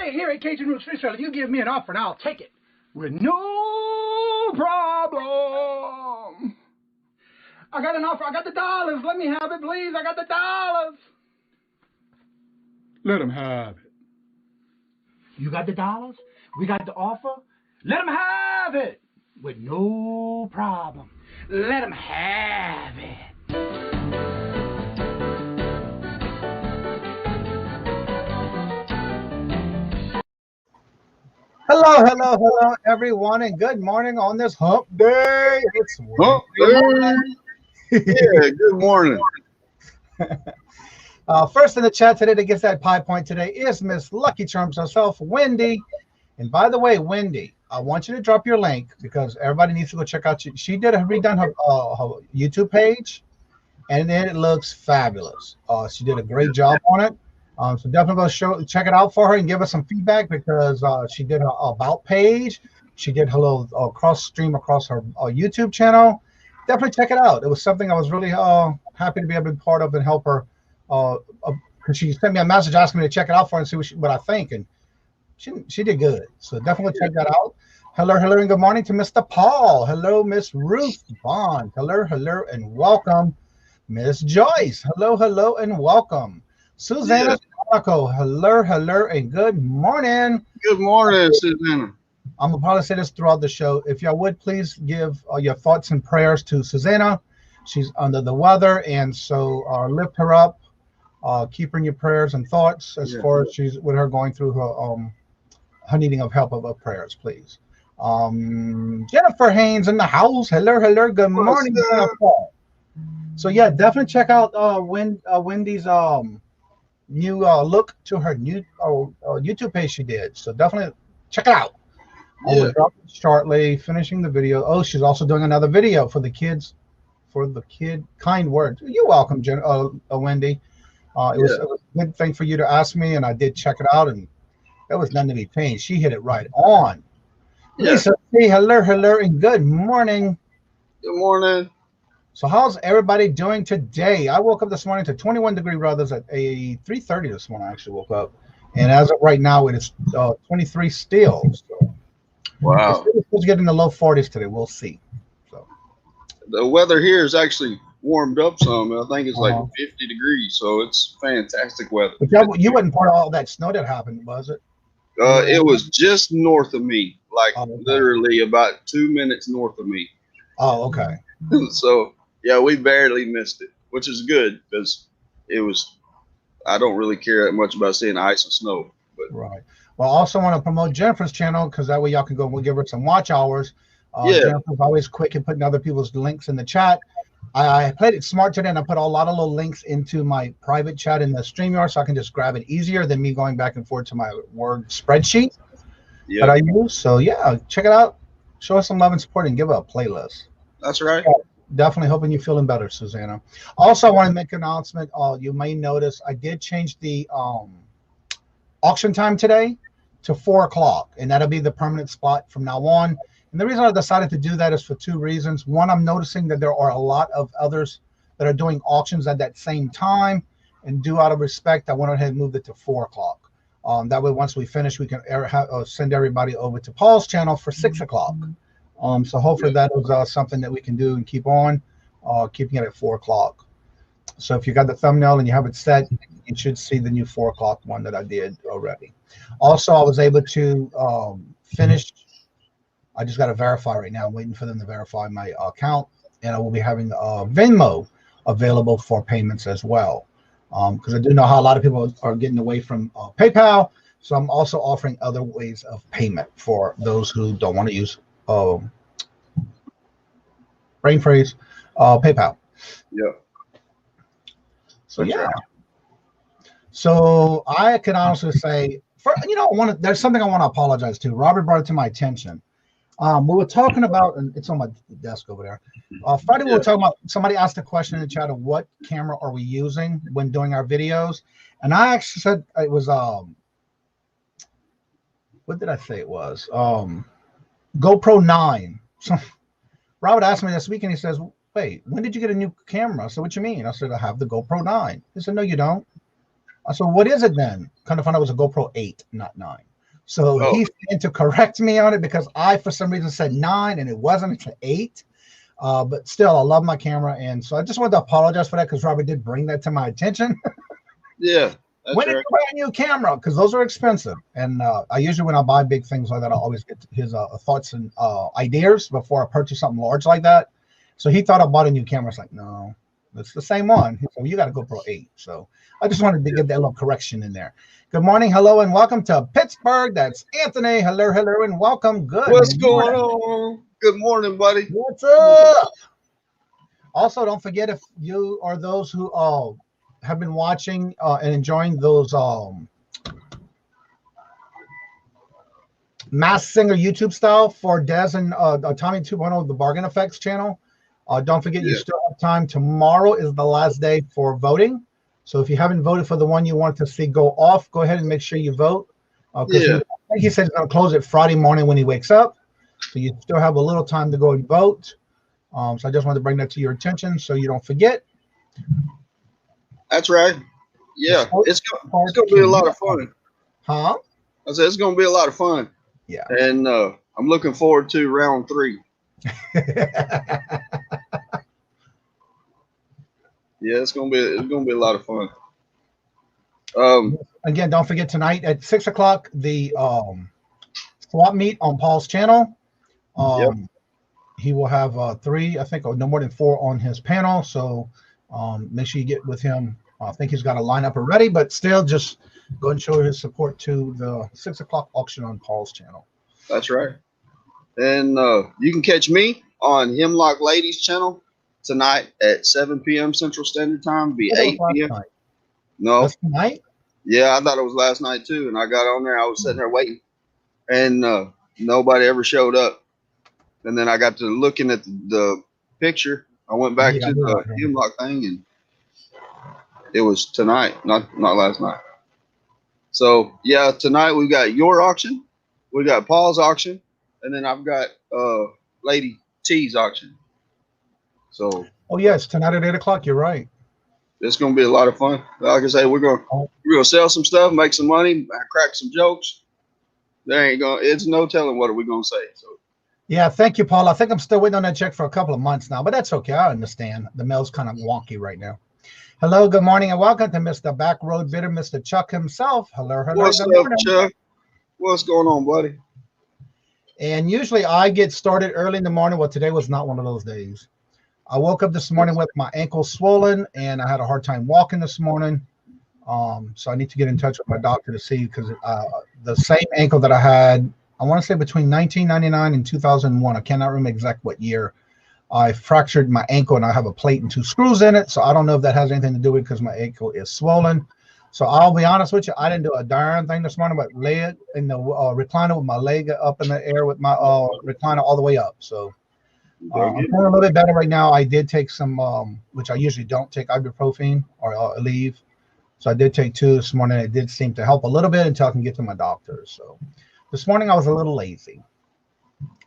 right here at Kajun Reseller, if you give me an offer, and I'll take it with no problem. I got an offer. I got the dollars. Let me have it, please. I got the dollars. Let him have it. You got the dollars? We got the offer? Let him have it with no problem. Let him have it. Hello, everyone, and good morning on this hump day. It's hump day. Yeah, good morning. First in the chat today that gets that pie point today is Miss Lucky Charms herself, Wendy. And by the way, Wendy, I want you to drop your link because everybody needs to go check out. She did redone her YouTube page, and then it looks fabulous. She did a great job on it. So definitely go check it out for her and give us some feedback because she did her about page. She did her little cross stream across her YouTube channel. Definitely check it out. It was something I was really happy to be able to be part of and help her. Because she sent me a message asking me to check it out for her and see what I think, and she did good. So definitely check that out. Hello, and good morning to Mr. Paul. Hello, Miss Ruth Bond. Hello, and welcome, Miss Joyce. Hello, and welcome. Susanna Monaco, hello, and good morning. Good morning, Susanna. I'm gonna probably say this throughout the show. If y'all would please give your thoughts and prayers to Susanna. She's under the weather, and so lift her up. Keep her in your prayers and thoughts as far as she's with her going through her needing of help of prayers, please. Jennifer Haynes in the house. Hello, good morning, Jennifer. So yeah, definitely check out Wendy's new look to her new YouTube page she did. So definitely check it out. We'll drop it shortly, finishing the video. Oh, she's also doing another video for the kids, for the kid kind words. You're welcome, Wendy. It was a good thing for you to ask me, and I did check it out, and there was nothing to be changed. She hit it right on. Lisa, hey, hello, and good morning. Good morning. So how's everybody doing today? I woke up this morning to 21-degree weather at 3:30 this morning. I actually woke up, and as of right now, it is 23 still. So wow. It's supposed to get in the low 40s today. We'll see. So the weather here is actually warmed up some. I think it's like 50 degrees, so it's fantastic weather. But you wasn't part of all that snow that happened, was it? It was just north of me, like literally about 2 minutes north of me. Oh, okay. So yeah, we barely missed it, which is good because it was. I don't really care that much about seeing ice and snow. But. Right. Well, I also want to promote Jennifer's channel because that way y'all can go and we'll give her some watch hours. Jennifer's always quick in putting other people's links in the chat. I played it smart today, and I put a lot of little links into my private chat in the StreamYard so I can just grab it easier than me going back and forth to my Word spreadsheet that I use. So yeah, check it out. Show us some love and support and give her a playlist. That's right. Definitely hoping you're feeling better, Susanna. Also, I want to make an announcement. You may notice I did change the auction time today to 4 o'clock, and that'll be the permanent spot from now on. And the reason I decided to do that is for 2 reasons. One, I'm noticing that there are a lot of others that are doing auctions at that same time, and due out of respect, I went ahead and moved it to 4 o'clock. That way, once we finish, we can send everybody over to Paul's channel for 6 o'clock. So hopefully that was something that we can do and keep on, keeping it at 4 o'clock. So if you got the thumbnail and you have it set, you should see the new 4 o'clock one that I did already. Also, I was able to finish. I just got to verify right now. I'm waiting for them to verify my account, and I will be having Venmo available for payments as well. Because I do know how a lot of people are getting away from PayPal. So I'm also offering other ways of payment for those who don't want to use brain freeze, PayPal. Yeah. So yeah. So I can honestly say, there's something I want to apologize to. Robert brought it to my attention. We were talking about, and it's on my desk over there. Friday we were talking about. Somebody asked a question in the chat of what camera are we using when doing our videos, and I actually said it was what did I say it was? GoPro 9. So Robert asked me this week, and he says, wait, when did you get a new camera? I said, what you mean? I said, I have the GoPro 9. He said, no, you don't. I said, what is it then? Kind of found out it was a GoPro 8, not 9. So he's trying to correct me on it because I, for some reason, said 9 and it wasn't until 8. But still, I love my camera. And so I just wanted to apologize for that because Robert did bring that to my attention. Yeah. When did you buy a new camera? Because those are expensive. And I usually, when I buy big things like that, I always get his thoughts and ideas before I purchase something large like that. So he thought I bought a new camera. It's like, no, it's the same one. So you got to GoPro 8. So I just wanted to get that little correction in there. Good morning, hello, and welcome to Pittsburgh. That's Anthony. Hello, hello, and welcome. Good. What's going on? Good morning, buddy. What's up? Also, don't forget, if you are those who have been watching and enjoying those Masked Singer YouTube style for Des and Tommy 2.0, the Bargain Effects channel. Don't forget, you still have time. Tomorrow is the last day for voting. So if you haven't voted for the one you want to see go off, go ahead and make sure you vote. I think he said he's going to close it Friday morning when he wakes up. So you still have a little time to go and vote. So I just wanted to bring that to your attention so you don't forget. That's right. Yeah, it's going to be a lot of fun. Huh? I said it's going to be a lot of fun. Yeah. And I'm looking forward to round 3. Yeah, it's gonna be a lot of fun. Again, don't forget tonight at 6 o'clock the swap meet on Paul's channel. He will have 3, I think, or no more than 4 on his panel. So make sure you get with him. I think he's got a lineup already, but still, just go and show his support to the 6 o'clock auction on Paul's channel. That's right. And you can catch me on Hemlock Ladies channel tonight at 7 p.m. Central Standard Time. Be 8 p.m. No. That's tonight? Yeah, I thought it was last night too. And I got on there. I was sitting there waiting. And nobody ever showed up. And then I got to looking at the picture. I went back to the Hemlock thing, and it was tonight, not last night. So, yeah, tonight we got your auction. We got Paul's auction. And then I've got Lady T's auction. So, oh yes, tonight at 8 o'clock. You're right. It's gonna be a lot of fun. Like I say, we're gonna sell some stuff, make some money, crack some jokes. It's no telling what are we gonna say. So, yeah, thank you, Paul. I think I'm still waiting on that check for a couple of months now, but that's okay. I understand. The mail's kind of wonky right now. Hello, good morning, and welcome to Mr. Backroad Bidder, Mr. Chuck himself. Hello, hello. What's up, Chuck? What's going on, buddy? And usually I get started early in the morning. Well, today was not one of those days. I woke up this morning with my ankle swollen, and I had a hard time walking this morning. So I need to get in touch with my doctor to see, because the same ankle that I had, I want to say between 1999 and 2001, I cannot remember exact what year, I fractured my ankle, and I have a plate and 2 screws in it. So I don't know if that has anything to do with it, because my ankle is swollen. So I'll be honest with you, I didn't do a darn thing this morning, but lay it in the recliner with my leg up in the air with my recliner all the way up. So I'm feeling a little bit better right now. I did take some, which I usually don't take, ibuprofen or Aleve. So I did take 2 this morning. It did seem to help a little bit until I can get to my doctor. So this morning I was a little lazy.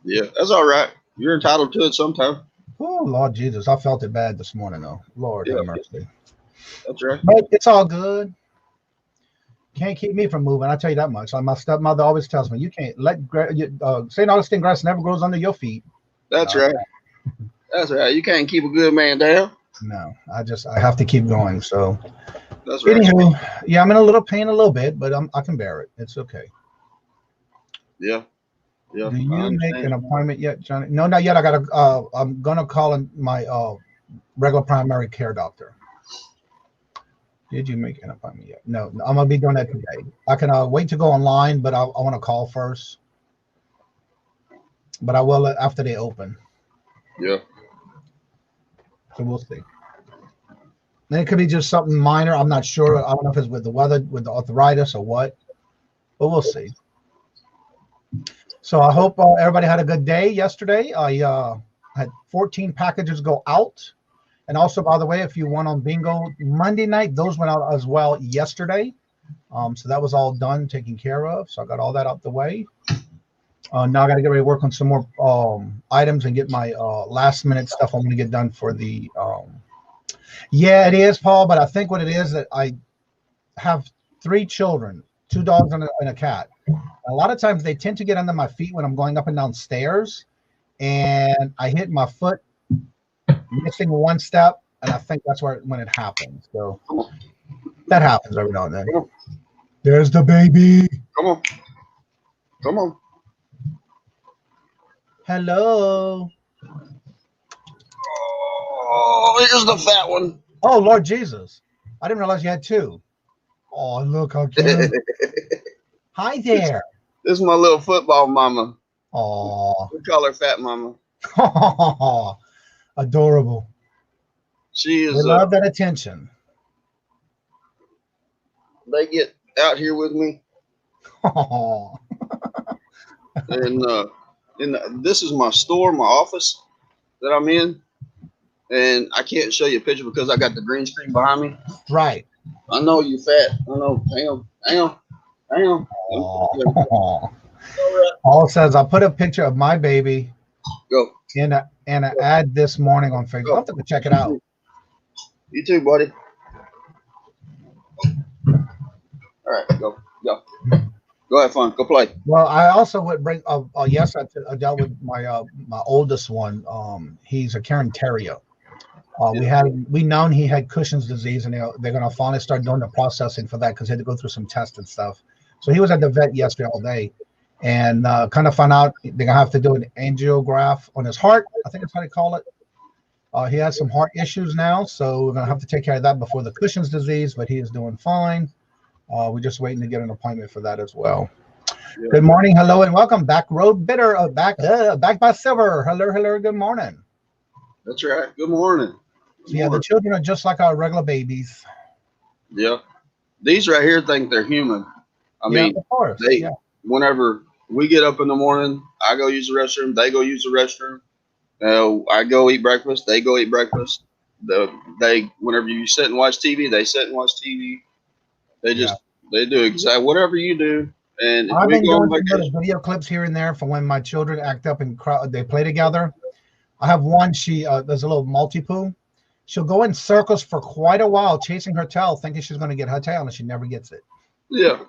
Yeah, that's all right. You're entitled to it sometime. Oh, Lord Jesus. I felt it bad this morning, though. Lord have mercy. That's right. But it's all good. Can't keep me from moving. I tell you that much. Like my stepmother always tells me, you can't let St. Augustine grass never grows under your feet. That's right. That's right. You can't keep a good man down. No, I have to keep going. So that's right. Anywho, yeah, I'm in a little pain a little bit, but I can bear it. It's okay. Yeah. Yeah. Do you make an appointment yet, Johnny? No, not yet. I'm gonna call in my regular primary care doctor. Did you make an appointment yet? No, I'm gonna be doing that today. I can wait to go online, but I want to call first. But I will after they open. Yeah. So we'll see. And it could be just something minor. I'm not sure. I don't know if it's with the weather, with the arthritis, or what. But we'll see. So I hope everybody had a good day yesterday. I had 14 packages go out. And also, by the way, if you won on bingo Monday night, those went out as well yesterday. So that was all done, taken care of. So I got all that out the way. Now I got to get ready to work on some more items and get my last minute stuff I'm going to get done for the. Yeah, it is, Paul. But I think what it is that I have 3 children, 2 dogs and a cat. A lot of times they tend to get under my feet when I'm going up and down stairs, and I hit my foot missing one step, and I think that's when it happens. So that happens every now and then. There's the baby. Come on. Come on. Hello. Oh, here's the fat one. Oh, Lord Jesus. I didn't realize you had two. Oh, look how cute. Hi there. This is my little football mama. Oh. We call her Fat Mama. Adorable. She is. They love that attention. They get out here with me. Oh. And this is my store, my office that I'm in. And I can't show you a picture because I got the green screen behind me. Right. I know you fat. I know. Damn. Oh. Paul says, I put a picture of my baby in an ad this morning on Facebook. I'll have to check it out. You too, buddy. All right, go. Go have fun. Go play. Well, I also would bring. Yes, I dealt with my oldest one. He's a Cairn Terrier. We known he had Cushing's disease, and they're gonna finally start doing the processing for that because he had to go through some tests and stuff. So he was at the vet yesterday all day, and kind of found out they're gonna have to do an angiograph on his heart. I think that's how they call it. He has some heart issues now, so we're gonna have to take care of that before the Cushing's disease. But he is doing fine. We're just waiting to get an appointment for that as well. Yeah. Good morning, hello, and welcome back. Road Bitter, back by Silver. Hello, good morning. That's right. Good morning. Yeah, the children are just like our regular babies. Yeah, these right here think they're human. I mean, of course. Whenever we get up in the morning, I go use the restroom. They go use the restroom. I go eat breakfast. They go eat breakfast. Whenever you sit and watch TV, they sit and watch TV. They do exactly whatever you do. And I've been doing little video clips here and there for when my children act up and they play together. I have one. There's a little multi-poo. She'll go in circles for quite a while, chasing her tail, thinking she's going to get her tail, and she never gets it. Yeah.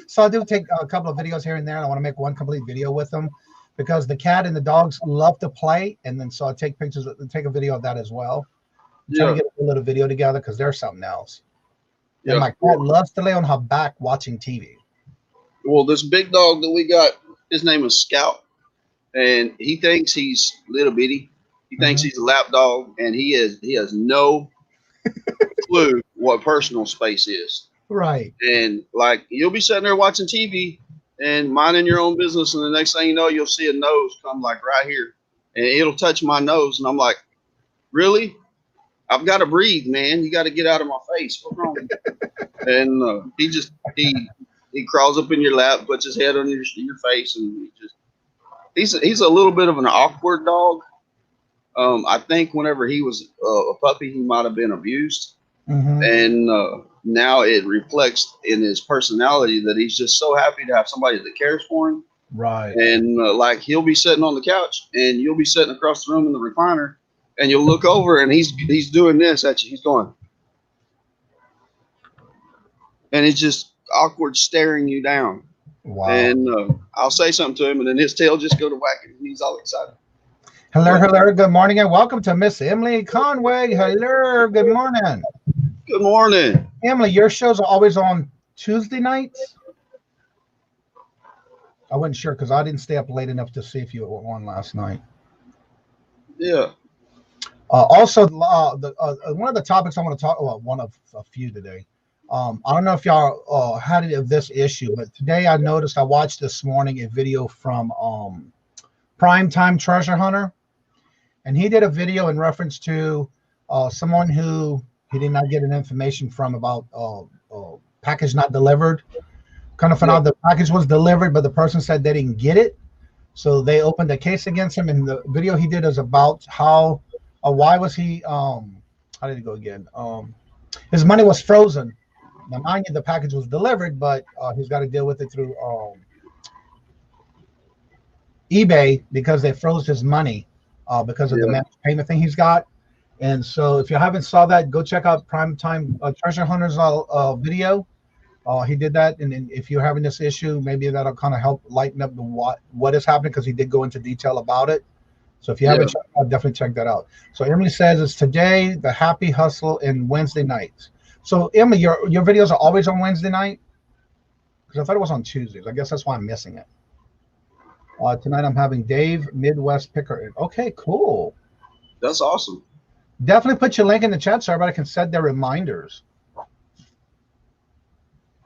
So I do take a couple of videos here and there, and I want to make one complete video with them because the cat and the dogs love to play, and then so I take pictures, take a video of that as well. Trying to get a little video together because there's something else. Yeah. And my cat loves to lay on her back watching TV. Well, this big dog that we got, his name is Scout, and he thinks he's little bitty. He thinks he's a lap dog, and he has no clue what personal space is. Right. And like you'll be sitting there watching TV and minding your own business, and the next thing you know, you'll see a nose come like right here, and it'll touch my nose, and I'm like, really? I've got to breathe, man. You got to get out of my face. What's wrong with you? And he crawls up in your lap, puts his head on your face, and he's a little bit of an awkward dog. I think whenever he was a puppy, he might have been abused, and now it reflects in his personality that he's just so happy to have somebody that cares for him. Right. And like he'll be sitting on the couch, and you'll be sitting across the room in the recliner, and you'll look over, and he's doing this at you. He's going, and it's just awkward staring you down. Wow. And I'll say something to him, and then his tail just go to whacking, and he's all excited. Hello, good morning, and welcome to Miss Emily Conway. Hello, good morning. Good morning. Emily, your shows are always on Tuesday nights? I wasn't sure because I didn't stay up late enough to see if you were on last night. Yeah. Also, one of the topics I want to talk about, one of a few today. I don't know if y'all had any of this issue, but today I watched this morning a video from Primetime Treasure Hunter, and he did a video in reference to someone who he did not get an information from about package not delivered. Kind of found out the package was delivered, but the person said they didn't get it, so they opened a case against him. And the video he did is about how why was he how did it go again? His money was frozen. Now, mind you, the package was delivered, but he's got to deal with it through eBay because they froze his money because of the managed payment thing he's got. And so if you haven't saw that, go check out Primetime Treasure Hunter's video. He did that, and then if you're having this issue, maybe that'll kind of help lighten up the what is happening, because he did go into detail about it. So if you haven't checked it out, definitely check that out. So Emily says it's today, the Happy Hustle, and Wednesday nights. So Emily, your videos are always on Wednesday night? Because I thought it was on Tuesdays. I guess that's why I'm missing it. Tonight I'm having Dave Midwest Picker. Okay, cool. That's awesome. Definitely put your link in the chat so everybody can set their reminders.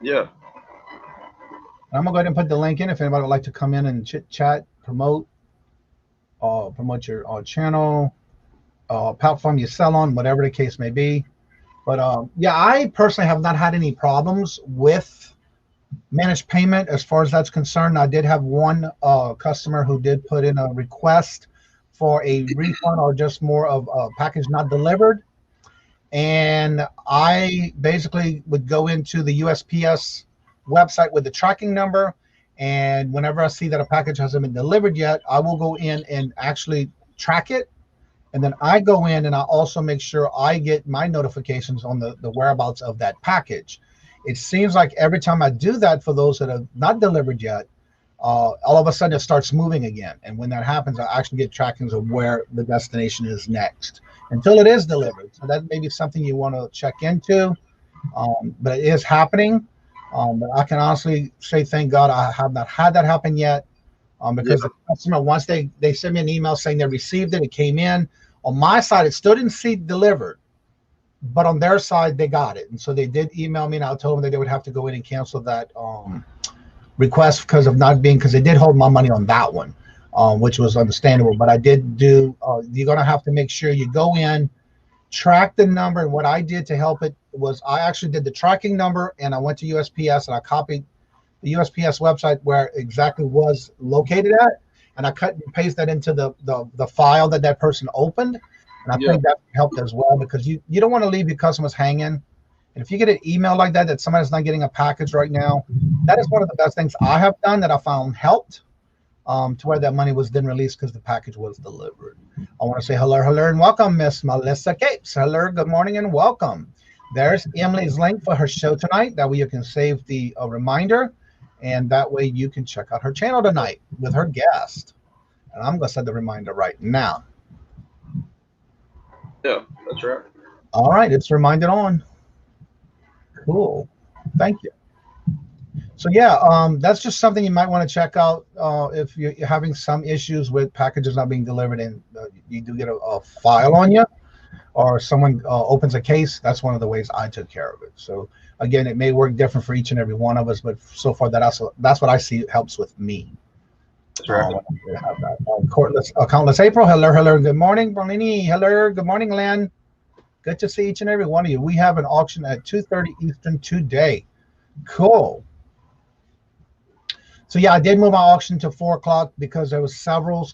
Yeah. I'm gonna go ahead and put the link in if anybody would like to come in and chit chat, promote your channel, platform you sell on, whatever the case may be. But yeah, I personally have not had any problems with managed payment as far as that's concerned. I did have one customer who did put in a request for a refund or just more of a package not delivered. And I basically would go into the USPS website with the tracking number. And whenever I see that a package hasn't been delivered yet, I will go in and actually track it. And then I go in and I also make sure I get my notifications on the whereabouts of that package. It seems like every time I do that for those that have not delivered yet, all of a sudden it starts moving again. And when that happens, I actually get trackings of where the destination is next until it is delivered. So that may be something you want to check into, but it is happening. But I can honestly say, thank God I have not had that happen yet, because the customer, once they sent me an email saying they received it, it came in. On my side, it still didn't see delivered, but on their side, they got it. And so they did email me, and I told them that they would have to go in and cancel that request because they did hold my money on that one, which was understandable. But I did do, you're going to have to make sure you go in, track the number. And what I did to help it was I actually did the tracking number, and I went to USPS and I copied the USPS website where exactly was located at, and I cut and paste that into the file that person opened. And I think that helped as well, because you don't want to leave your customers hanging. And if you get an email like that somebody's not getting a package right now, that is one of the best things I have done that I found helped, to where that money was then released because the package was delivered. I want to say hello, and welcome, Miss Melissa Capes. Hello, good morning, and welcome. There's Emily's link for her show tonight. That way you can save the reminder, and that way you can check out her channel tonight with her guest. And I'm going to set the reminder right now. Yeah, that's right. All right, it's reminded on. Cool. Thank you. So yeah, that's just something you might want to check out if you're having some issues with packages not being delivered, and you do get a file on you, or someone opens a case. That's one of the ways I took care of it. So again, it may work different for each and every one of us, but so far that's what I see helps with me. That's right. Countless April. Hello, good morning, Berlini. Hello, good morning, Len. Good to see each and every one of you. We have an auction at 2:30 Eastern today. Cool. So yeah, I did move my auction to 4 o'clock because there was several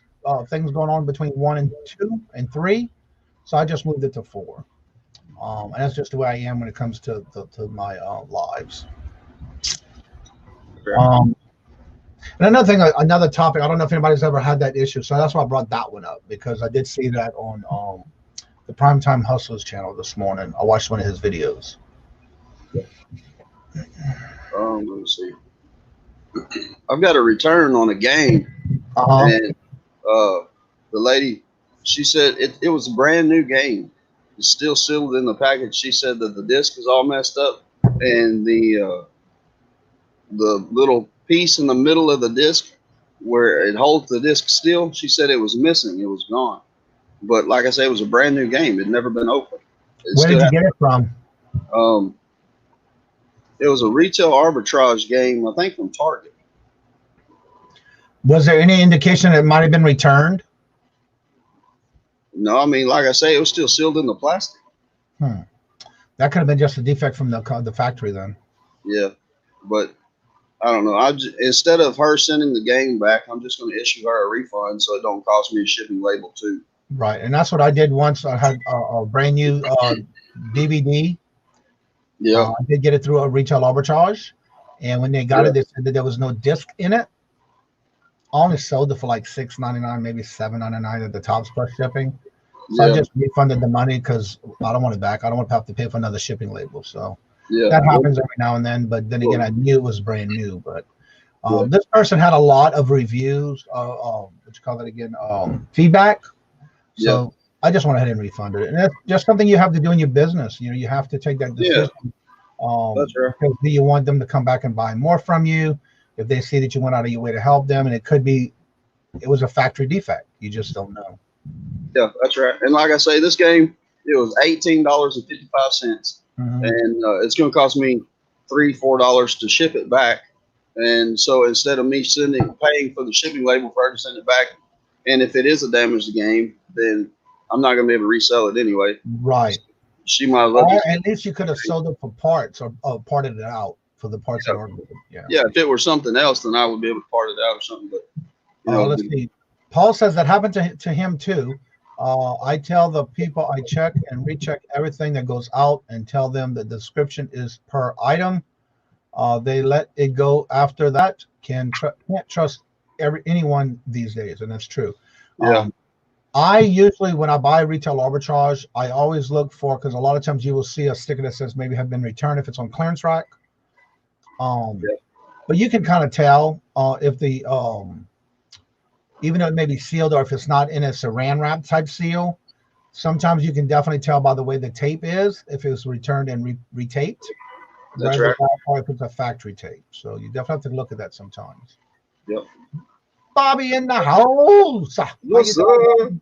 things going on between 1 and 2 and 3. So I just moved it to 4. And that's just the way I am when it comes to my lives. Okay. And another thing, another topic, I don't know if anybody's ever had that issue. So that's why I brought that one up, because I did see that on the Primetime Hustlers channel this morning. I watched one of his videos. Let me see. I've got a return on a game, and the lady, she said it was a brand new game. It's still sealed in the package. She said that the disc is all messed up, and the little piece in the middle of the disc where it holds the disc still, she said it was missing. It was gone. But like I say, it was a brand new game. It had never been opened. Where did you get it from? It was a retail arbitrage game, I think from Target. Was there any indication that it might have been returned? No, I mean, like I say, it was still sealed in the plastic. That could have been just a defect from the factory then. Yeah, but I don't know. Instead of her sending the game back, I'm just going to issue her a refund so it don't cost me a shipping label too. Right, and that's what I did once. I had a brand new DVD. Yeah, I did get it through a retail arbitrage, and when they got it, they said that there was no disc in it. I only sold it for like $6.99, maybe $7.99 at the tops plus shipping. So I just refunded the money because I don't want it back. I don't want to have to pay for another shipping label. So Yeah. That happens every now and then, but then again, I knew it was brand new. But Yeah. this person had a lot of reviews, what you call it again, feedback. So I just went ahead and refunded it. And that's just something you have to do in your business. You know, you have to take that decision. That's right. Because do you want them to come back and buy more from you? If they see that you went out of your way to help them, and it could be, it was a factory defect. You just don't know. Yeah, that's right. And like I say, this game, it was $18.55, and it's going to cost me $3-4 to ship it back. And so instead of me paying for the shipping label for her to send it back, and if it is a damaged game, then I'm not going to be able to resell it anyway. Right. So she might as well. Or at least you could have sold it for parts or parted it out for the parts that are good. Yeah. Yeah, if it were something else, then I would be able to part it out or something. But you know, let's see. Paul says that happened to him too. I tell the people I check and recheck everything that goes out and tell them the description is per item. They let it go after that. Can't trust anyone these days, and that's true. Yeah. I usually, when I buy retail arbitrage, I always look for, because a lot of times you will see a sticker that says maybe have been returned if it's on clearance rack. But you can kind of tell if the even though it may be sealed, or if it's not in a saran wrap type seal, sometimes you can definitely tell by the way the tape is if it was returned and retaped. That's right. Or if it's a factory tape. So you definitely have to look at that sometimes. Yep. Bobby in the house. What's up?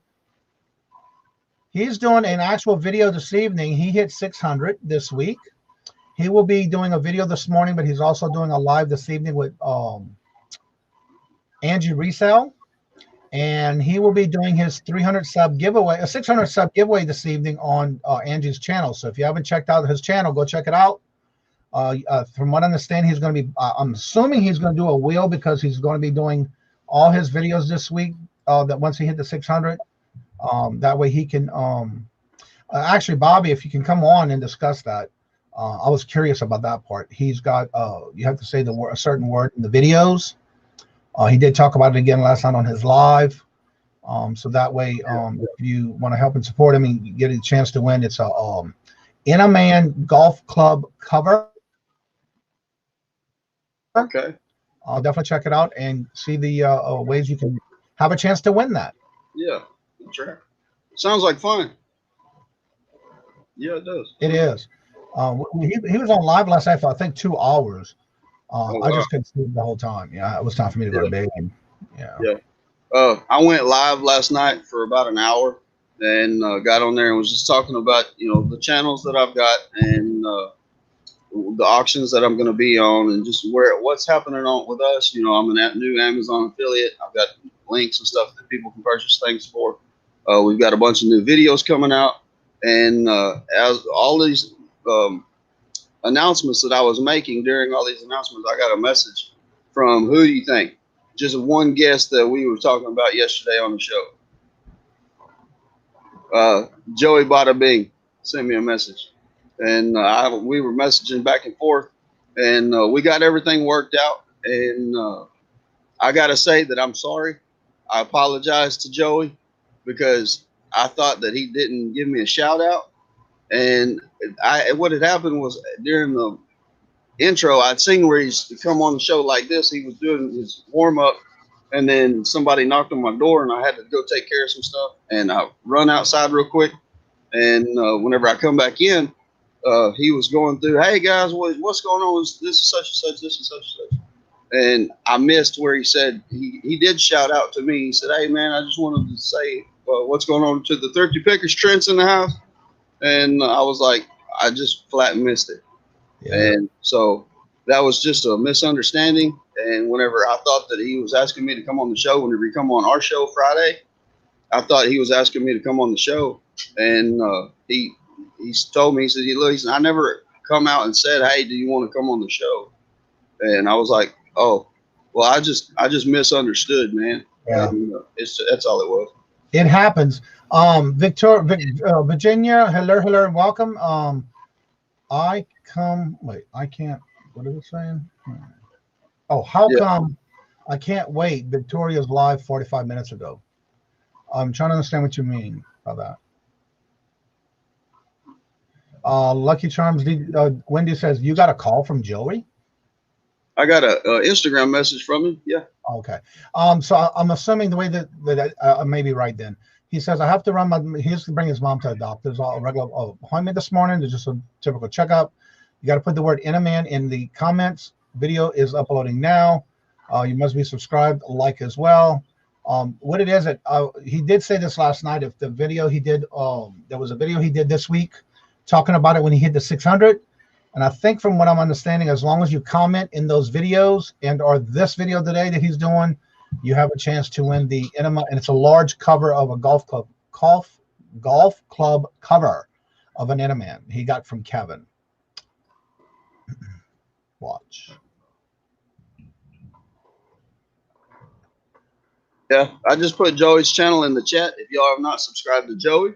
He's doing an actual video this evening. He hit 600 this week. He will be doing a video this morning, but he's also doing a live this evening with Angie Resale. And he will be doing his 300 sub giveaway, a 600 sub giveaway this evening on Angie's channel. So if you haven't checked out his channel, go check it out. From what I understand, he's going to be, I'm assuming he's going to do a wheel, because he's going to be doing all his videos this week, that once he hit the 600, that way he can, actually, Bobby, if you can come on and discuss that. I was curious about that part. He's got, you have to say a certain word in the videos. He did talk about it again last night on his live. So that way, if you want to help and support him and you get a chance to win, it's a In a Man golf club cover. Okay. I'll definitely check it out and see the ways you can have a chance to win that. Yeah, that's right. Sounds like fun. Yeah, it does. It is. He was on live last night for, I think, 2 hours. I just couldn't sleep the whole time. Yeah, it was time for me to go to bed. I went live last night for about an hour and got on there and was just talking about, the channels that I've got and the auctions that I'm going to be on and just what's happening on with us. I'm a new Amazon affiliate. I've got links and stuff that people can purchase things for. We've got a bunch of new videos coming out, and as all these announcements that I was making during all these announcements, I got a message from, who do you think? Just one guest that we were talking about yesterday on the show. Joey Bada Bing sent me a message, and we were messaging back and forth, and we got everything worked out. And I got to say that I'm sorry. I apologize to Joey because I thought that he didn't give me a shout out. And what had happened was during the intro, I'd seen where he's to come on the show like this. He was doing his warm up, and then somebody knocked on my door, and I had to go take care of some stuff. And I run outside real quick, and whenever I come back in, he was going through, hey guys, what's going on? This is such and such, this is such and such. And I missed where he said he did shout out to me. He said, hey man, I just wanted to say what's going on to the Thrifty Pickerz. Trent's in the house. And I was like, I just flat missed it. Yeah. And so that was just a misunderstanding. And whenever I thought that he was asking me to come on the show, whenever he come on our show Friday, I thought he was asking me to come on the show. And he told me, he said, look, I never come out and said, hey, do you want to come on the show? And I was like, oh, well, I just misunderstood, man. Yeah. And, that's all it was. It happens. Virginia, hello, and welcome. Wait, I can't, what is it saying? Oh, how come I can't wait? Victoria's live 45 minutes ago. I'm trying to understand what you mean by that. Lucky Charms. Wendy says you got a call from Joey. I got a Instagram message from him. Yeah. Okay. So I'm assuming the way that I may be right then. He says I have to run he has to bring his mom to the doctor's. A regular appointment this morning. There's just a typical checkup. You got to put the word "Inaman" in the comments. Video is uploading now. You must be subscribed, like as well. What it is that he did say this last night. If the video he did, there was a video he did this week talking about it when he hit the 600. And I think from what I'm understanding, as long as you comment in those videos or this video today that he's doing, you have a chance to win the Intima. And it's a large cover of a golf club cover of an Inaman he got from Kevin. Watch. Yeah, I just put Joey's channel in the chat. If y'all have not subscribed to Joey,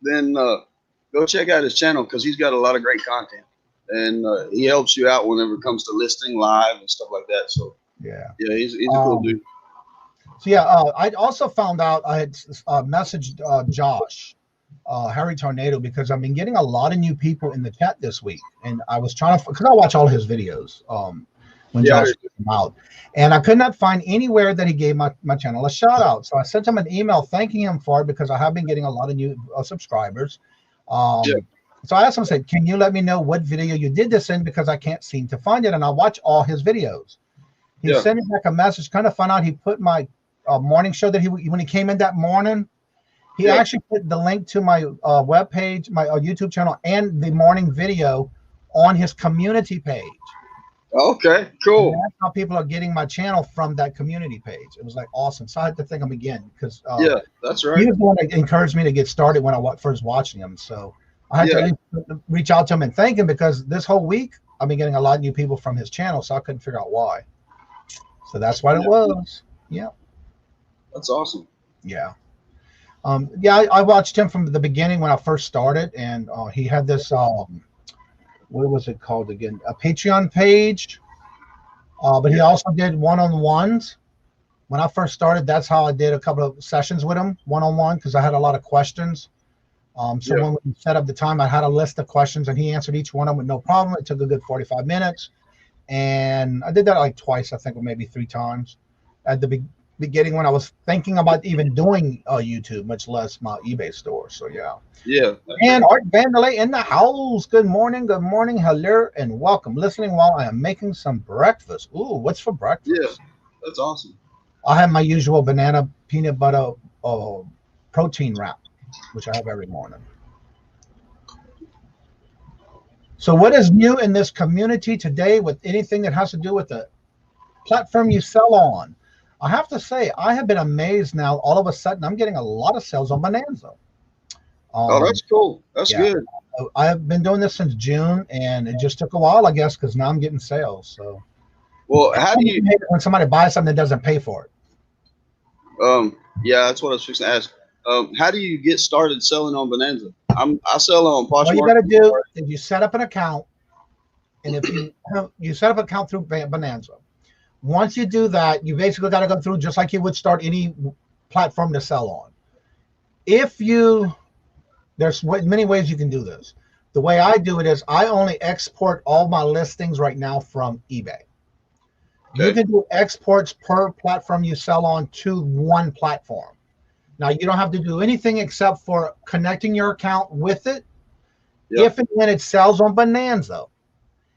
then go check out his channel because he's got a lot of great content. And he helps you out whenever it comes to listing live and stuff like that. So yeah, he's a cool dude. So yeah, I also found out I had messaged Josh, Harry Tornado, because I've been getting a lot of new people in the chat this week, and I was trying to because I watch all his videos when Josh came out, and I could not find anywhere that he gave my channel a shout out. So I sent him an email thanking him for it because I have been getting a lot of new subscribers. So I asked him, I said, can you let me know what video you did this in because I can't seem to find it, and I watch all his videos. He sent me back a message, kind of found out he put my morning show that when he came in that morning, he actually put the link to my webpage, my YouTube channel, and the morning video on his community page. Okay, cool. And that's how people are getting my channel from that community page. It was like awesome. So I had to thank him again because that's right. He was the one that encouraged me to get started when I first watching him. So I had to reach out to him and thank him because this whole week I've been getting a lot of new people from his channel, so I couldn't figure out why. So that's what it was. Yeah. That's awesome. Yeah. I watched him from the beginning when I first started, and he had this what was it called again? A Patreon page. But he also did one-on-ones. When I first started, that's how I did a couple of sessions with him, one-on-one, because I had a lot of questions. So when we set up the time, I had a list of questions, and he answered each one of them with no problem. It took a good 45 minutes. And I did that like twice, I think, or maybe 3 times. At the beginning when I was thinking about even doing YouTube, much less my eBay store. So, yeah. And Art Vandalay in the house. Good morning, hello, and welcome. Listening while I am making some breakfast. Ooh, what's for breakfast? Yeah, that's awesome. I have my usual banana peanut butter protein wrap, which I have every morning. So what is new in this community today with anything that has to do with the platform you sell on? I have to say, I have been amazed now. All of a sudden, I'm getting a lot of sales on Bonanza. Oh, that's cool. That's good. I have been doing this since June, and it just took a while, I guess, because now I'm getting sales. So, well, how do you hate it when somebody buys something that doesn't pay for it? Yeah, that's what I was fixing to ask. How do you get started selling on Bonanza? I sell on Poshmark. All you got to do is you set up an account, and if you set up an account through Bonanza. Once you do that, you basically got to go through just like you would start any platform to sell on. There's many ways you can do this. The way I do it is I only export all my listings right now from eBay. Okay. You can do exports per platform you sell on to one platform. Now, you don't have to do anything except for connecting your account with it. Yep. If and when it sells on Bonanza,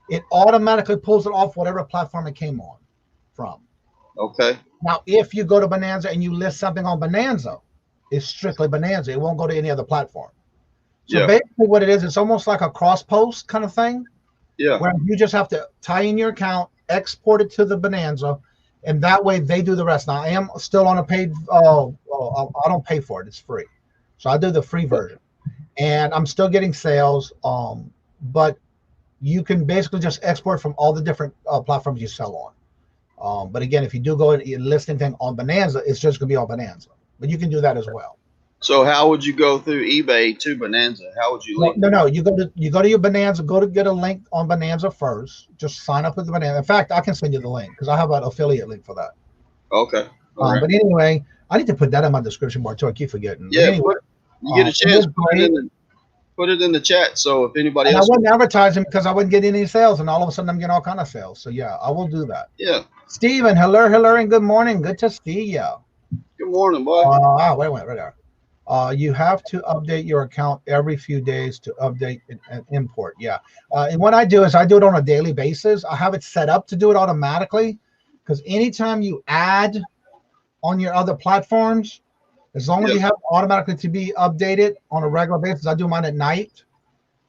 it automatically pulls it off whatever platform it came on from. Okay. Now, if you go to Bonanza and you list something on Bonanza, it's strictly Bonanza. It won't go to any other platform. So basically what it is, it's almost like a cross post kind of thing. Yeah. Where you just have to tie in your account, export it to the Bonanza, and that way they do the rest. Now, I am still on a paid, I don't pay for it. It's free. So I do the free version. And I'm still getting sales, but you can basically just export from all the different platforms you sell on. But again, if you do go and list anything on Bonanza, it's just going to be on Bonanza. But you can do that as well. So how would you go through eBay to Bonanza? How would you link? No. You go to your Bonanza. Go to get a link on Bonanza first. Just sign up with the Bonanza. In fact, I can send you the link because I have an affiliate link for that. Okay. But anyway, I need to put that in my description bar too. I keep forgetting. Yeah. Anyway, you get a chance. put it in the chat. So if anybody and else, I wasn't advertising because I wasn't getting any sales, and all of a sudden I'm getting all kind of sales. So yeah, I will do that. yeah. Steven, hello, and good morning. Good to see you. Good morning, boy. Wait a minute, right there. You have to update your account every few days to update and import. Yeah. And what I do is I do it on a daily basis. I have it set up to do it automatically, because anytime you add on your other platforms, as long as you have it automatically to be updated on a regular basis, I do mine at night.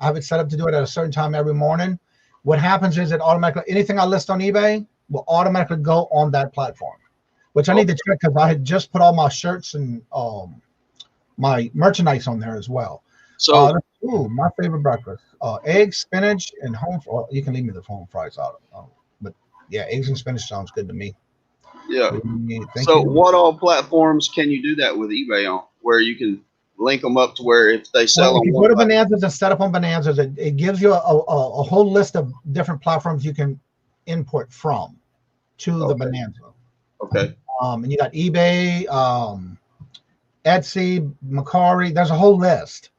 I have it set up to do it at a certain time every morning. What happens is it automatically, anything I list on eBay will automatically go on that platform, which I need to check because I had just put all my shirts and my merchandise on there as well. So, my favorite breakfast: eggs, spinach, and home. Well, you can leave me the home fries out, but yeah, eggs and spinach sounds good to me. Yeah. So, what all platforms can you do that with eBay on, where you can link them up to where if they sell if you go to Bonanzas and set up on Bonanzas, it gives you a whole list of different platforms you can import from to the Bonanza. Okay. And you got eBay, Etsy, Mercari. There's a whole list.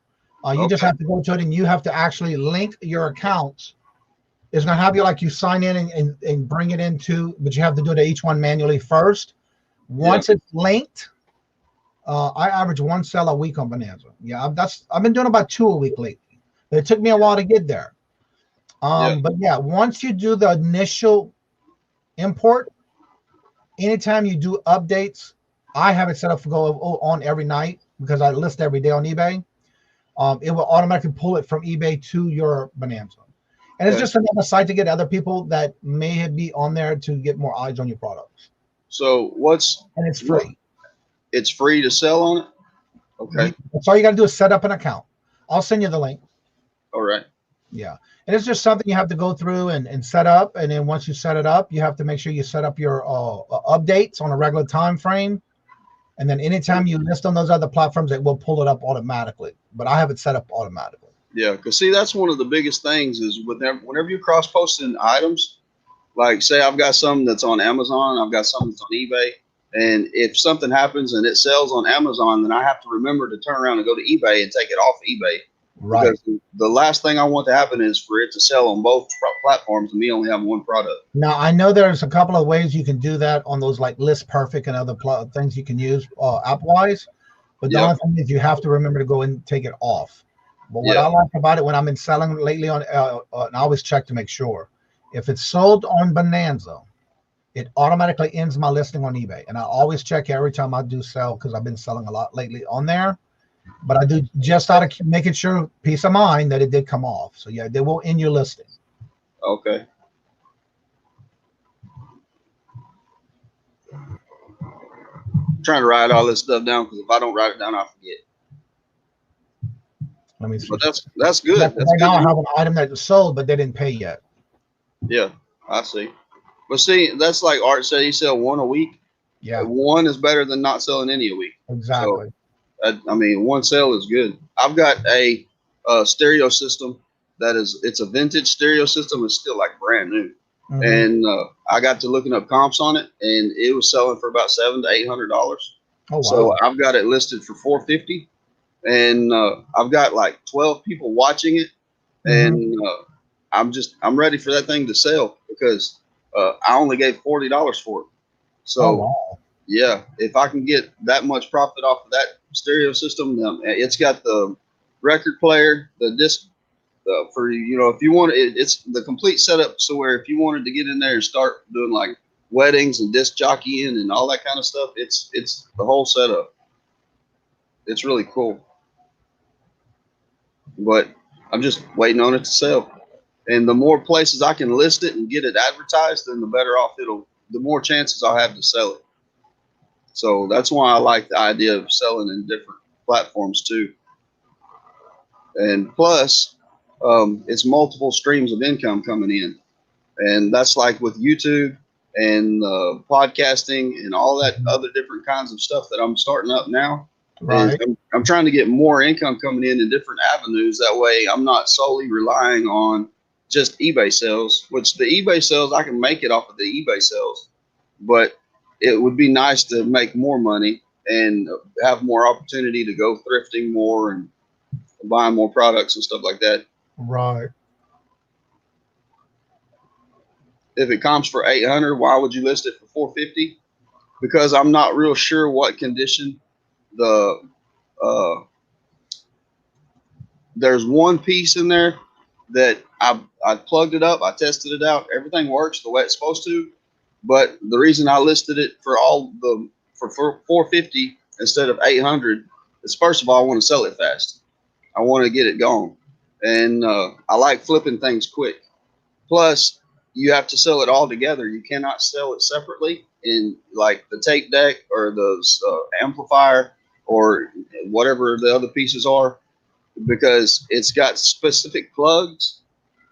You just have to go to it, and you have to actually link your accounts. It's going to have you like you sign in and bring it into, but you have to do it at each one manually first. Once it's linked, I average one sale a week on Bonanza. Yeah, I've been doing about 2 a week lately, but it took me a while to get there. But yeah, once you do the initial import, anytime you do updates, I have it set up to go on every night because I list every day on eBay. It will automatically pull it from eBay to your Bonanza. And it's just another site to get other people that may be on there to get more eyes on your products. So and it's free. It's free to sell on it? Okay. That's all you got to do is set up an account. I'll send you the link. All right. Yeah. And it's just something you have to go through and set up. And then once you set it up, you have to make sure you set up your updates on a regular time frame. And then anytime you list on those other platforms, it will pull it up automatically. But I have it set up automatically. Yeah, because see, that's one of the biggest things is whenever you're cross-posting items, like say I've got some that's on Amazon, I've got some that's on eBay, and if something happens and it sells on Amazon, then I have to remember to turn around and go to eBay and take it off eBay. Right. Because the last thing I want to happen is for it to sell on both platforms and me only having one product. Now, I know there's a couple of ways you can do that on those like List Perfect and other things you can use app-wise, but the only thing is you have to remember to go and take it off. But what I like about it when I'm in selling lately on, and I always check to make sure, if it's sold on Bonanza, it automatically ends my listing on eBay. And I always check every time I do sell because I've been selling a lot lately on there. But I do just out of making sure, peace of mind, that it did come off. So yeah, they will end your listing. Okay. I'm trying to write all this stuff down because if I don't write it down, I'll forget. Let me see. But that's good. That's right now I have an item that was sold, but they didn't pay yet. Yeah, I see. But see, that's like Art said, he sell one a week. Yeah. One is better than not selling any a week. Exactly. So, I mean, one sale is good. I've got a stereo system it's a vintage stereo system. It's still like brand new. Mm-hmm. And I got to looking up comps on it, and it was selling for about $700 to $800. Oh, wow. So I've got it listed for $450. And I've got like 12 people watching it, and I'm ready for that thing to sell because I only gave $40 for it. So yeah, if I can get that much profit off of that stereo system, it's got the record player, the disc for if you want it's the complete setup. So where if you wanted to get in there and start doing like weddings and disc jockeying and all that kind of stuff, it's the whole setup. It's really cool. But I'm just waiting on it to sell. And the more places I can list it and get it advertised, then the better off the more chances I'll have to sell it. So that's why I like the idea of selling in different platforms too. And plus, it's multiple streams of income coming in. And that's like with YouTube and podcasting and all that other different kinds of stuff that I'm starting up now. Right. I'm trying to get more income coming in different avenues. That way I'm not solely relying on just eBay sales, which the eBay sales, I can make it off of the eBay sales, but it would be nice to make more money and have more opportunity to go thrifting more and buying more products and stuff like that. Right. If it comes for 800, why would you list it for 450? Because I'm not real sure what condition the there's one piece in there that I plugged it up, I tested it out, everything works the way it's supposed to. But the reason I listed it for for 450 instead of 800 is, first of all, I want to sell it fast. I want to get it gone, and I like flipping things quick. Plus, you have to sell it all together. You cannot sell it separately in like the tape deck or the amplifier or whatever the other pieces are, because it's got specific plugs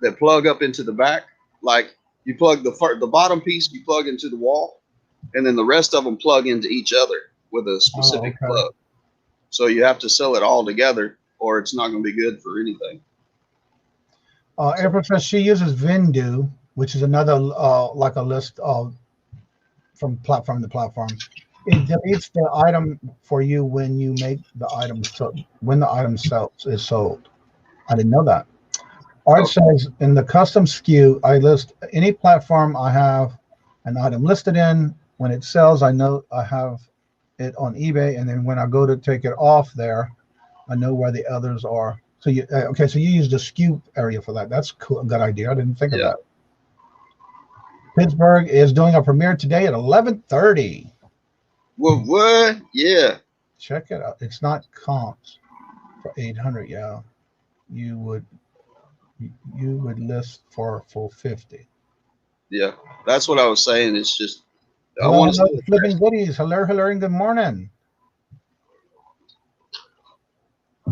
that plug up into the back. Like you plug the bottom piece, you plug into the wall, and then the rest of them plug into each other with a specific plug. So you have to sell it all together, or it's not going to be good for anything. April says she uses Vindu, which is another like a list of from platform to platform. It deletes the item for you when you make the item, so when the item is sold. I didn't know that. Art says in the custom SKU, I list any platform I have an item listed in. When it sells, I know I have it on eBay, and then when I go to take it off there, I know where the others are. So you okay? So you use the SKU area for that. That's cool. A good idea. I didn't think of that. Pittsburgh is doing a premiere today at 11:30. Well, what? Yeah. Check it out. It's not comps for 800. Yeah, you would list for 450. Yeah, that's what I was saying. It's just I want to flipping goodies. Hello, and good morning.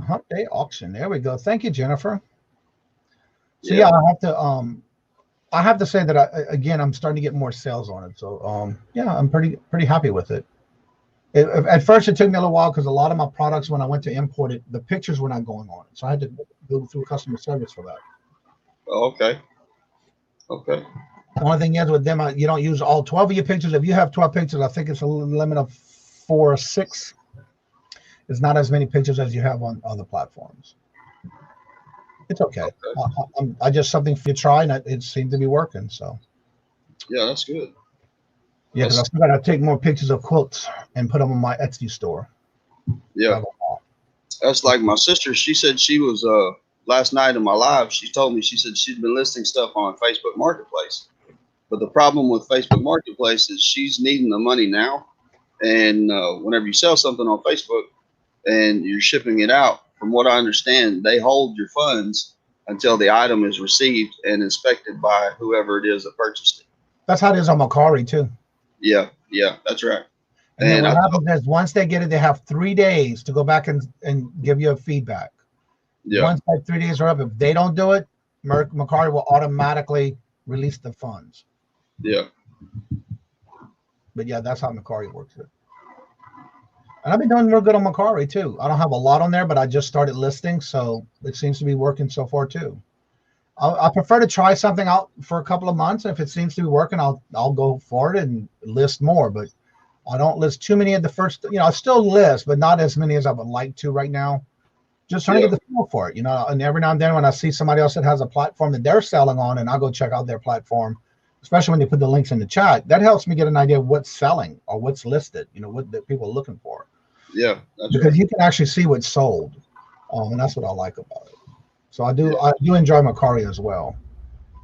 Hump Day auction. There we go. Thank you, Jennifer. So yeah, I have to say that I'm starting to get more sales on it. So yeah, I'm pretty happy with it. At first, it took me a little while because a lot of my products, when I went to import it, the pictures were not going on it. So I had to go through customer service for that. Okay. Okay. The only thing is with them, you don't use all 12 of your pictures. If you have 12 pictures, I think it's a limit of 4 or 6. It's not as many pictures as you have on other platforms. It's okay. I just something for you to try, and it seemed to be working. So. Yeah, that's good. Yeah, because I still got to take more pictures of quilts and put them on my Etsy store. Yeah. That's like my sister. She said she was last night in my live. She told me, she said she'd been listing stuff on Facebook Marketplace. But the problem with Facebook Marketplace is she's needing the money now. And whenever you sell something on Facebook and you're shipping it out, from what I understand, they hold your funds until the item is received and inspected by whoever it is that purchased it. That's how it is on Mercari too. Yeah, that's right. And then what happens is once they get it, they have 3 days to go back and give you a feedback. Yeah. Once that 3 days are up, if they don't do it, Mercari will automatically release the funds. Yeah. But yeah, that's how Mercari works it. And I've been doing real good on Mercari too. I don't have a lot on there, but I just started listing, so it seems to be working so far too. I prefer to try something out for a couple of months. If it seems to be working, I'll go for it and list more. But I don't list too many at the first. I still list, but not as many as I would like to right now. Just trying to get the feel for it, And every now and then, when I see somebody else that has a platform that they're selling on, and I go check out their platform, especially when they put the links in the chat, that helps me get an idea of what's selling or what's listed. What the people are looking for. Yeah, because you can actually see what's sold, and that's what I like about it. So I do enjoy Mercari as well.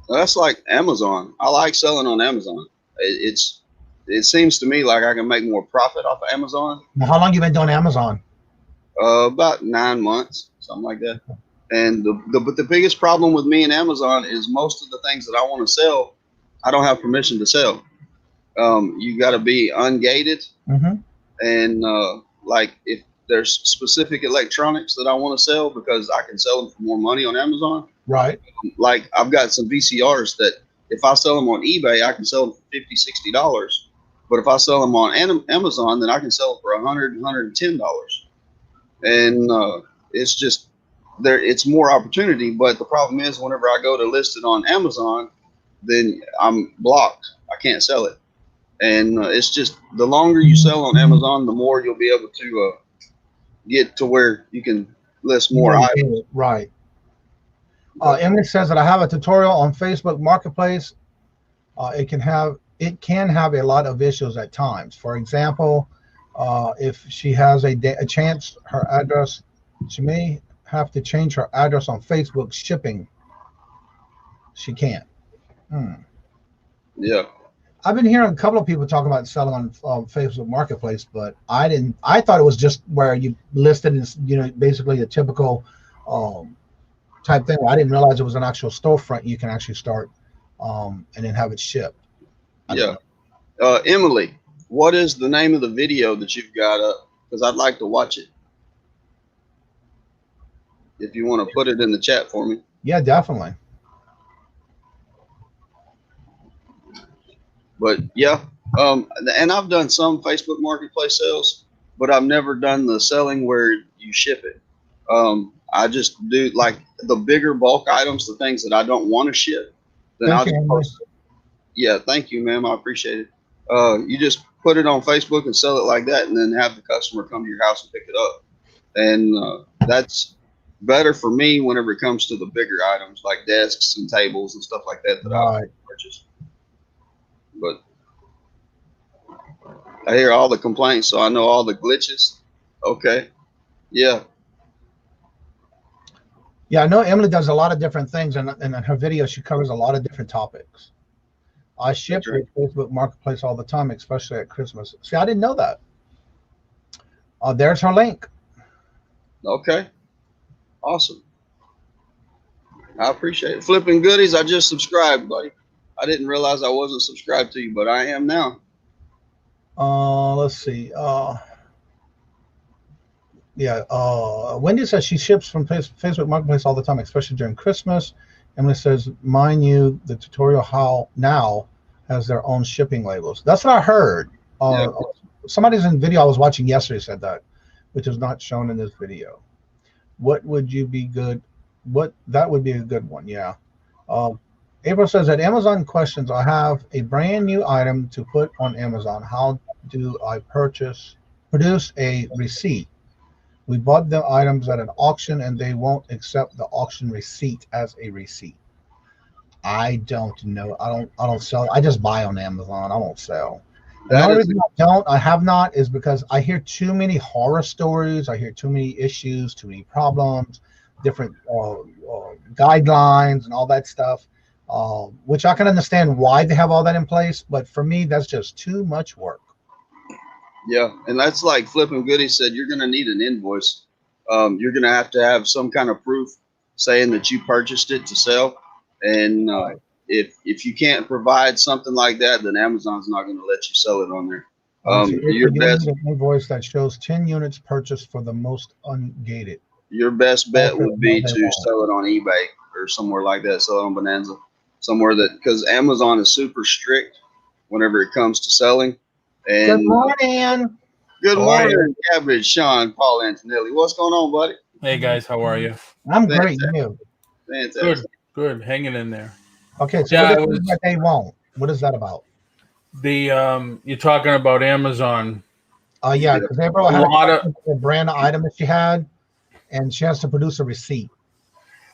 That's like Amazon. I like selling on Amazon. It seems to me like I can make more profit off of Amazon. Now, how long you been doing Amazon? About 9 months, something like that. And but the biggest problem with me and Amazon is most of the things that I want to sell, I don't have permission to sell. You got to be ungated, and like if there's specific electronics that I want to sell because I can sell them for more money on Amazon. Right. Like I've got some VCRs that if I sell them on eBay, I can sell them for $50, $60. But if I sell them on Amazon, then I can sell them for $100, $110. And it's just there. It's more opportunity. But the problem is whenever I go to list it on Amazon, then I'm blocked. I can't sell it. And it's just the longer you sell on Amazon, the more you'll be able to get to where you can list more items. Right. Emily says that I have a tutorial on Facebook Marketplace. It can have a lot of issues at times. For example, if she has a chance, her address, she may have to change her address on Facebook shipping. She can't. Yeah. I've been hearing a couple of people talk about selling on Facebook Marketplace, but I didn't. I thought it was just where you listed as, basically a typical type thing. I didn't realize it was an actual storefront you can actually start and then have it shipped. Yeah. Emily, what is the name of the video that you've got up? Because I'd like to watch it. If you want to put it in the chat for me. Yeah, definitely. But yeah, and I've done some Facebook Marketplace sales, but I've never done the selling where you ship it. I just do like the bigger bulk items, the things that I don't want to ship. Then I'll just post it. Yeah, thank you, ma'am. I appreciate it. You just put it on Facebook and sell it like that, and then have the customer come to your house and pick it up. And that's better for me whenever it comes to the bigger items like desks and tables and stuff like that I purchase. But I hear all the complaints, so I know all the glitches. Okay. Yeah. Yeah, I know Emily does a lot of different things, and in her video, she covers a lot of different topics. I ship with Facebook Marketplace all the time, especially at Christmas. See, I didn't know that. There's her link. Okay. Awesome. I appreciate it. Flipping Goodies, I just subscribed, buddy. I didn't realize I wasn't subscribed to you, but I am now. Let's see. Wendy says she ships from Facebook Marketplace all the time, especially during Christmas. Emily says, mind you, the tutorial how now has their own shipping labels. That's what I heard. Somebody's in video I was watching yesterday said that, which is not shown in this video. What would you be good? That would be a good one. Yeah. April says at Amazon questions, I have a brand new item to put on Amazon. How do I produce a receipt? We bought the items at an auction and they won't accept the auction receipt as a receipt. I don't know. I don't sell. I just buy on Amazon. I don't sell. The only reason I have not is because I hear too many horror stories. I hear too many issues, too many problems, different guidelines and all that stuff, which I can understand why they have all that in place. But for me, that's just too much work. Yeah, and that's like Flipping Goody said, you're going to need an invoice. You're going to have some kind of proof saying that you purchased it to sell. And if you can't provide something like that, then Amazon's not going to let you sell it on there. Your best an invoice that shows 10 units purchased for the most ungated. Your best bet would be to sell it on eBay or somewhere like that. Sell it on Bonanza, somewhere that, because Amazon is super strict whenever it comes to selling. And good morning. Good morning, Cabbage, Sean, Paul Antonelli. What's going on, buddy? Hey guys, how are you? I'm great. You? Fantastic. Good, hanging in there. Okay, so what they won't. What is that about? You're talking about Amazon. Yeah, because April had a brand item that she had, and she has to produce a receipt.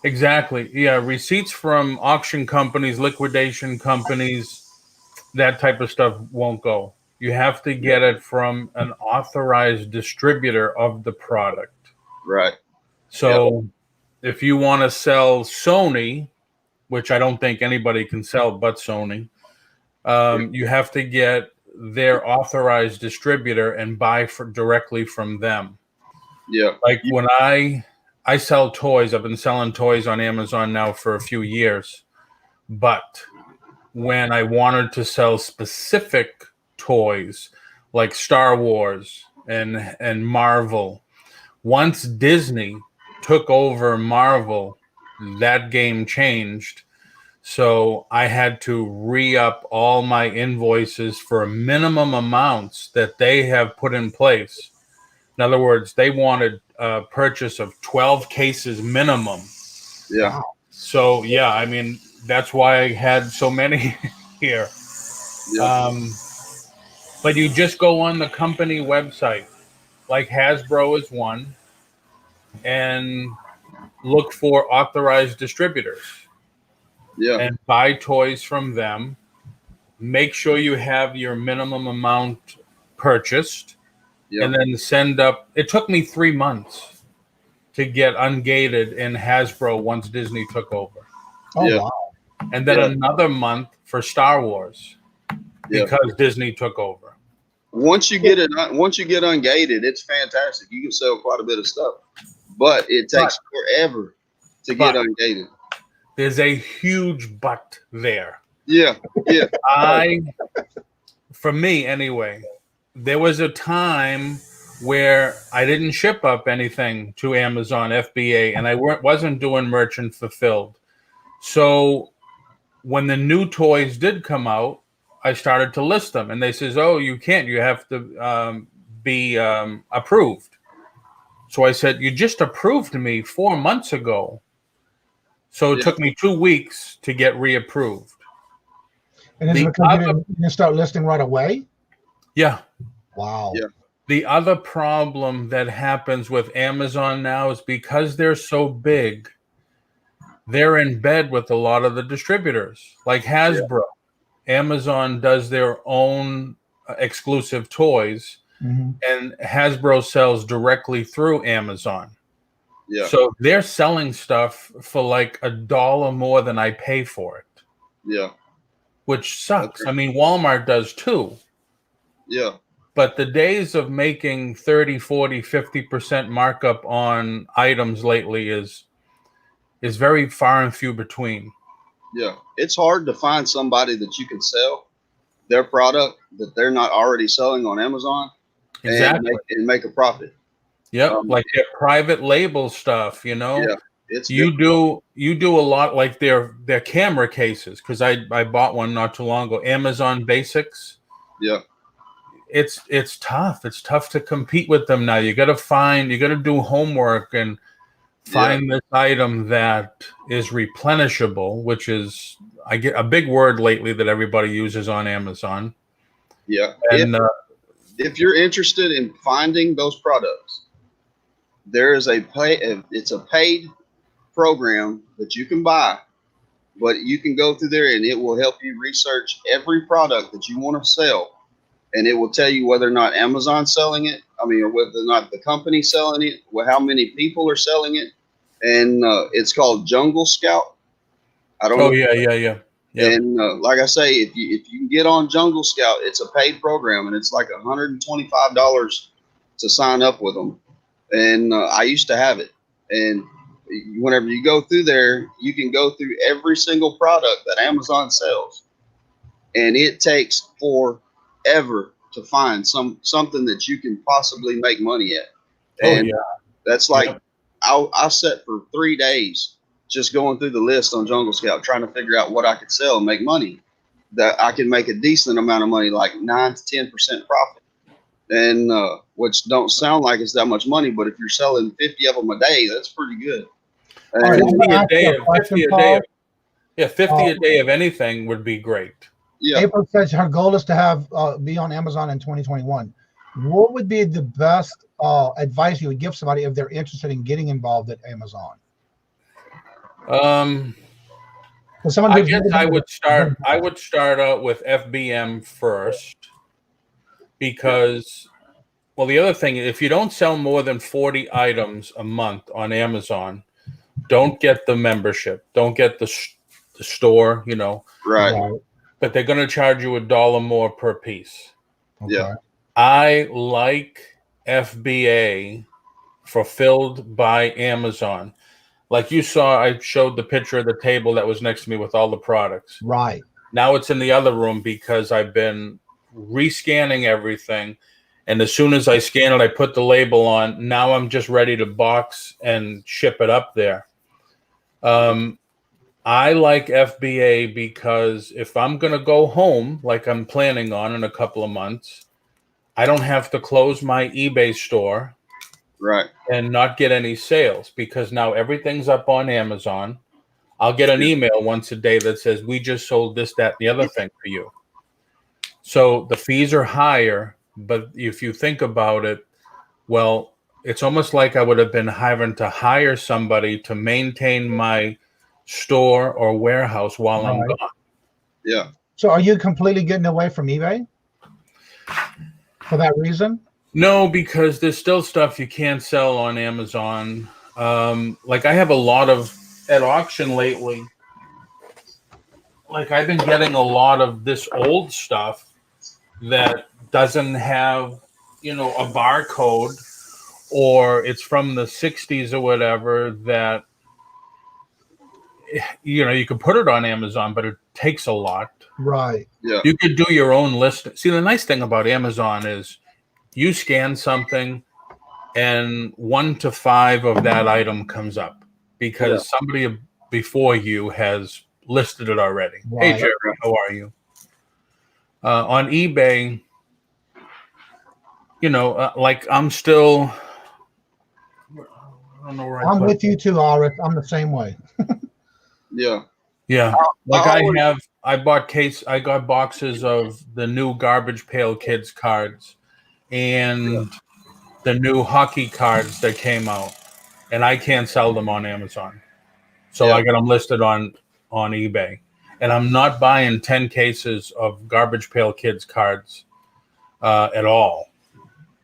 Exactly. Yeah, receipts from auction companies, liquidation companies, that type of stuff won't go. You have to get it from an authorized distributor of the product. Right. So if you want to sell Sony, which I don't think anybody can sell but Sony, you have to get their authorized distributor and buy directly from them. Yeah. Like when I sell toys, I've been selling toys on Amazon now for a few years. But when I wanted to sell specific toys like Star Wars and Marvel, once Disney took over Marvel, that game changed. So I had to re-up all my invoices for minimum amounts that they have put in place. In other words, they wanted a purchase of 12 cases minimum. Yeah. So, yeah, I mean, that's why I had so many here. Yeah. But you just go on the company website. Like Hasbro is one. and look for authorized distributors Yeah. and buy toys from them. Make sure you have your minimum amount purchased, Yeah. and then send up. It took me 3 months to get ungated in Hasbro once Disney took over. Oh, Yeah. wow. And then Yeah. another month for Star Wars Yeah. because Disney took over. Once you get ungated, it's fantastic. You can sell quite a bit of stuff, but it takes forever to get ungated. There's a huge but there. Yeah. Yeah. For me anyway, there was a time where I didn't ship up anything to Amazon FBA, and I wasn't doing merchant fulfilled. So when the new toys did come out, I started to list them, and they says, "Oh, you can't. You have to be approved." So I said, "You just approved me 4 months ago." So it took me 2 weeks to get reapproved. And is it because you didn't start listing right away? Yeah. Wow. Yeah. The other problem that happens with Amazon now is because they're so big, they're in bed with a lot of the distributors, like Hasbro. Yeah. Amazon does their own exclusive toys, and Hasbro sells directly through Amazon. Yeah. So they're selling stuff for like $1 more than I pay for it. Yeah. Which sucks. I mean, Walmart does too. Yeah. But the days of making 30, 40, 50% markup on items lately is very far and few between. Yeah. It's hard to find somebody that you can sell their product that they're not already selling on Amazon and make a profit. Yep. Like their private label stuff, you know. Yeah. It's you do a lot like their camera cases, because I bought one not too long ago. Amazon Basics. Yeah. It's tough. It's tough to compete with them now. You got to do homework and find this item that is replenishable, which is I get a big word lately that everybody uses on Amazon. Yeah. And if you're interested in finding those products, there is it's a paid program that you can buy, but you can go through there and it will help you research every product that you want to sell. And it will tell you whether or not Amazon's selling it. I mean, or whether or not the company's selling it, how many people are selling it. And it's called Jungle Scout. I don't know. Yeah. And like I say, if you can get on Jungle Scout, it's a paid program, and it's like $125 to sign up with them. And I used to have it. And whenever you go through there, you can go through every single product that Amazon sells, and it takes forever to find something that you can possibly make money at. And that's like I sat for 3 days just going through the list on Jungle Scout, trying to figure out what I could sell and make money, that I can make a decent amount of money, like 9 to 10% profit. And which don't sound like it's that much money, but if you're selling 50 of them a day, that's pretty good. 50 a day of anything would be great. Yeah. April says her goal is to have be on Amazon in 2021. What would be the best advice you would give somebody if they're interested in getting involved at Amazon? I guess I would start out with FBM first, because, well, the other thing, if you don't sell more than 40 items a month on Amazon, don't get the membership, don't get the store, you know. Right. But they're going to charge you $1 more per piece. Okay. Yeah. I like FBA, fulfilled by Amazon. Like you saw, I showed the picture of the table that was next to me with all the products. Right. Now it's in the other room because I've been rescanning everything. And as soon as I scan it, I put the label on. Now I'm just ready to box and ship it up there. I like FBA because if I'm going to go home, like I'm planning on in a couple of months, I don't have to close my eBay store. Right. And not get any sales, because now everything's up on Amazon. I'll get an email once a day that says, we just sold this, that, and the other thing for you. So the fees are higher, but if you think about it, well, it's almost like I would have been having to hire somebody to maintain my store or warehouse while I'm gone. Yeah. So are you completely getting away from eBay for that reason? No, because there's still stuff you can't sell on Amazon. Like I have a lot of at auction lately. Like I've been getting a lot of this old stuff that doesn't have, you know, a barcode, or it's from the 60s or whatever, that, you know, you could put it on Amazon, but it takes a lot. Right. Yeah. You could do your own list. See, the nice thing about Amazon is you scan something and 1 to 5 of that item comes up because somebody before you has listed it already. Right. Hey, Jerry, how are you? On eBay, you know, like I'm still, I don't know where I'm with you too, Aris. I'm the same way. Yeah. Yeah. Like I got boxes of the new Garbage Pail Kids cards and the new hockey cards that came out, and I can't sell them on Amazon. So I got them listed on eBay. And I'm not buying 10 cases of Garbage Pail Kids cards at all.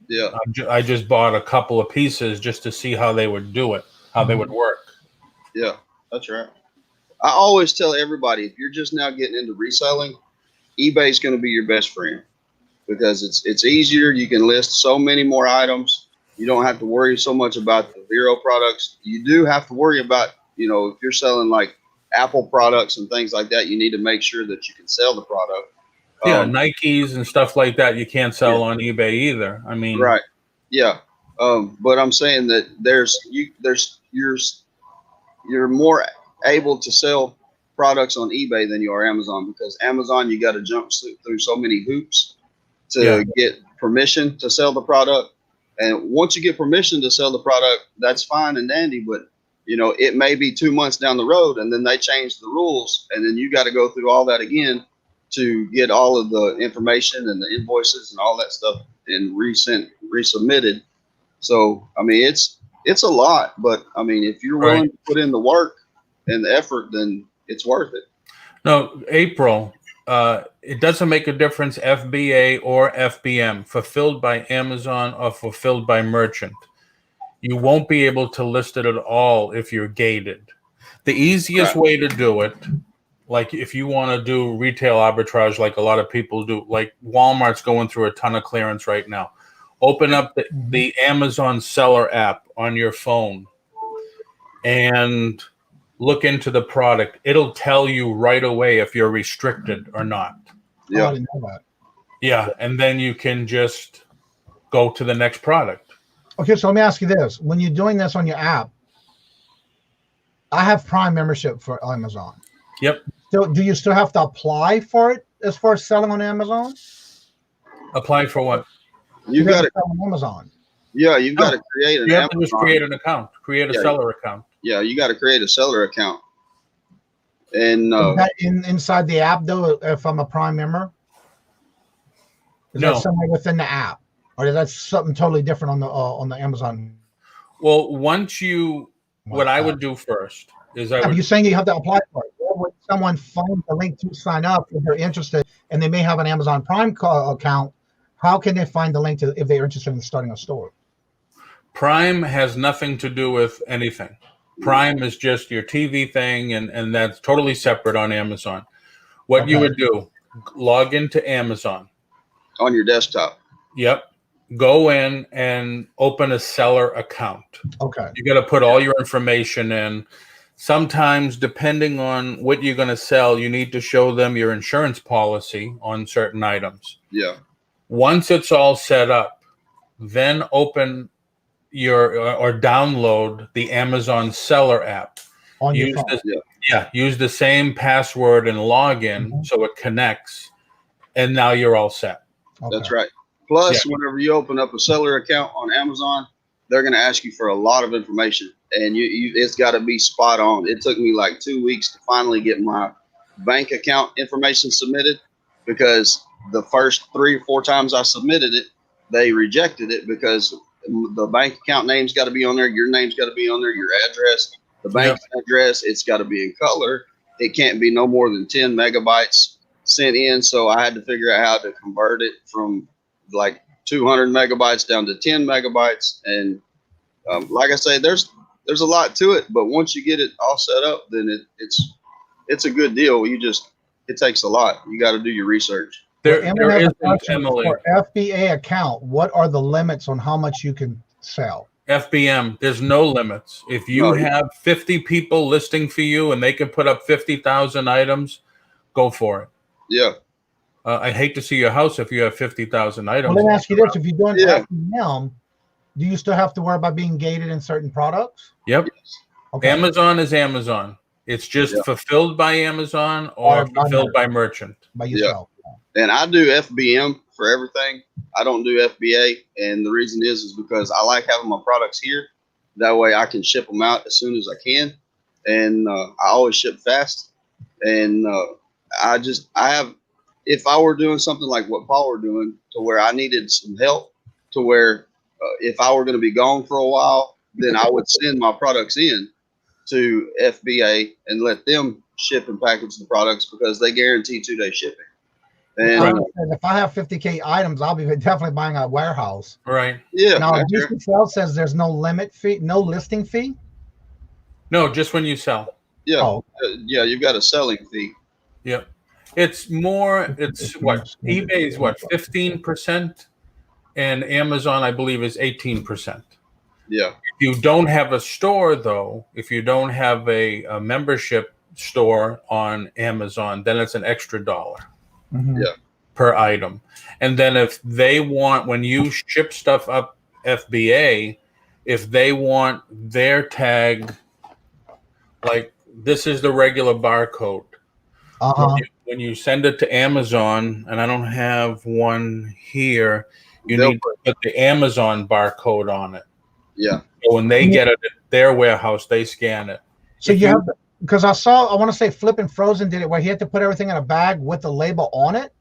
Yeah. I just bought a couple of pieces just to see how they would do it, how they would work. Yeah, that's right. I always tell everybody, if you're just now getting into reselling, eBay is going to be your best friend because it's easier. You can list so many more items. You don't have to worry so much about the Vero products. You do have to worry about, you know, if you're selling like Apple products and things like that, you need to make sure that you can sell the product. Yeah, Nikes and stuff like that you can't sell on eBay either. I mean, right. Yeah. But I'm saying that you're more able to sell products on eBay than you are Amazon, because Amazon, you got to jump through so many hoops to get permission to sell the product. And once you get permission to sell the product, that's fine and dandy. But, you know, it may be 2 months down the road and then they change the rules. And then you got to go through all that again to get all of the information and the invoices and all that stuff and resubmitted. So, I mean, it's a lot, but I mean, if you're willing to put in the work and the effort, then it's worth it. No, April, it doesn't make a difference, FBA or FBM, fulfilled by Amazon or fulfilled by merchant. You won't be able to list it at all if you're gated. The easiest way to do it, like if you want to do retail arbitrage like a lot of people do, like Walmart's going through a ton of clearance right now. Open up the Amazon seller app on your phone and look into the product. It'll tell you right away if you're restricted or not. Yeah. I didn't know that. Yeah, and then you can just go to the next product. Okay, so let me ask you this. When you're doing this on your app, I have Prime membership for Amazon. Yep. So do you still have to apply for it as far as selling on Amazon? Apply for what? You got to sell on Amazon. Yeah, you've got to create an You have to just create an account. Create a seller account. Yeah, you got to create a seller account. And is that inside the app though, if I'm a Prime member? Is that somewhere within the app? Or is that something totally different on the Amazon? Well, once you what I would do first is I would. You're saying you have to apply for it. Where would someone find the link to sign up if they're interested and they may have an Amazon Prime account? How can they find the link to if they're interested in starting a store? Prime has nothing to do with anything. Prime is just your TV thing, and that's totally separate on Amazon. What you would do, log into Amazon. On your desktop. Yep. Go in and open a seller account. Okay. You got to put all your information in. Sometimes, depending on what you're going to sell, you need to show them your insurance policy on certain items. Yeah. Once it's all set up, then open your or download the Amazon seller app. On your phone. Use the same password and login so it connects, and now you're all set. Okay. That's right. Plus, whenever you open up a seller account on Amazon, they're going to ask you for a lot of information, and it's got to be spot on. It took me like 2 weeks to finally get my bank account information submitted, because the first 3 or 4 times I submitted it, they rejected it because the bank account name's got to be on there. Your name's got to be on there. Your address, the bank's address. It's got to be in color. It can't be no more than 10 megabytes sent in. So I had to figure out how to convert it from like 200 megabytes down to 10 megabytes. And like I say, there's a lot to it. But once you get it all set up, then it's a good deal. It takes a lot. You got to do your research. There is Emily. For FBA account, what are the limits on how much you can sell? FBM, there's no limits. If you have 50 people listing for you and they can put up 50,000 items, go for it. Yeah. I hate to see your house if you have 50,000 items. Well, let me ask you this. If you're doing FBM, do you still have to worry about being gated in certain products? Yep. Okay. Amazon is Amazon. It's just fulfilled by Amazon or fulfilled by merchant. By yourself. Yeah. And I do FBM for everything. I don't do FBA. And the reason is because I like having my products here. That way I can ship them out as soon as I can. And I always ship fast. And if I were doing something like what Paul were doing to where I needed some help to where if I were going to be gone for a while, then I would send my products in to FBA and let them ship and package the products because they guarantee 2-day shipping. And if I have 50K items, I'll be definitely buying a warehouse. Right. Yeah. Now, Resale says there's no limit fee, no listing fee. No, just when you sell. Yeah. Oh. Yeah, you've got a selling fee. Yep. It's more. It's what eBay is 15%, and Amazon I believe is 18%. Yeah. If you don't have a store though, if you don't have a membership store on Amazon, then it's an extra $1. Mm-hmm. Yeah. Per item. And then if they want, when you ship stuff up FBA, if they want their tag, like this is the regular barcode. When you send it to Amazon, and I don't have one here, you need to put the Amazon barcode on it. Yeah. So when they get it at their warehouse, they scan it. So you have, because I want to say Flippin' Frozen did it where he had to put everything in a bag with the label on it.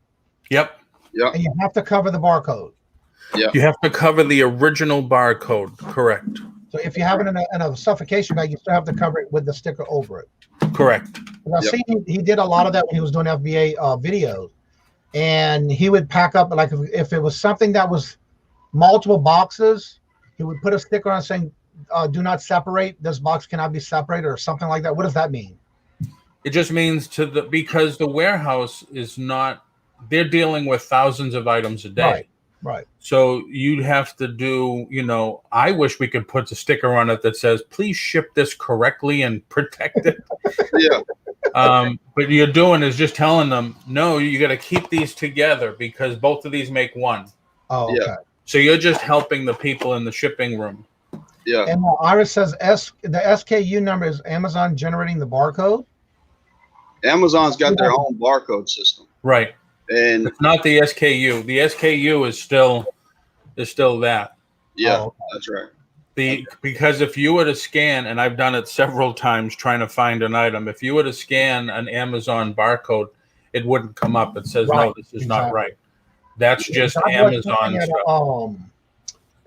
Yep. Yeah. And you have to cover the barcode. Yeah. You have to cover the original barcode. Correct. So if you have it in a suffocation bag, you still have to cover it with the sticker over it. Correct. I've seen he did a lot of that when he was doing FBA videos, and he would pack up like if it was something that was multiple boxes, he would put a sticker on saying, "Do not separate. This box cannot be separated," or something like that. What does that mean? It just means because the warehouse is not. They're dealing with thousands of items a day. Right. So you'd have to do, I wish we could put a sticker on it that says, please ship this correctly and protect it. Yeah. But you're doing is just telling them, no, you got to keep these together because both of these make one. Oh, okay. Yeah. So you're just helping the people in the shipping room. Yeah. And Iris says the SKU number is Amazon generating the barcode. Amazon's got their own barcode system. Right. And it's not the SKU. The SKU is still that. Yeah, that's right. Because if you were to scan, and I've done it several times trying to find an item, if you were to scan an Amazon barcode, it wouldn't come up. It says, no, this is not right. That's just Amazon stuff.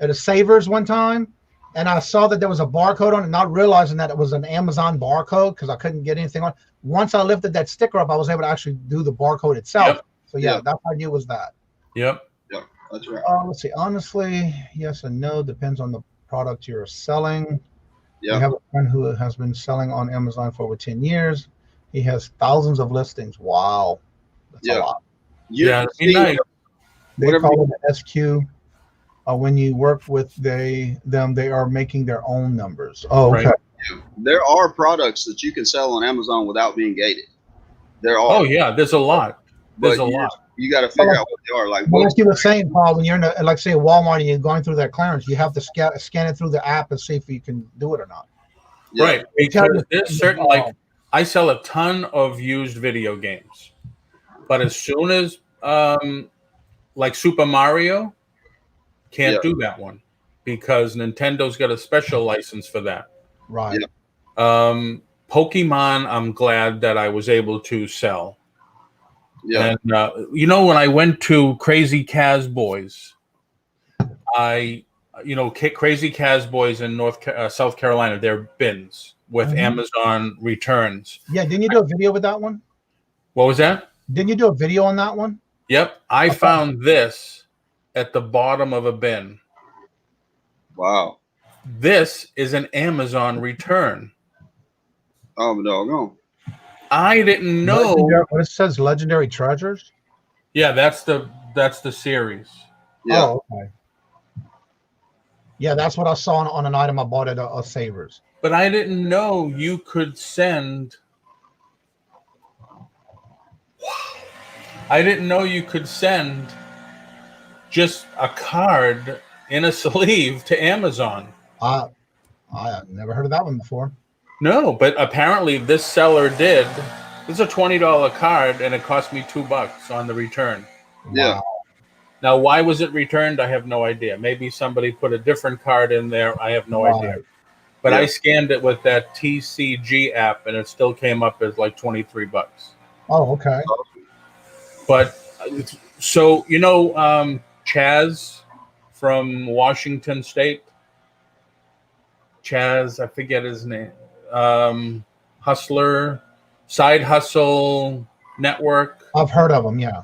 At a Savers one time, and I saw that there was a barcode on it, not realizing that it was an Amazon barcode because I couldn't get anything on. Once I lifted that sticker up, I was able to actually do the barcode itself. Yep. So that's how I knew it was that. Yep. Yeah, that's right. Let's see. Honestly, yes and no. Depends on the product you're selling. Yeah. I have a friend who has been selling on Amazon for over 10 years. He has thousands of listings. Wow. That's a lot. Yeah. Nice. They call it an SQ. When you work with them, they are making their own numbers. Oh, okay. Right. Yeah. There are products that you can sell on Amazon without being gated. There are. Oh, yeah. There's a lot. There's a lot. You got to figure out what they are. Like you were saying, Paul, when you're in like say Walmart and you're going through their clearance, you have to scan it through the app and see if you can do it or not. Yeah. Right. Because there's certain, like I sell a ton of used video games, but as soon as like Super Mario, can't do that one because Nintendo's got a special license for that. Right. Yeah. Pokemon, I'm glad that I was able to sell. Yeah. And when I went to Crazy Kaz Boys, Crazy Casboys in South Carolina, they're bins with Amazon returns. Yeah, didn't you do a video with that one? What was that? Didn't you do a video on that one? Yep. I found this at the bottom of a bin. Wow. This is an Amazon return. Oh, doggone. I didn't know. What it says, Legendary Treasures? Yeah, that's the series. Yeah. Oh, okay. Yeah, that's what I saw on an item I bought at a Savers. But I didn't know you could send. I didn't know you could send just a card in a sleeve to Amazon. I never heard of that one before. No, but apparently this seller did. It's a $20 card, and it cost me $2 on the return. Yeah. Wow. Now, why was it returned? I have no idea. Maybe somebody put a different card in there. I have no idea. But I scanned it with that TCG app, and it still came up as like $23. Oh, okay. But so Chaz from Washington State. Chaz, I forget his name. Hustler, Side Hustle Network. I've heard of them, yeah.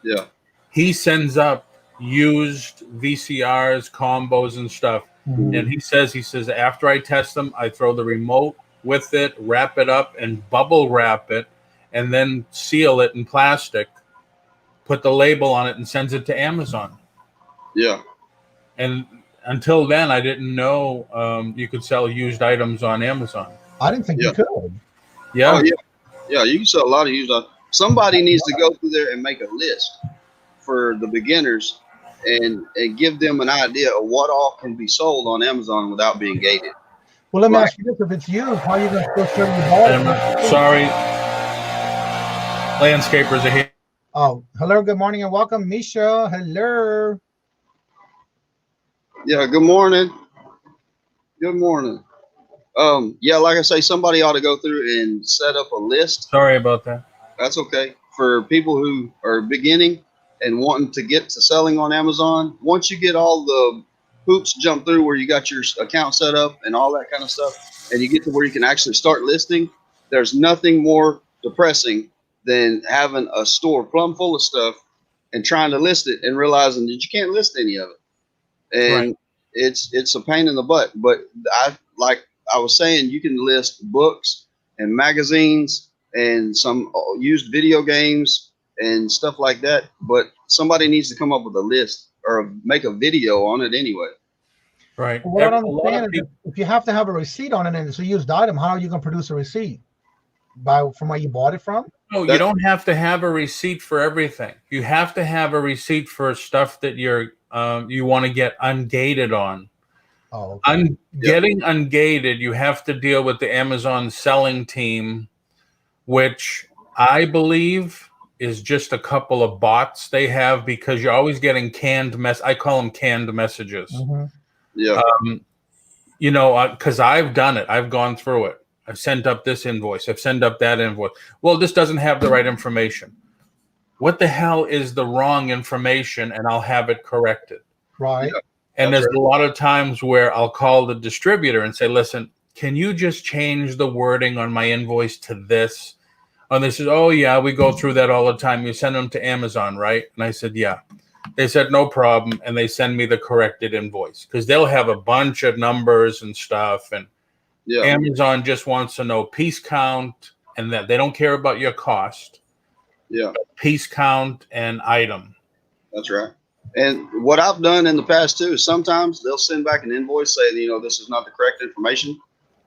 Yeah. He sends up used VCRs, combos, and stuff. Mm-hmm. And he says, after I test them, I throw the remote with it, wrap it up, and bubble wrap it, and then seal it in plastic, put the label on it, and sends it to Amazon. Yeah. And until then, I didn't know you could sell used items on Amazon. I didn't think you could. Yeah. Oh, yeah. Yeah, you can sell a lot of used items. Somebody needs to go through there and make a list for the beginners and give them an idea of what all can be sold on Amazon without being gated. Well, let me ask you this. If it's used, how are you going to still show you bought it? Sorry. Landscapers are here. Oh, hello, good morning, and welcome, Misha. Hello. Yeah, good morning. Good morning. Yeah, like I say, somebody ought to go through and set up a list. Sorry about that. That's okay. For people who are beginning and wanting to get to selling on Amazon, once you get all the hoops jumped through where you got your account set up and all that kind of stuff, and you get to where you can actually start listing, there's nothing more depressing than having a store plumb full of stuff and trying to list it and realizing that you can't list any of it. And it's a pain in the butt. But like I was saying, you can list books and magazines and some used video games and stuff like that. But somebody needs to come up with a list or make a video on it anyway. Right. Well, what I don't understand is if you have to have a receipt on it and it's a used item, how are you going to produce a receipt? From where you bought it from? No, you don't have to have a receipt for everything. You have to have a receipt for stuff that you want to get ungated on. Oh, okay. Getting ungated, you have to deal with the Amazon selling team, which I believe is just a couple of bots they have, because you're always getting I call them canned messages. Mm-hmm. Yeah. Because I've done it. I've gone through it. I've sent up this invoice. I've sent up that invoice. Well, this doesn't have the right information. What the hell is the wrong information? And I'll have it corrected. Right. Yeah. And there's a lot of times where I'll call the distributor and say, listen, can you just change the wording on my invoice to this? And they said, oh, yeah, we go through that all the time. You send them to Amazon, right? And I said, yeah. They said, no problem. And they send me the corrected invoice because they'll have a bunch of numbers and stuff. And Amazon just wants to know piece count, and that they don't care about your cost. Yeah. Piece count and item. That's right. And what I've done in the past too is sometimes they'll send back an invoice saying, this is not the correct information.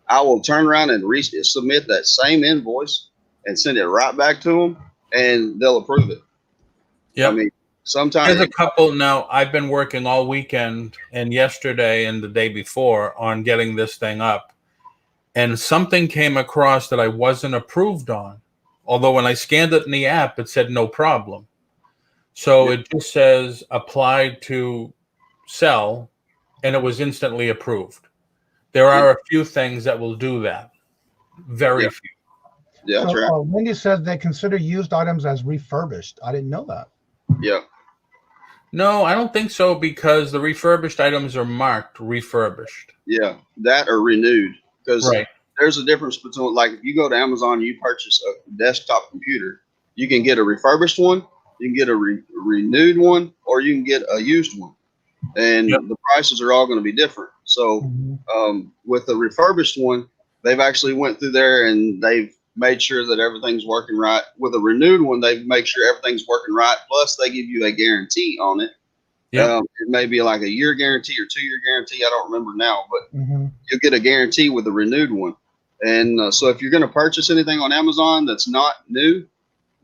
I will turn around and submit that same invoice and send it right back to them, and they'll approve it. Yeah. I mean, sometimes there's a couple now. I've been working all weekend and yesterday and the day before on getting this thing up. And something came across that I wasn't approved on. Although when I scanned it in the app, it said no problem. So it just says applied to sell, and it was instantly approved. There are a few things that will do that. Very few. Yeah, that's right. Wendy says they consider used items as refurbished. I didn't know that. Yeah. No, I don't think so, because the refurbished items are marked refurbished. Yeah, that or renewed. Because Right. there's a difference between, like, if you go to Amazon and you purchase a desktop computer, you can get a refurbished one, you can get a renewed one, or you can get a used one. And Yep. the prices are all going to be different. So with the refurbished one, they've actually went through there and they've made sure that everything's working right. With a renewed one, they make sure everything's working right. Plus, they give you a guarantee on it. Yep. It may be like a year guarantee or 2-year guarantee. I don't remember now, but Mm-hmm. you'll get a guarantee with the renewed one. And so if you're going to purchase anything on Amazon that's not new,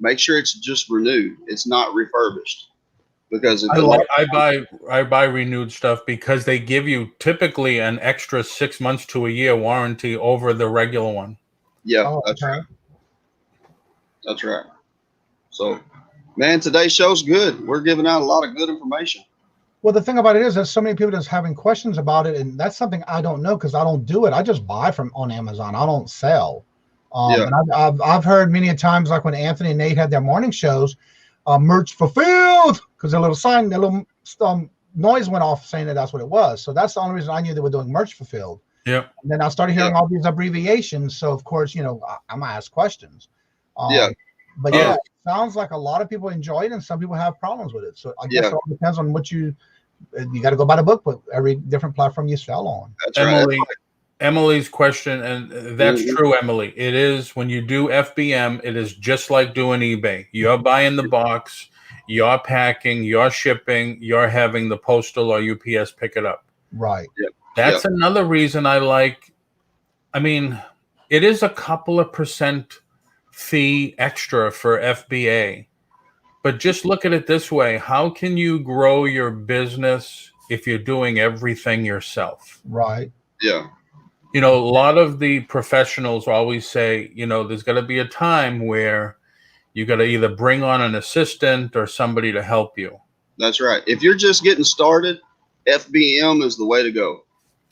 make sure it's just renewed. It's not refurbished. Because I buy renewed stuff because they give you typically an extra 6 months to a year warranty over the regular one. Yeah, Oh, that's okay. right. That's right. So, man, today's show's good. We're giving out a lot of good information. Well, the thing about it is there's so many people that's having questions about it, and that's something I don't know because I don't do it. I just buy from on Amazon. I don't sell. And I've heard many a times, like when Anthony and Nate had their morning shows, merch fulfilled, because their little noise went off saying that that's what it was. So that's the only reason I knew they were doing merch fulfilled. Yeah. And then I started hearing all these abbreviations. So of course, I'm gonna ask questions. But yeah, it sounds like a lot of people enjoy it and some people have problems with it. So I guess it all depends on what you got to go by the book, but every different platform you sell on. That's Emily's question, and that's true, Emily. It is, when you do FBM, it is just like doing eBay. You're buying the box, you're packing, you're shipping, you're having the postal or UPS pick it up. Right. That's another reason I like. I mean, it is a couple of % fee extra for FBA, but just look at it this way: how can you grow your business if you're doing everything yourself? Right. Yeah. A lot of the professionals always say, there's got to be a time where you got to either bring on an assistant or somebody to help you. That's right. If you're just getting started, FBM is the way to go.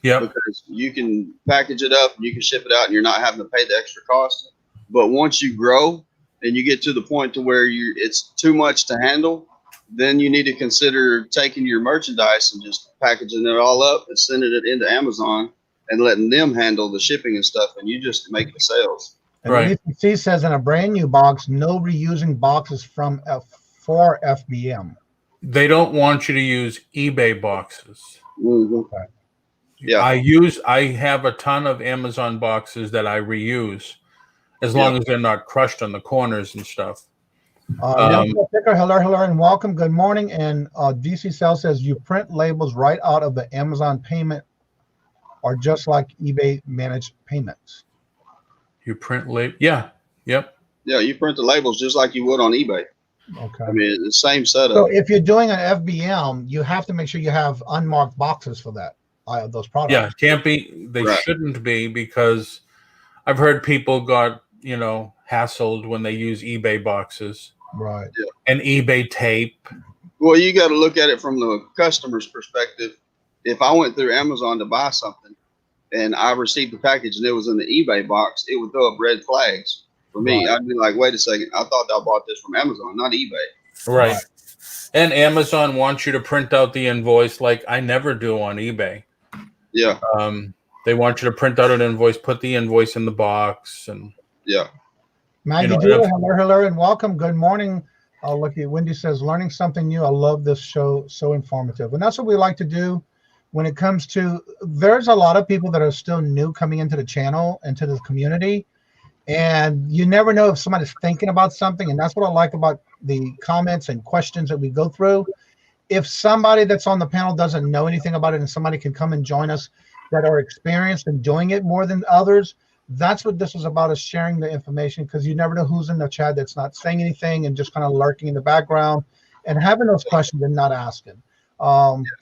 Yeah. Because you can package it up and you can ship it out and you're not having to pay the extra cost. But once you grow and you get to the point to where it's too much to handle, then you need to consider taking your merchandise and just packaging it all up and sending it into Amazon and letting them handle the shipping and stuff, and you just make the sales. And right. ECC says in a brand new box, no reusing boxes for FBM. They don't want you to use eBay boxes. Mm-hmm. Okay. Yeah. I have a ton of Amazon boxes that I reuse, as long as they're not crushed on the corners and stuff. Hello, and welcome. Good morning. And DC Cell says you print labels right out of the Amazon payment, or just like eBay managed payments. You print Yeah. Yep. Yeah, you print the labels just like you would on eBay. Okay. I mean, the same setup. So if you're doing an FBM, you have to make sure you have unmarked boxes for that. Those products. Yeah, can't be. They shouldn't be, because I've heard people got hassled when they use eBay boxes. Right. Yeah. And eBay tape. Well, you got to look at it from the customer's perspective. If I went through Amazon to buy something and I received the package and it was in the eBay box, it would throw up red flags for me. Right. I'd be like, wait a second, I thought I bought this from Amazon, not eBay. Right. And Amazon wants you to print out the invoice like I never do on eBay. Yeah. They want you to print out an invoice, put the invoice in the box, and Maggie, hello, and welcome. Good morning. Look, Wendy says, learning something new. I love this show, so informative. And that's what we like to do when it comes to, there's a lot of people that are still new coming into the channel, into the community. And you never know if somebody's thinking about something. And that's what I like about the comments and questions that we go through. If somebody that's on the panel doesn't know anything about it and somebody can come and join us that are experienced in doing it more than others, that's what this is about, is sharing the information, because you never know who's in the chat that's not saying anything and just kind of lurking in the background and having those questions and not asking.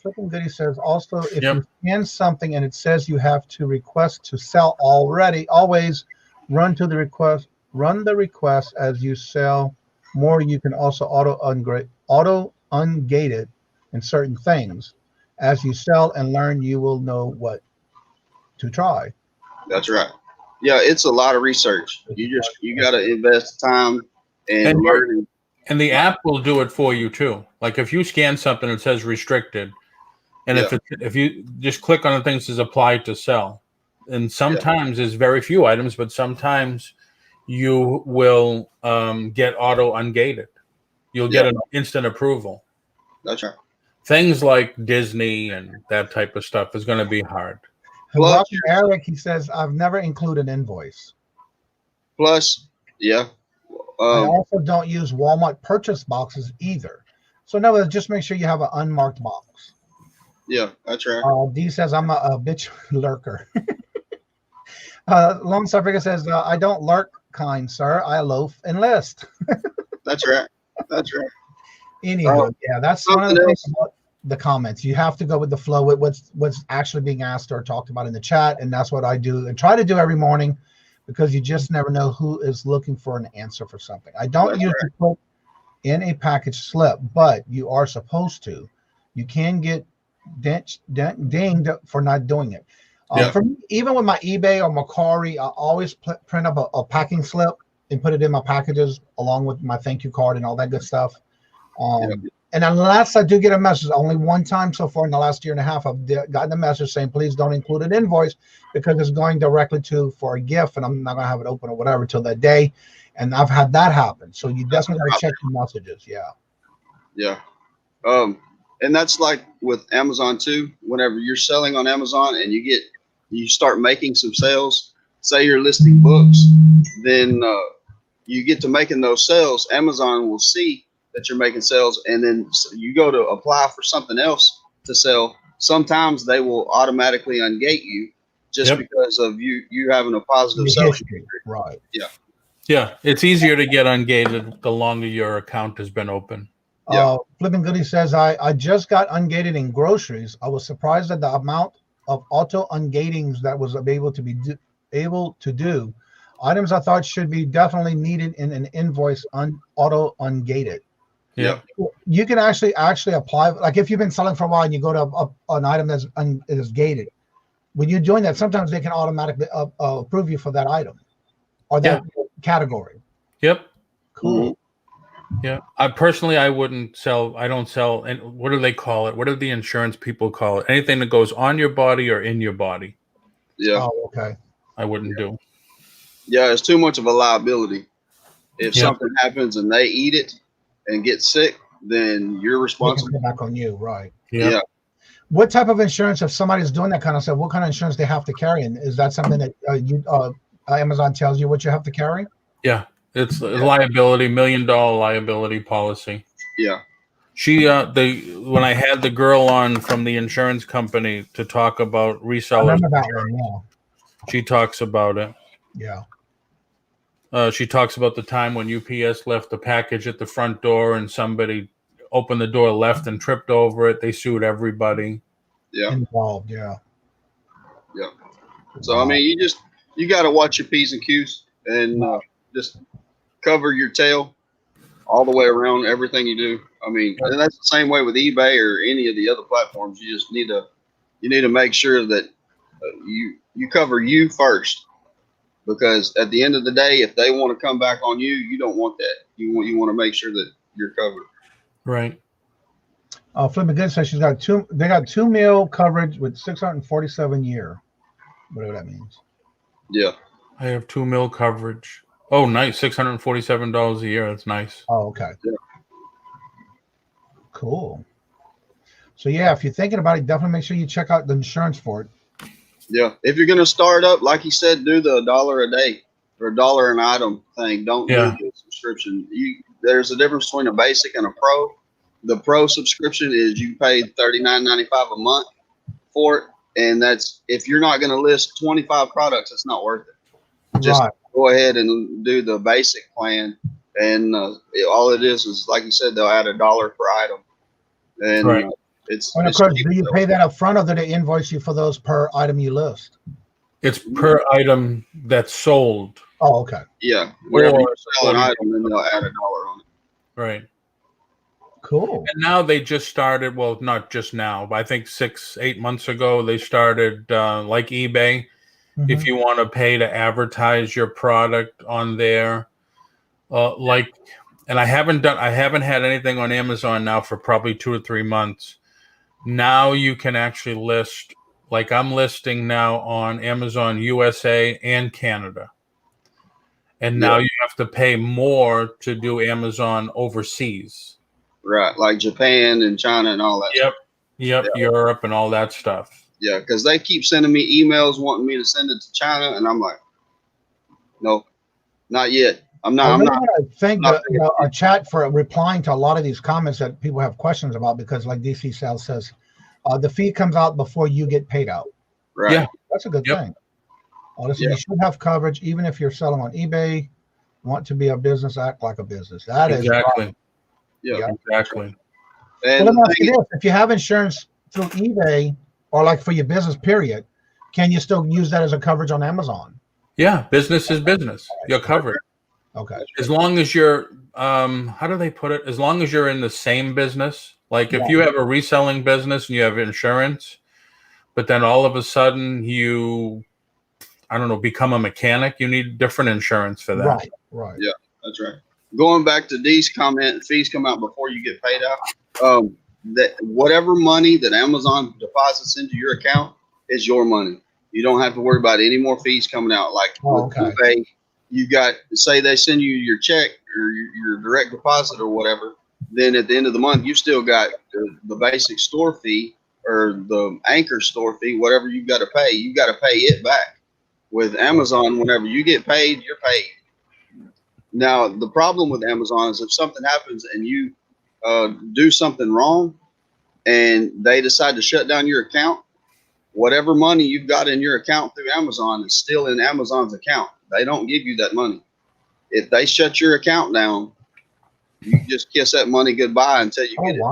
Flipping Goody says, also, if you scan something and it says you have to request to sell already, always run the request as you sell more. You can also auto ungate it in certain things. As you sell and learn, you will know what to try. That's right. Yeah, it's a lot of research. You got to invest time and learning. And the app will do it for you too. Like if you scan something, it says restricted. And if you just click on the thing that says apply to sell. And sometimes there's very few items, but sometimes you will get auto ungated. You'll get an instant approval. That's right. Things like Disney and that type of stuff is going to be hard. Well, Eric, he says, I've never included an invoice. Plus, I also don't use Walmart purchase boxes either. So in other words, just make sure you have an unmarked box. Yeah, that's right. D says, I'm a bitch lurker. Lone Star Figure says, I don't lurk, kind sir. I loaf and list. That's right. That's right. Anywho, that's one of the things about the comments. You have to go with the flow with what's actually being asked or talked about in the chat, and that's what I do and try to do every morning, because you just never know who is looking for an answer for something. I don't usually put in a package slip, but you are supposed to. You can get dinged for not doing it. For me, even with my eBay or Mercari, I always print up a packing slip and put it in my packages along with my thank you card and all that good stuff. And unless I do get a message, only one time so far in the last year and a half, I've gotten a message saying, please don't include an invoice because it's going directly for a gift and I'm not going to have it open or whatever till that day. And I've had that happen. So you definitely got to check your messages. Yeah. And that's like with Amazon too. Whenever you're selling on Amazon and you start making some sales, say you're listing books, then you get to making those sales. Amazon will see that you're making sales, and then you go to apply for something else to sell. Sometimes they will automatically ungate you just because of you having a positive selling history. Right. Yeah. It's easier to get ungated the longer your account has been open. Flipping Goody says, I just got ungated in groceries. I was surprised at the amount of auto ungatings that was able to do. Items I thought should be definitely needed in an invoice auto ungated. Yeah, you can actually apply. Like if you've been selling for a while and you go to an item that is gated, when you're doing that, sometimes they can automatically approve you for that item or that category. Yep. Cool. Yeah. I wouldn't sell. I don't sell. And what do they call it? What do the insurance people call it? Anything that goes on your body or in your body. Yeah. Oh, okay. I wouldn't do. Yeah, it's too much of a liability. If something happens and they eat it and get sick, then you're responsible. Back on you, right? Yeah. What type of insurance, if somebody's doing that kind of stuff, what kind of insurance they have to carry? And is that something that Amazon tells you what you have to carry? Yeah, it's a liability, $1 million liability policy. Yeah. When I had the girl on from the insurance company to talk about resellers, I remember that one, she talks about it. Yeah. She talks about the time when UPS left the package at the front door and somebody opened the door left and tripped over it. They sued everybody. Yeah. Involved, yeah. Yeah. So, I mean, you got to watch your P's and Q's and just cover your tail all the way around everything you do. I mean, and that's the same way with eBay or any of the other platforms. You just need to make sure that you cover you first. Because at the end of the day, if they want to come back on you, you don't want that. You want to make sure that you're covered. Right. Flipping Good says they got 2 mil coverage with 647 year. Whatever that means. Yeah. I have 2 mil coverage. Oh, nice. $647 a year. That's nice. Oh, okay. Yeah. Cool. So if you're thinking about it, definitely make sure you check out the insurance for it. Yeah, if you're gonna start up, like you said, do the $1 a day or $1 an item thing. Don't do the subscription. There's a difference between a basic and a pro. The pro subscription is you pay $39.95 a month for it, and that's if you're not gonna list 25 products, it's not worth it. Just go ahead and do the basic plan, and all it is like you said, they'll add $1 per item, and And of course, do you pay that up front or do they invoice you for those per item you list? It's per item that's sold. Oh, okay. Yeah. Wherever you sell an item, then they'll add $1 on it. Right. Cool. And now they just started, well, not just now, but I think 6-8 months ago, they started like eBay. Mm-hmm. If you want to pay to advertise your product on there, like and I haven't had anything on Amazon now for probably 2 or 3 months. Now you can actually list, like I'm listing now on Amazon USA and Canada. And now you have to pay more to do Amazon overseas. Right, like Japan and China and all that. Yep, Europe and all that stuff. Yeah, because they keep sending me emails wanting me to send it to China, and I'm like, no, not yet. I'm not. I think a chat for replying to a lot of these comments that people have questions about, because like DC Sal says, the fee comes out before you get paid out. Right. Yeah, that's a good thing. Honestly, you should have coverage, even if you're selling on eBay. Want to be a business, act like a business. That is exactly. Yeah, exactly. And well, let me ask you this: if you have insurance through eBay or like for your business, period, can you still use that as a coverage on Amazon? Yeah, business is business. You're covered. Okay. As long as you're, how do they put it? As long as you're in the same business. Like if you have a reselling business and you have insurance, but then all of a sudden you, I don't know, become a mechanic, you need different insurance for that. Right. Yeah, that's right. Going back to Dee's comment, fees come out before you get paid out. That whatever money that Amazon deposits into your account is your money. You don't have to worry about any more fees coming out. Like with eBay, you got, say they send you your check or your direct deposit or whatever, then at the end of the month, you still got the basic store fee or the anchor store fee, whatever you got to pay. You got to pay it back. With Amazon, whenever you get paid, you're paid. Now, the problem with Amazon is if something happens and you do something wrong and they decide to shut down your account, whatever money you've got in your account through Amazon is still in Amazon's account. They don't give you that money. If they shut your account down, you just kiss that money goodbye until you get it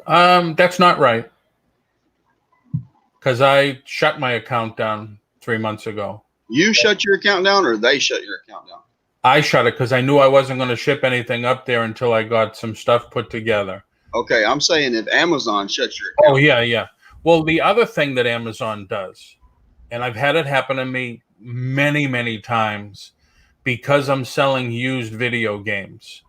paid. That's not right. Because I shut my account down 3 months ago. You shut your account down or they shut your account down? I shut it because I knew I wasn't going to ship anything up there until I got some stuff put together. Okay, I'm saying if Amazon shuts your account. Oh, yeah. Well, the other thing that Amazon does, and I've had it happen to me many, many times because I'm selling used video games,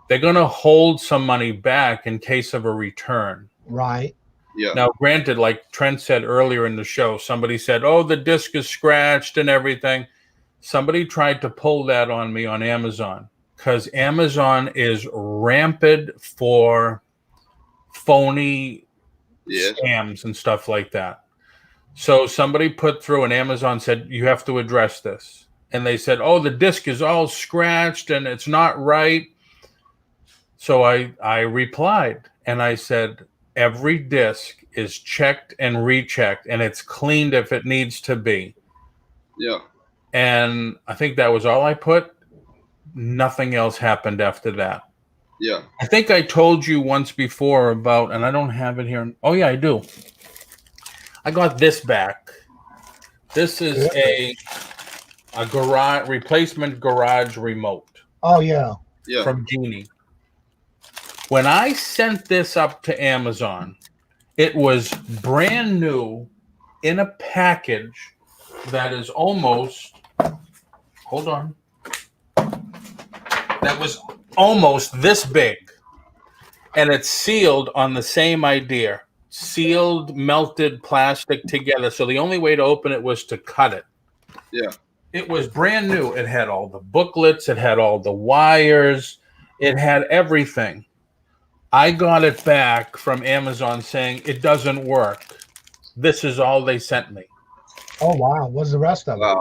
they're going to hold some money back in case of a return. Right. Yeah. Now, granted, like Trent said earlier in the show, somebody said, oh, the disc is scratched and everything. Somebody tried to pull that on me on Amazon because Amazon is rampant for phony scams and stuff like that. So somebody put through, and Amazon said, you have to address this. And they said, oh, the disc is all scratched and it's not right. So I replied and I said, every disc is checked and rechecked and it's cleaned if it needs to be. Yeah. And I think that was all I put. Nothing else happened after that. Yeah. I think I told you once before about, and I don't have it here. Oh, yeah, I do. I got this back. This is a garage replacement garage remote. Oh, yeah. From Genie. When I sent this up to Amazon, it was brand new in a package that is almost, hold on, that was almost this big. And it's sealed on the same idea. Sealed, melted plastic together. So the only way to open it was to cut it. Yeah. It was brand new. It had all the booklets. It had all the wires. It had everything. I got it back from Amazon saying it doesn't work. This is all they sent me. Oh, wow. What's the rest of it?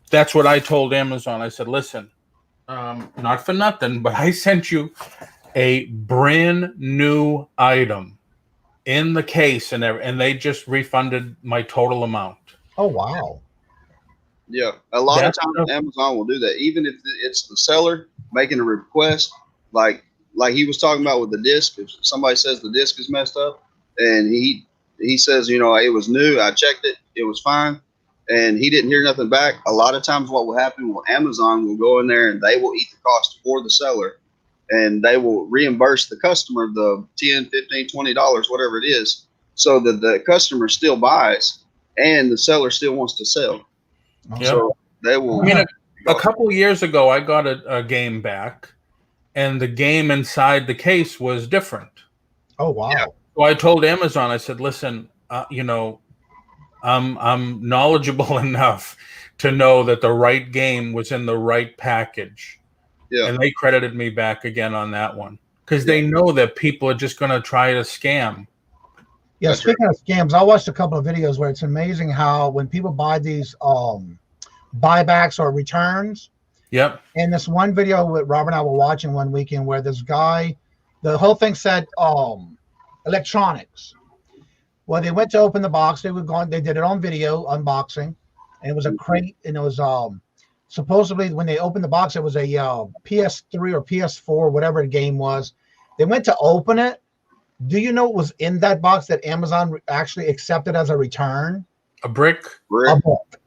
That's what I told Amazon. I said, listen, not for nothing, but I sent you a brand new item in the case and they just refunded my total amount. Oh, wow. Yeah. A lot of times Amazon will do that. Even if it's the seller making a request, like he was talking about with the disc, if somebody says the disc is messed up and he says, you know, it was new, I checked it, it was fine, and he didn't hear nothing back. A lot of times what will happen, Amazon will go in there and they will eat the cost for the seller and they will reimburse the customer the $10, $15, $20, whatever it is, so that the customer still buys and the seller still wants to sell. Yep. So they will. I mean, a couple of years ago, I got a game back. and the game inside the case was different. Oh wow! Yeah. So I told Amazon, I said, listen, you know, I'm knowledgeable enough to know that the right game was in the right package. Yeah. And they credited me back again on that one because they know that people are just going to try to scam. Yeah, That's speaking of scams, I watched a couple of videos where it's amazing how when people buy these buybacks or returns. Yep. And this one video with Robert and I were watching one weekend where this guy, the whole thing said electronics. Well, they went to open the box. They did it on video unboxing, and it was a crate, and it was supposedly when they opened the box, it was a PS3 or PS4, whatever the game was. They went to open it. Do you know what was in that box that Amazon actually accepted as a return? A brick. A book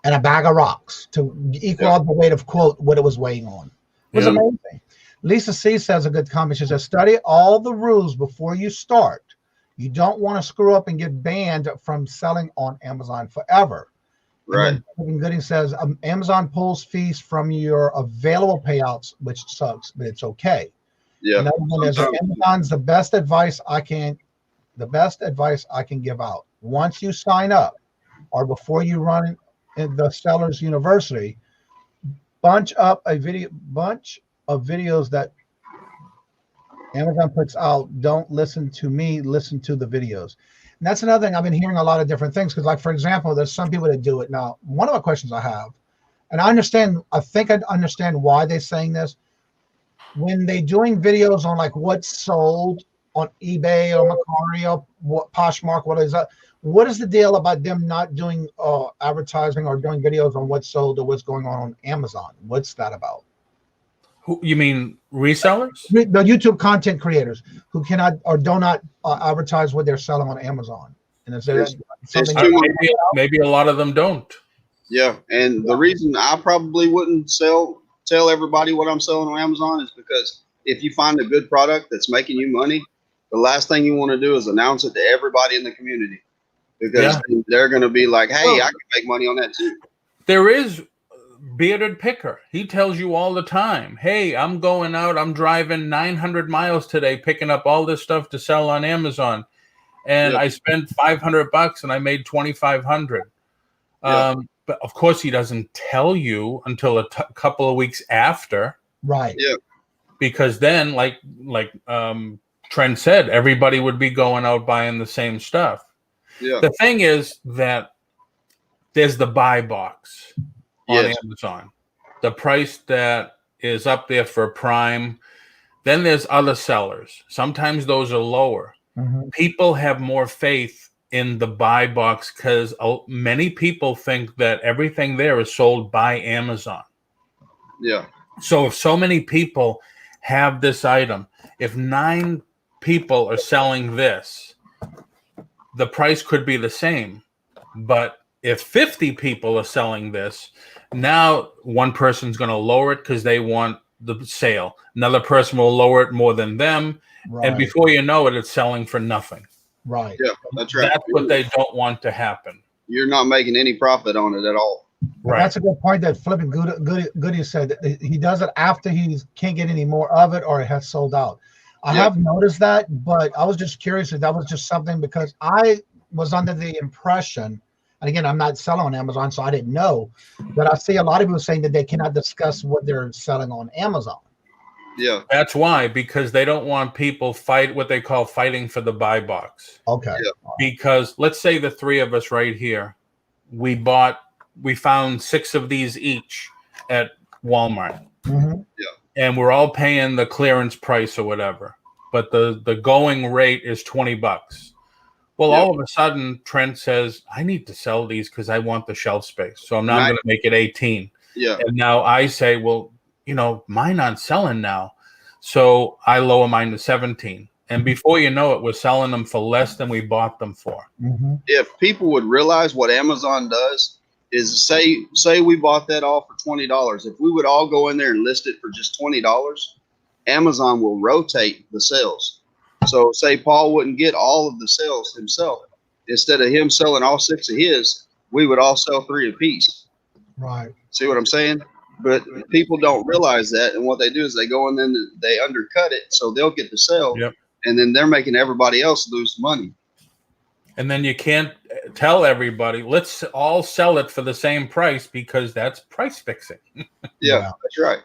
and a bag of rocks to equal out the weight of, quote, what it was weighing on. It was amazing. Lisa C says a good comment. She says, study all the rules before you start. You don't want to screw up and get banned from selling on Amazon forever. Right. And Gooding says, Amazon pulls fees from your available payouts, which sucks, but it's okay. Yeah. Another one is Amazon's the best advice I can give out. Once you sign up or before you run in the Sellers University, bunch of videos that Amazon puts out. Don't listen to me, listen to the videos. And that's another thing. I've been hearing a lot of different things because, like, for example, there's some people that do it. Now, one of the questions I have, and I think I understand why they're saying this. When they're doing videos on like what's sold on eBay or Mercari or Poshmark, what is that? What is the deal about them not doing advertising or doing videos on what's sold or what's going on Amazon? What's that about? Who, you mean resellers? The YouTube content creators who cannot or do not advertise what they're selling on Amazon. And is there something maybe a lot of them don't. Yeah, and the reason I probably wouldn't tell everybody what I'm selling on Amazon is because if you find a good product that's making you money, the last thing you want to do is announce it to everybody in the community because they're going to be like, hey, I can make money on that too. There is Bearded Picker. He tells you all the time, hey, I'm going out, I'm driving 900 miles today picking up all this stuff to sell on Amazon. And I spent $500 and I made $2,500. But of course he doesn't tell you until a couple of weeks after. Right. Yeah. Because then like Trent said, everybody would be going out buying the same stuff. Yeah. The thing is that there's the buy box on Amazon, the price that is up there for Prime. Then there's other sellers. Sometimes those are lower. Mm-hmm. People have more faith in the buy box because many people think that everything there is sold by Amazon. Yeah. So if so many people have this item, if 9 people are selling this, the price could be the same. But if 50 people are selling this, now one person's going to lower it because they want the sale. Another person will lower it more than them. Right. And before you know it, it's selling for nothing. Right. Yeah, that's right. That's what they don't want to happen. You're not making any profit on it at all. Right. That's a good point that Flippin' Goody said. That he does it after he can't get any more of it or it has sold out. I have noticed that, but I was just curious if that was just something because I was under the impression, and again, I'm not selling on Amazon, so I didn't know, but I see a lot of people saying that they cannot discuss what they're selling on Amazon. Yeah. That's why, because they don't want people what they call fighting for the buy box. Okay. Yeah. Because let's say the 3 of us right here, we found 6 of these each at Walmart. Mm-hmm. Yeah. And we're all paying the clearance price or whatever. But the going rate is $20. Well, all of a sudden, Trent says, I need to sell these because I want the shelf space. So now I'm going to make it 18. Yeah. And now I say, well, mine aren't selling now. So I lower mine to 17. And before you know it, we're selling them for less than we bought them for. Mm-hmm. If people would realize what Amazon does is say we bought that all for $20. If we would all go in there and list it for just $20, Amazon will rotate the sales. So say Paul wouldn't get all of the sales himself. Instead of him selling all 6 of his, we would all sell 3 apiece. Right. See what I'm saying? But people don't realize that, and what they do is they go and then they undercut it, so they'll get the sale, and then they're making everybody else lose money. And then you can't tell everybody, let's all sell it for the same price, because that's price fixing. Yeah, that's right.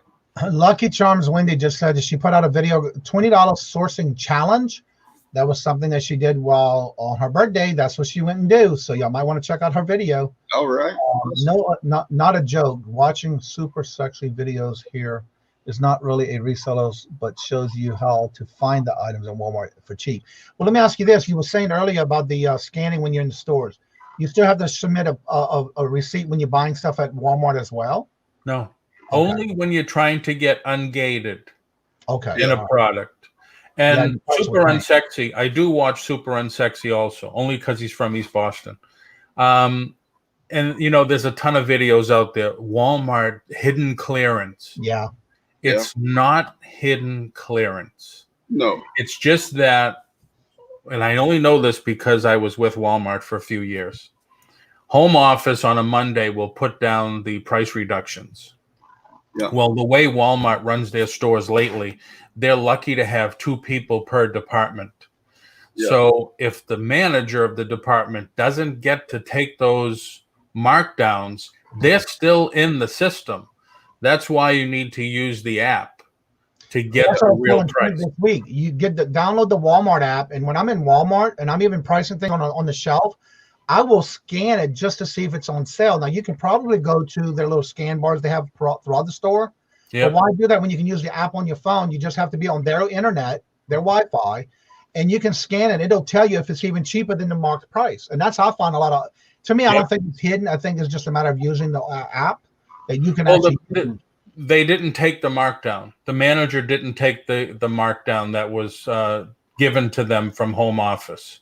Lucky Charms Wendy just said that she put out a video, $20 sourcing challenge. That was something that she did while on her birthday. That's what she went and do. So y'all might want to check out her video. All right. No, not a joke. Watching super sexy videos here is not really a reseller, but shows you how to find the items in Walmart for cheap. Well, let me ask you this. You were saying earlier about the scanning when you're in the stores. You still have to submit a receipt when you're buying stuff at Walmart as well? No. Okay. Only when you're trying to get ungated in a product. And Super Unsexy, I do watch Super Unsexy also, only because he's from East Boston. And, you know, there's a ton of videos out there. Walmart hidden clearance. Yeah. It's not hidden clearance. No. It's just that, and I only know this because I was with Walmart for a few years. Home office on a Monday will put down the price reductions. Yeah. Well, the way Walmart runs their stores lately, they're lucky to have 2 people per department. Yeah. So if the manager of the department doesn't get to take those markdowns, they're still in the system. That's why you need to use the app to get a real price. This week, you get to download the Walmart app, and when I'm in Walmart and I'm even pricing thing on the shelf, I will scan it just to see if it's on sale. Now, you can probably go to their little scan bars they have throughout the store. But why do that when you can use the app on your phone? You just have to be on their internet, their Wi-Fi, and you can scan it. It'll tell you if it's even cheaper than the marked price. And that's how I find a lot of, to me, I don't think it's hidden. I think it's just a matter of using the app that you can actually they didn't take the markdown. The manager didn't take the markdown that was given to them from home office.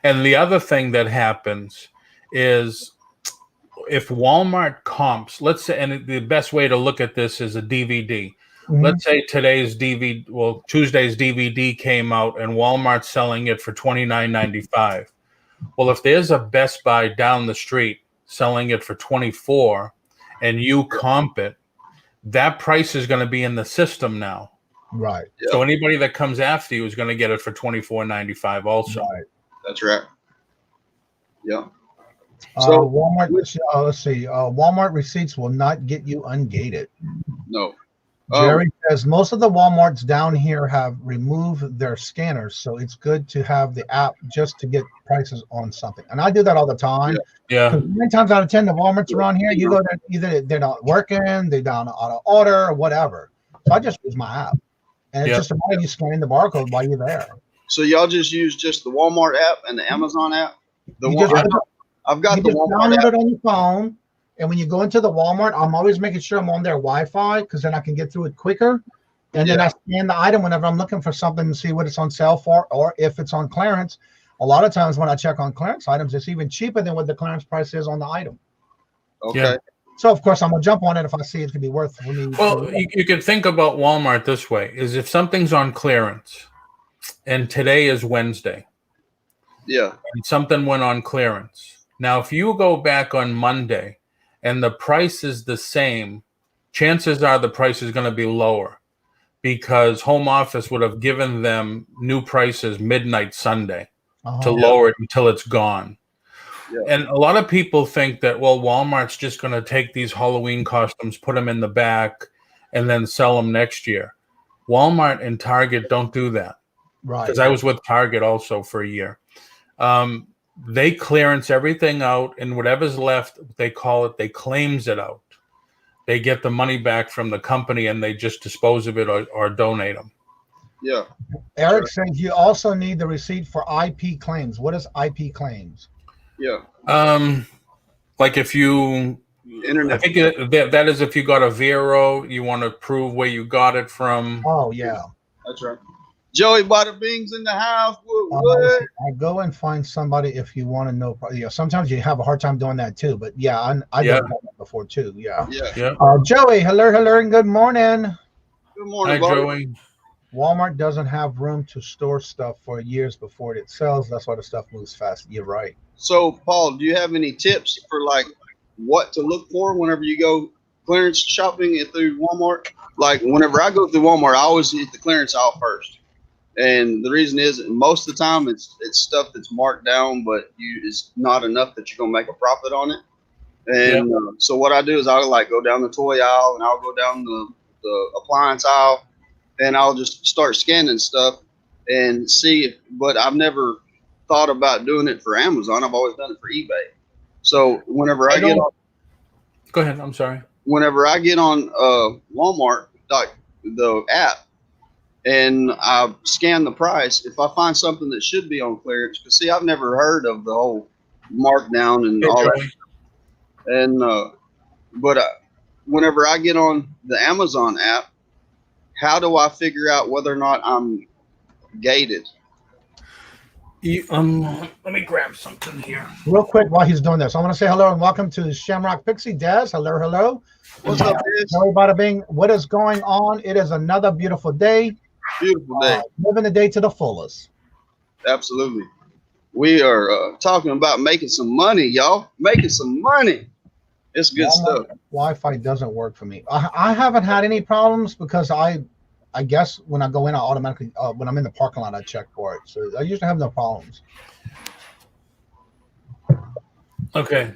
And the other thing that happens is if Walmart comps, let's say, and the best way to look at this is a DVD. Mm-hmm. Let's say Tuesday's DVD came out and Walmart's selling it for $29.95. Well, if there's a Best Buy down the street selling it for $24 and you comp it, that price is going to be in the system now. Right. So anybody that comes after you is going to get it for $24.95 also. Right. That's right. Yeah. So Walmart, let's see. Walmart receipts will not get you ungated. No. Jerry says most of the Walmarts down here have removed their scanners, so it's good to have the app just to get prices on something. And I do that all the time. Yeah. 9 times out of 10, the Walmarts around here, you go there, either they're not working, they're down out of order, or whatever. So I just use my app, and it's just a matter of you scanning the barcode while you're there. So y'all just use just the Walmart app and the Amazon app? I've got the Walmart app. Download it on your phone, and when you go into the Walmart, I'm always making sure I'm on their Wi-Fi because then I can get through it quicker. And then I scan the item whenever I'm looking for something and see what it's on sale for, or if it's on clearance. A lot of times when I check on clearance items, it's even cheaper than what the clearance price is on the item. Okay. Yeah. So, of course, I'm going to jump on it if I see it could be worth it. Well, you can think about Walmart this way, is if something's on clearance, and today is Wednesday. Yeah. And something went on clearance. Now, if you go back on Monday and the price is the same, chances are the price is going to be lower because home office would have given them new prices midnight Sunday to lower it until it's gone. Yeah. And a lot of people think that, well, Walmart's just going to take these Halloween costumes, put them in the back, and then sell them next year. Walmart and Target don't do that. Right. Because I was with Target also for a year. They clearance everything out, and whatever's left, they claims it out. They get the money back from the company, and they just dispose of it or donate them. Yeah. Eric says you also need the receipt for IP claims. What is IP claims? Yeah. Like if you, Internet. I think that is if you got a Vero, you want to prove where you got it from. Oh yeah, that's right. Joey Bada Bing's in the house. I go and find somebody if you want to know. Yeah, sometimes you have a hard time doing that too. But yeah, I did that before too. Yeah. Joey, hello, and good morning. Good morning, hi, Joey. Walmart doesn't have room to store stuff for years before it sells. That's why the stuff moves fast. You're right. So, Paul, do you have any tips for like what to look for whenever you go clearance shopping through Walmart, like whenever I go through Walmart, I always hit the clearance aisle first. And the reason is most of the time it's stuff that's marked down, but it's not enough that you're gonna make a profit on it. And so what I do is I'll like go down the toy aisle and I'll go down the appliance aisle and I'll just start scanning stuff and see if, but I've never thought about doing it for Amazon. I've always done it for eBay. So whenever I get on, go ahead. I'm sorry. Whenever I get on Walmart, the app, and I scan the price, if I find something that should be on clearance, because see, I've never heard of the whole markdown and all that. And but whenever I get on the Amazon app, how do I figure out whether or not I'm gated? Let me grab something here real quick while he's doing this. I want to say hello and welcome to Shamrock Pixie. Des, hello. What's up, Des? Everybody being, what is going on? It is another beautiful day. Beautiful day. Living the day to the fullest. Absolutely. We are talking about making some money, y'all. Making some money. It's good stuff. Wi-Fi doesn't work for me. I haven't had any problems because I guess when I go in, I automatically, when I'm in the parking lot, I check for it. So I usually have no problems. Okay.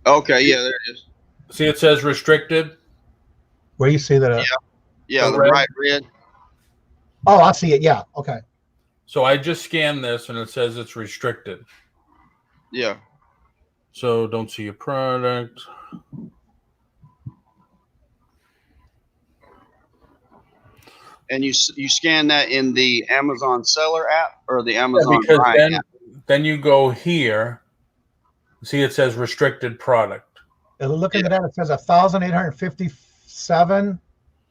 Okay, yeah, there it is. See, it says restricted. Where you see that? Yeah, the bright red. Oh, I see it. Yeah. Okay. So I just scanned this and it says it's restricted. Yeah. So don't see your product. And you scan that in the Amazon seller app or the Amazon because app? Then you go here. See, it says restricted product. Looking at that, it says 1,857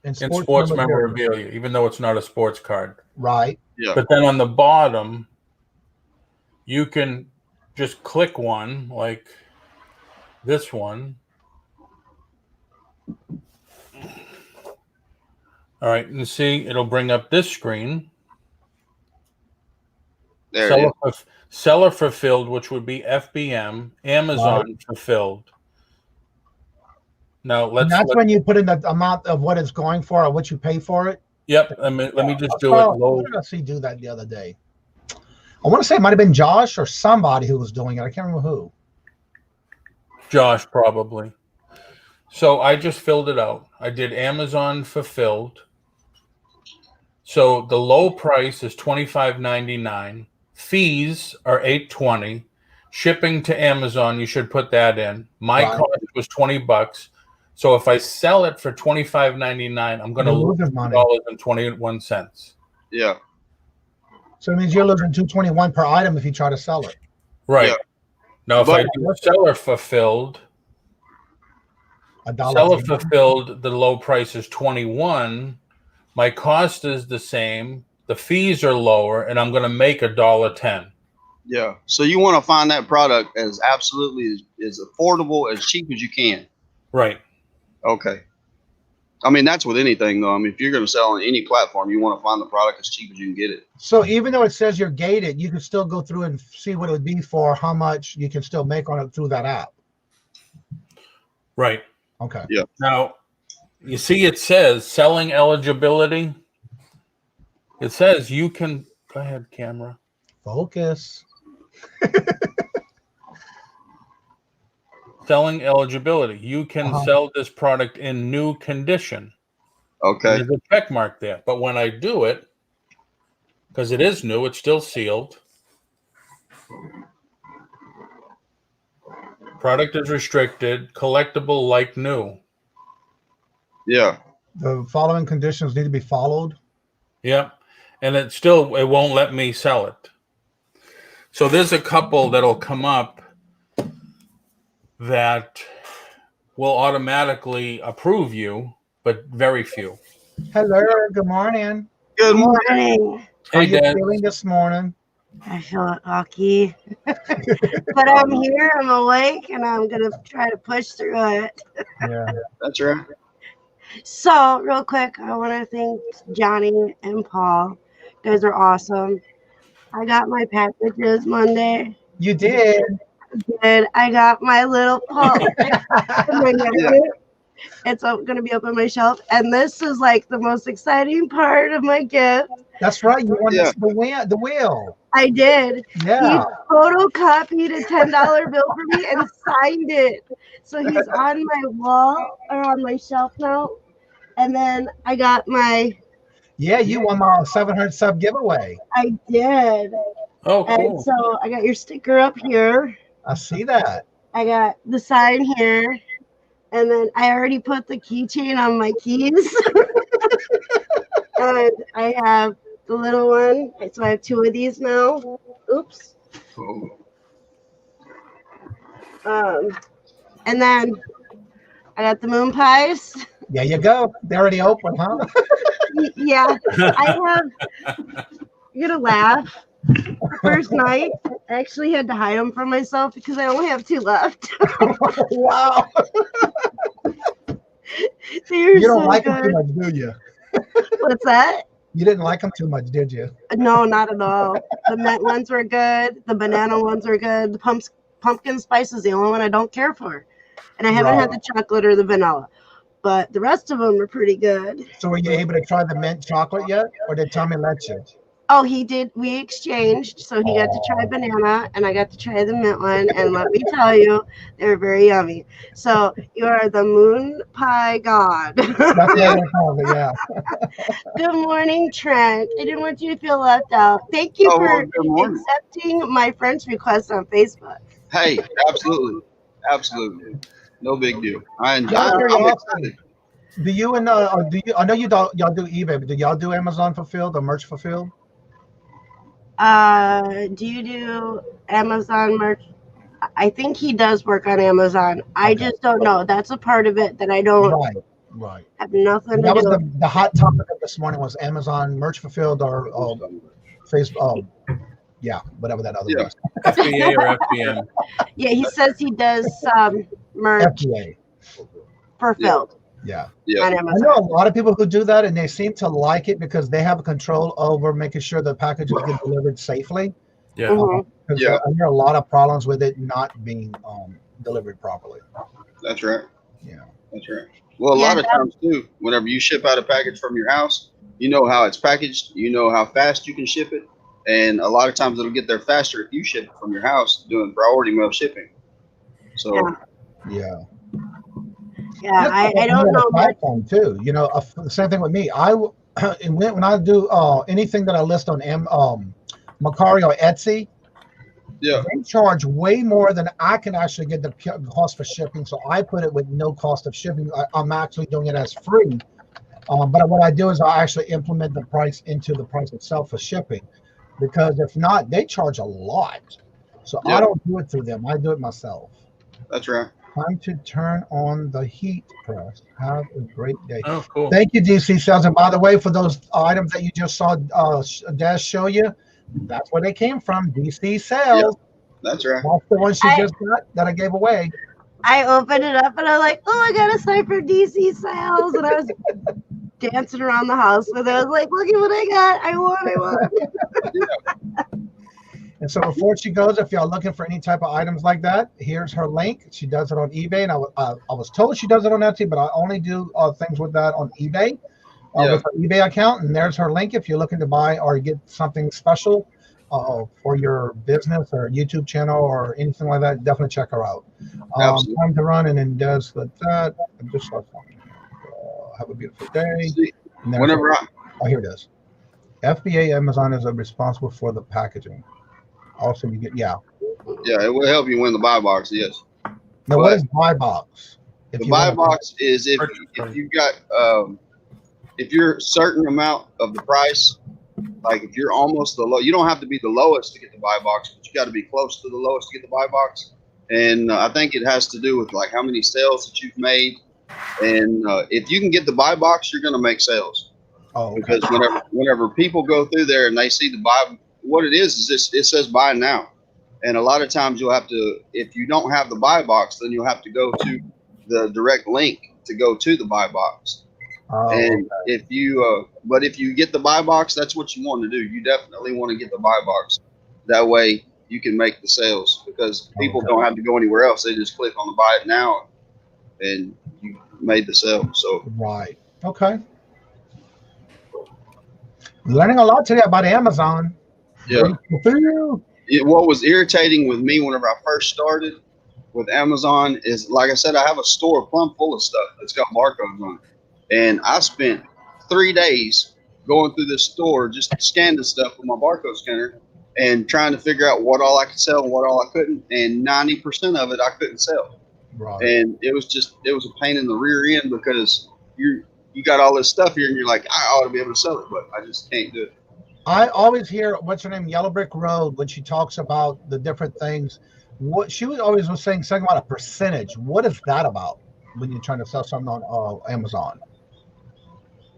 in sports memorabilia, even though it's not a sports card. Right. Yeah. But then on the bottom, you can just click one like this one. All right, and see, it'll bring up this screen. There Seller fulfilled, which would be FBM, Amazon fulfilled. Now that's when you put in the amount of what it's going for or what you pay for it. Yep. Let me just do it low. Who did I see do that the other day? I want to say it might have been Josh or somebody who was doing it. I can't remember who. Josh, probably. So I just filled it out. I did Amazon fulfilled. So the low price is $25.99. Fees are $8.20. Shipping to Amazon, you should put that in. My cost was $20. So if I sell it for $25.99, I'm going to lose $2.21. Yeah. So it means you're losing $2.21 per item if you try to sell it. Right. Yeah. Now, if I do seller fulfilled, the low price is $21. My cost is the same. The fees are lower, and I'm going to make $1.10. Yeah. So you want to find that product as absolutely as affordable, as cheap as you can. Right. Okay. I mean, that's with anything, though. I mean, if you're going to sell on any platform, you want to find the product as cheap as you can get it. So even though it says you're gated, you can still go through and see what it would be for how much you can still make on it through that app. Right. Okay. Yeah. Now, you see it says selling eligibility. It says you can, go ahead, camera. Focus. Selling eligibility. You can sell this product in new condition. Okay. There's a check mark there. But when I do it, because it is new, it's still sealed. Product is restricted. Collectible like new. Yeah. The following conditions need to be followed. Yep. And it won't let me sell it. So there's a couple that'll come up that will automatically approve you, but very few. Hello, good morning. Good morning. How are you feeling this morning? I feel lucky. But I'm here, I'm awake, and I'm going to try to push through it. Yeah, that's right. So, real quick, I want to thank Johnny and Paul. You guys are awesome. I got my packages Monday. You did? And I got my little pulp. Yeah. It's going to be up on my shelf. And this is like the most exciting part of my gift. That's right. You won Yeah. the wheel. I did. Yeah. He photocopied a $10 bill for me and signed it. So he's on my wall or on my shelf now. And then I got Yeah, you won my 700 sub giveaway. I did. Oh, And cool. so I got your sticker up here. I see that. I got the sign here. And then I already put the keychain on my keys. And I have the little one. So I have 2 of these now. Oops. And then I got the moon pies. There you go. They're already open, huh? Yeah. You're going to laugh. The first night, I actually had to hide them from myself because I only have 2 left. Wow. You don't like them too much, do you? What's that? You didn't like them too much, did you? No, not at all. The mint ones were good. The banana ones were good. The pumpkin spice is the only one I don't care for. And I haven't had the chocolate or the vanilla. But the rest of them are pretty good. So were you able to try the mint chocolate yet? Or did Tommy let you? Oh, he did. We exchanged. So he got to try banana and I got to try the mint one. And let me tell you, they're very yummy. So you are the moon pie god. That's what they call it, yeah. Good morning, Trent. I didn't want you to feel left out. Thank you for accepting my friend's request on Facebook. Hey, absolutely. No big deal. I'm excited. Do you and I know y'all do eBay, but do y'all do Amazon Fulfilled or Merch Fulfilled? Do you do Amazon merch? I think he does work on Amazon. I just don't know. That's a part of it that I don't Right. have nothing That to was do. the hot topic of this morning was Amazon Merch Fulfilled or Facebook. Yeah, whatever that other was. FBA or FBN. Yeah, he says he does merch FBA. fulfilled Yeah. on I Amazon. know a lot of people who do that, and they seem to like it because they have control over making sure the packages get delivered safely. Yeah. Because I hear a lot of problems with it not being delivered properly. That's right. Yeah. That's right. Well, a lot of times too, whenever you ship out a package from your house, you know how it's packaged, you know how fast you can ship it, and a lot of times it'll get there faster if you ship it from your house doing priority mail shipping. So Yeah, I don't know. Platform too. You know, the same thing with me. When I do anything that I list on Mercari or Etsy, they charge way more than I can actually get the cost for shipping. So I put it with no cost of shipping. I'm actually doing it as free. But what I do is I actually implement the price into the price itself for shipping, because if not, they charge a lot. So I don't do it through them. I do it myself. That's right. Time to turn on the heat press. Have a great day. Oh, cool. Thank you, DC Sales. And by the way, for those items that you just saw Dash show you, that's where they came from, DC Sales. Yeah, that's right. That's the one she just got that I gave away. I opened it up and I'm like, oh, I got a sign for DC Sales. And I was dancing around the house with it. I was like, look at what I got. I won. And so before she goes, if y'all looking for any type of items like that, here's her link. She does it on eBay. And I was told she does it on Etsy, but I only do things with that on eBay with her eBay account. And there's her link if you're looking to buy or get something special for your business or YouTube channel or anything like that. Definitely check her out. Time to run, and then does with that. And just have a beautiful day. Whenever here it is. FBA Amazon is responsible for the packaging. Also, you get it will help you win the buy box. Yes. Now, what is buy box? The buy box is if you've got if you're a certain amount of the price, like if you're almost the low, you don't have to be the lowest to get the buy box, but you got to be close to the lowest to get the buy box. And I think it has to do with like how many sales that you've made, and if you can get the buy box, you're going to make sales. Oh, okay. Because whenever people go through there and they see the buy, what it is this, it says buy now. And a lot of times you'll have to, if you don't have the buy box, then you'll have to go to the direct link to go to the buy box. And if you, but if you get the buy box, that's what you want to do. You definitely want to get the buy box. That way you can make the sales, because people don't have to go anywhere else. They just click on the buy it now, and you made the sale. So right. Okay. Learning a lot today about Amazon. yeah. What was irritating with me whenever I first started with Amazon is, like I said, I have a store plumb full of stuff that's got barcodes on it. And I spent 3 days going through this store, just scanning stuff with my barcode scanner and trying to figure out what all I could sell and what all I couldn't. And 90% of it I couldn't sell. Right. And it was a pain in the rear end, because you got all this stuff here and you're like, I ought to be able to sell it, but I just can't do it. I always hear, what's her name, Yellow Brick Road, when she talks about the different things. What she was saying something about a percentage. What is that about when you're trying to sell something on Amazon?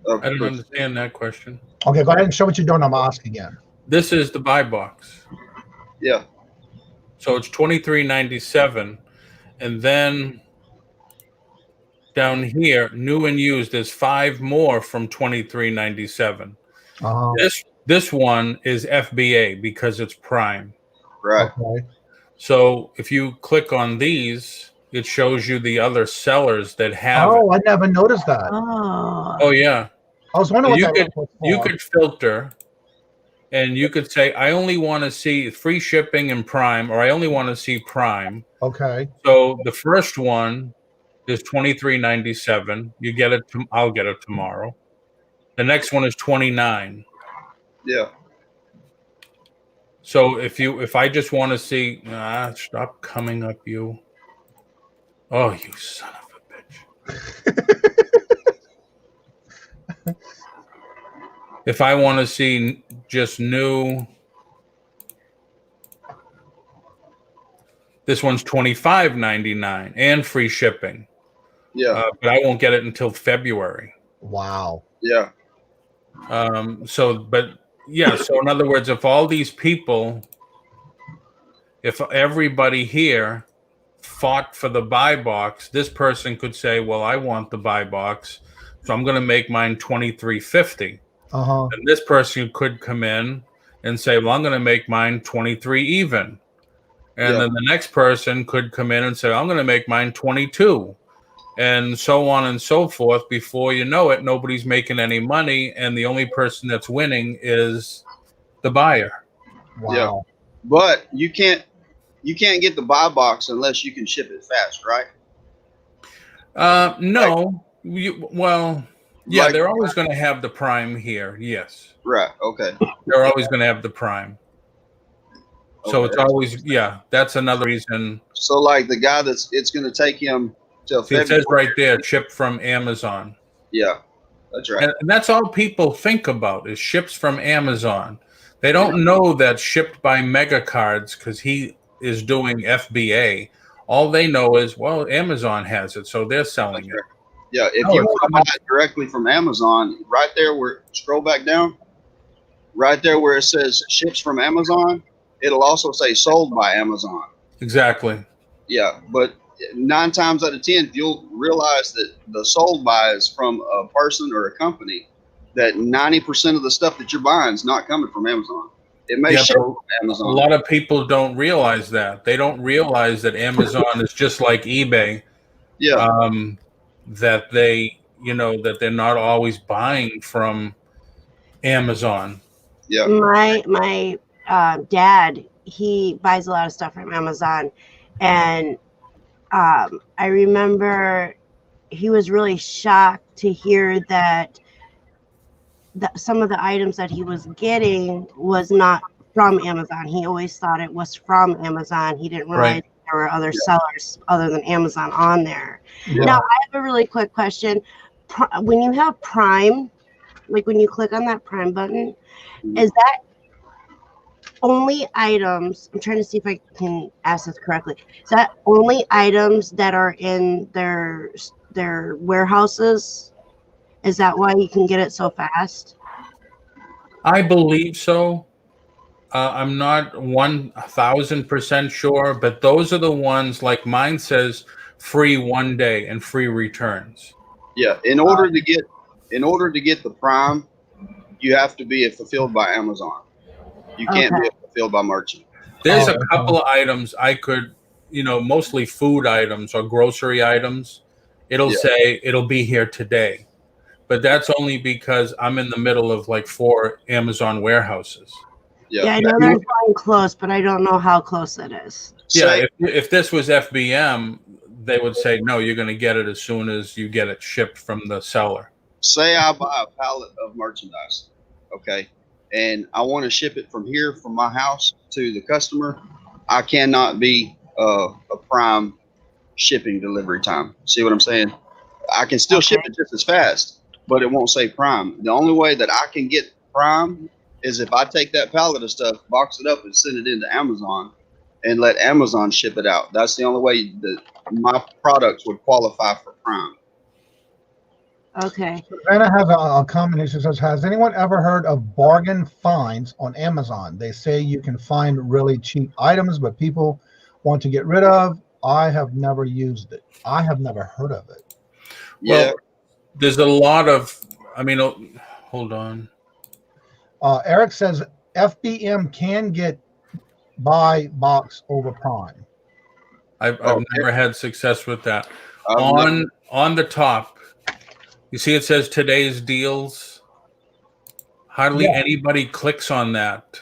I don't understand that question. Okay, go ahead and show what you're doing. I'm asking again. This is the buy box. Yeah. So it's $23.97, and then down here, new and used, there's 5 more from $23.97. This one is FBA because it's Prime. Right. Okay. So if you click on these, it shows you the other sellers that have it. I never noticed that. Oh yeah. I was wondering you could filter, and you could say, I only want to see free shipping and Prime, or I only want to see Prime. Okay. So the first one is $23.97. You get it. I'll get it tomorrow. The next one is $29. Yeah. So if I just want to see, stop coming up, you. Oh, you son of a bitch. If I want to see just new, this one's $25.99 and free shipping. Yeah. But I won't get it until February. Wow. Yeah. So in other words, if all these people, if everybody here fought for the buy box, this person could say, well, I want the buy box, so I'm going to make mine $23.50. And this person could come in and say, well, I'm going to make mine 23 even. And then the next person could come in and say, I'm going to make mine 22. And so on and so forth. Before you know it, nobody's making any money, and the only person that's winning is the buyer. Wow. Yeah. But you can't get the buy box unless you can ship it fast, right? No. They're always going to have the Prime here. Yes. Right. Okay. They're always going to have the Prime. So it's always, that's another reason. So like the guy it's going to take him till February. It says right there, shipped from Amazon. Yeah, that's right. And that's all people think about is ships from Amazon. They don't know that shipped by Mega Cards, because he is doing FBA. All they know is, well, Amazon has it, so they're selling it. Yeah, if you want to buy it directly from Amazon, right there scroll back down, right there where it says ships from Amazon, it'll also say sold by Amazon. Exactly. Yeah, but 9 times out of 10, you'll realize that the sold by is from a person or a company, that 90% of the stuff that you're buying is not coming from Amazon. It may ship from Amazon. A lot of people don't realize that. They don't realize that Amazon is just like eBay. Yeah. That that they're not always buying from Amazon. Yeah. My dad, he buys a lot of stuff from Amazon, and I remember he was really shocked to hear that some of the items that he was getting was not from Amazon. He always thought it was from Amazon. He didn't realize there were other sellers other than Amazon on there. Yeah. Now, I have a really quick question. When you have Prime, like when you click on that Prime button, is that only items, I'm trying to see if I can ask this correctly, is that only items that are in their warehouses? Is that why you can get it so fast? I believe so. I'm not 1,000% sure, but those are the ones, like mine says free 1 day and free returns. Yeah, in order to get the Prime, you have to be fulfilled by Amazon. You can't be fulfilled by merchant. There's Oh, a couple of items I could, mostly food items or grocery items. It'll say it'll be here today. But that's only because I'm in the middle of like 4 Amazon warehouses. Yeah, I know there's one close, but I don't know how close it is. Yeah, if this was FBM, they would say, no, you're going to get it as soon as you get it shipped from the seller. Say I buy a pallet of merchandise, okay, and I want to ship it from here, from my house to the customer. I cannot be a prime shipping delivery time. See what I'm saying? I can still ship it just as fast, but it won't say prime. The only way that I can get prime is if I take that pallet of stuff, box it up, and send it into Amazon and let Amazon ship it out. That's the only way that my products would qualify for prime. Okay. Savannah has a comment here. She says, has anyone ever heard of bargain finds on Amazon? They say you can find really cheap items, but people want to get rid of. I have never used it. I have never heard of it. Yeah. Well, there's a lot of, hold on. Eric says FBM can get buy box over prime. I've never had success with that. On the top, you see it says today's deals. Hardly anybody clicks on that.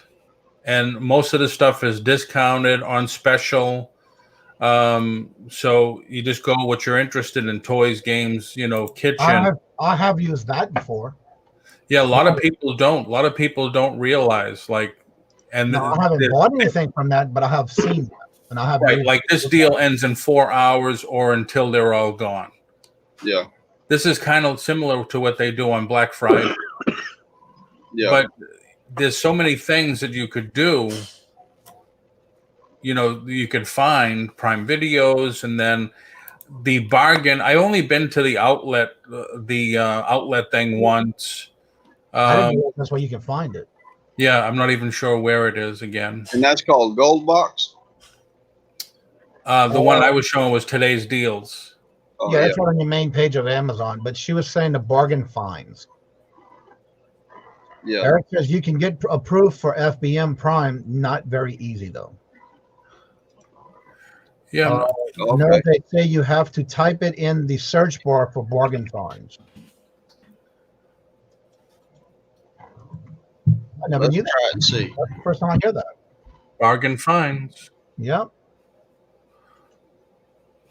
And most of the stuff is discounted, on special. So you just go what you're interested in: toys, games, kitchen. I have used that before. Yeah, a lot of people don't. A lot of people don't realize, I haven't bought anything from that, but I have seen that. And I have like this deal ends in 4 hours or until they're all gone. Yeah. This is kind of similar to what they do on Black Friday. Yeah. But there's so many things that you could do. You could find Prime Videos, and then the bargain. I only been to the outlet thing once. I didn't know that's where you can find it. Yeah, I'm not even sure where it is again. And that's called Gold Box? The one I was showing was today's deals. Oh, yeah, that's on the main page of Amazon, but she was saying the bargain finds. Yeah. Eric says you can get approved for FBM Prime, not very easy though. Yeah. No, they say you have to type it in the search bar for bargain finds. I never knew that. Try it and see. That's the first time I hear that. Bargain finds. Yep.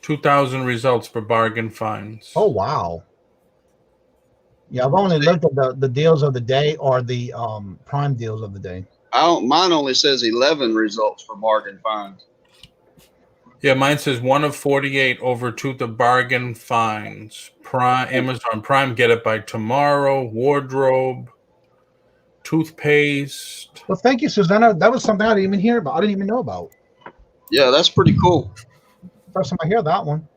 2,000 results for bargain finds. Oh wow. Yeah, I've only looked at the deals of the day or the prime deals of the day. Mine only says 11 results for bargain finds. Yeah, mine says 1 of 48 over to the bargain finds. Amazon Prime, get it by tomorrow. Wardrobe, toothpaste. Well, thank you, Susanna. That was something I didn't even hear about. I didn't even know about. Yeah, that's pretty cool. First time I hear that one.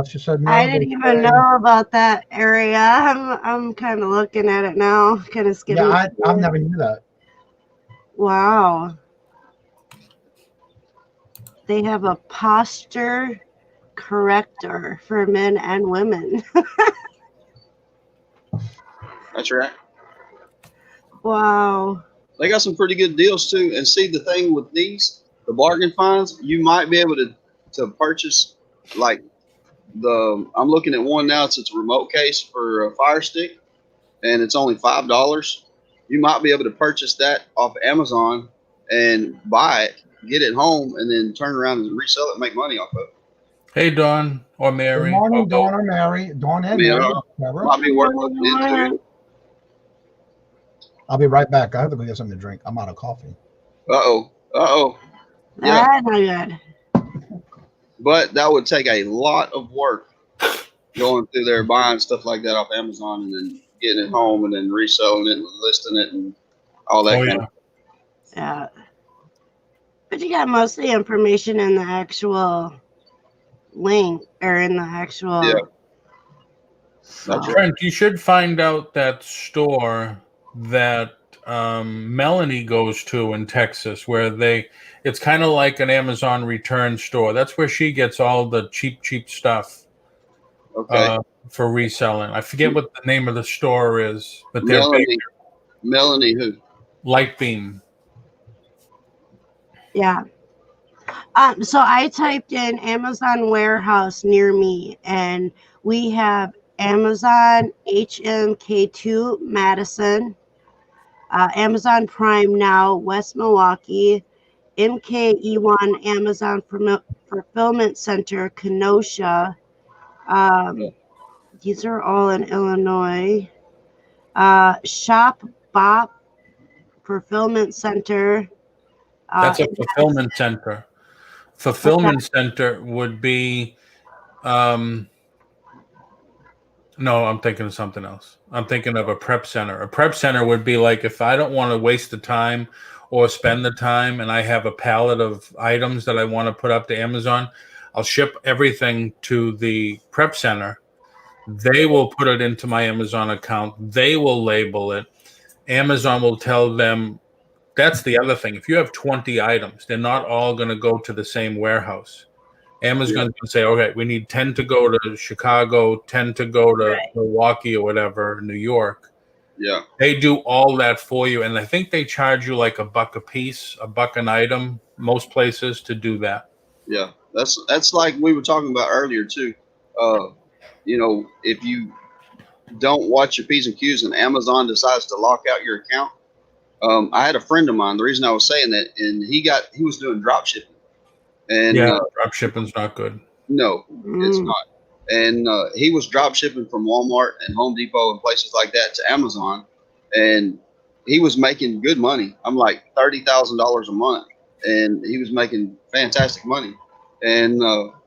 She said, no, I didn't even know about that area. I'm kind of looking at it now, kind of skipping. Yeah, I've never knew that. Wow. They have a posture corrector for men and women. That's right. Wow. They got some pretty good deals too. And see, the thing with these, the bargain finds, you might be able to purchase like I'm looking at one now. It's a remote case for a Fire Stick, and it's only $5. You might be able to purchase that off Amazon and buy it, get it home, and then turn around and resell it and make money off of it. Hey, Dawn or Mary. Good morning, Dawn or Mary. Dawn and Mary. Might be worth looking into. I'll be right back. I have to go get something to drink. I'm out of coffee. Yeah. Not good. But that would take a lot of work going through there, buying stuff like that off Amazon and then getting it home and then reselling it and listing it and all that kind of. Yeah. But you got most of the information in the actual link or in the actual. Yeah. That's right. Trent, you should find out that store that Melanie goes to in Texas, where it's kind of like an Amazon return store. That's where she gets all the cheap stuff for reselling. I forget what the name of the store is, but they're Melanie who? Lightbeam. Yeah. So I typed in Amazon warehouse near me, and we have Amazon HMK2 Madison, Amazon Prime Now West Milwaukee, MKE1 Amazon Fulfillment Center Kenosha. These are all in Illinois. Shop Bop Fulfillment Center. That's a fulfillment center. Fulfillment center would be, no, I'm thinking of something else. I'm thinking of a prep center. A prep center would be like if I don't want to waste the time or spend the time and I have a pallet of items that I want to put up to Amazon, I'll ship everything to the prep center. They will put it into my Amazon account. They will label it. Amazon will tell them. That's the other thing. If you have 20 items, they're not all going to go to the same warehouse. Amazon's going to say, okay, we need 10 to go to Chicago, 10 to go to Milwaukee or whatever, New York. Yeah. They do all that for you. And I think they charge you like $1 a piece, $1 an item, most places to do that. Yeah. That's like we were talking about earlier too. You know, if you don't watch your P's and Q's and Amazon decides to lock out your account. I had a friend of mine. The reason I was saying that, and he was doing drop shipping, and drop shipping's not good. No, it's not. And he was drop shipping from Walmart and Home Depot and places like that to Amazon, and he was making good money. I'm like $30,000 a month, and he was making fantastic money. And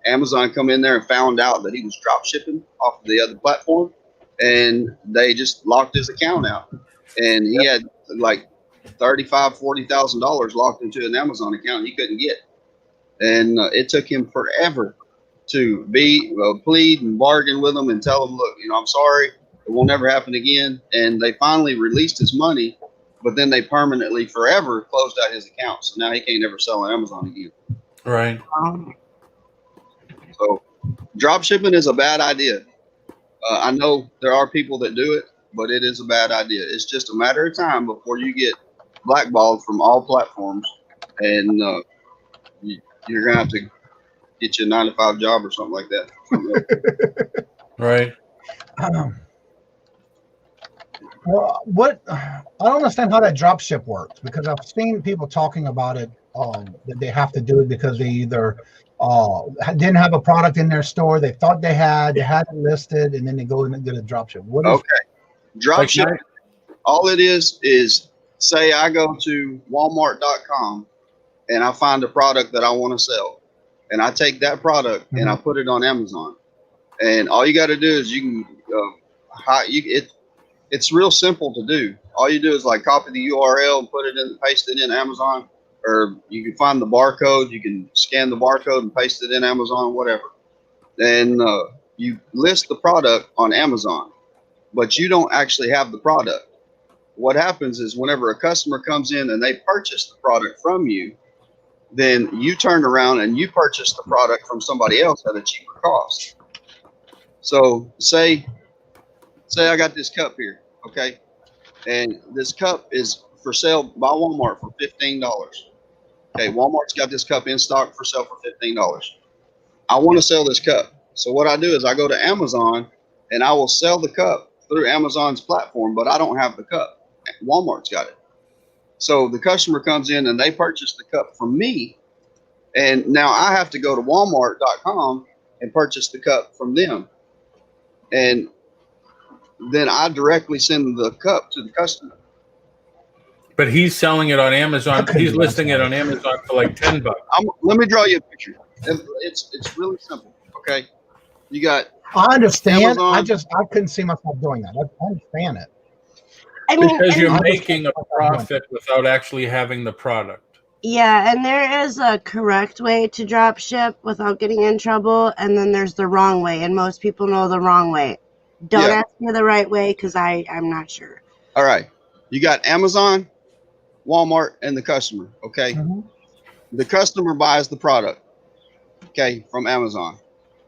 Amazon come in there and found out that he was drop shipping off of the other platform, and they just locked his account out, and he had like $40,000 locked into an Amazon account he couldn't get. And it took him forever to plead and bargain with them and tell them, look, you know, I'm sorry, it will never happen again. And they finally released his money, but then they permanently forever closed out his account. So now he can't ever sell on Amazon again. Right. So drop shipping is a bad idea. I know there are people that do it, but it is a bad idea. It's just a matter of time before you get blackballed from all platforms, and you're gonna have to get you a 9-to-5 job or something like that. Right. Well, I don't understand how that drop ship works, because I've seen people talking about it, that they have to do it because they either didn't have a product in their store, they thought they had it listed, and then they go and get a drop ship. Drop ship, all it is say I go to Walmart.com and I find a product that I want to sell, and I take that product and I put it on Amazon, and all you got to do is you can it's real simple to do. All you do is like copy the URL and paste it in Amazon, or you can find the barcode, you can scan the barcode and paste it in Amazon, whatever. Then you list the product on Amazon, but you don't actually have the product. What happens is whenever a customer comes in and they purchase the product from you, then you turn around and you purchase the product from somebody else at a cheaper cost. So say I got this cup here, okay? And this cup is for sale by Walmart for $15. Okay, Walmart's got this cup in stock for sale for $15. I want to sell this cup. So what I do is I go to Amazon and I will sell the cup through Amazon's platform, but I don't have the cup. Walmart's got it. So the customer comes in and they purchase the cup from me, and now I have to go to Walmart.com and purchase the cup from them. And then I directly send the cup to the customer. But he's selling it on Amazon. He's listing it on Amazon for like $10. Let me draw you a picture. It's really simple. Okay, you got. I understand. Amazon. I couldn't see myself doing that. I understand it. I mean, because you're making a profit without actually having the product. Yeah, and there is a correct way to drop ship without getting in trouble, and then there's the wrong way, and most people know the wrong way. Don't ask me the right way, because I'm not sure. All right. You got Amazon, Walmart, and the customer, okay? The customer buys the product, okay, from Amazon.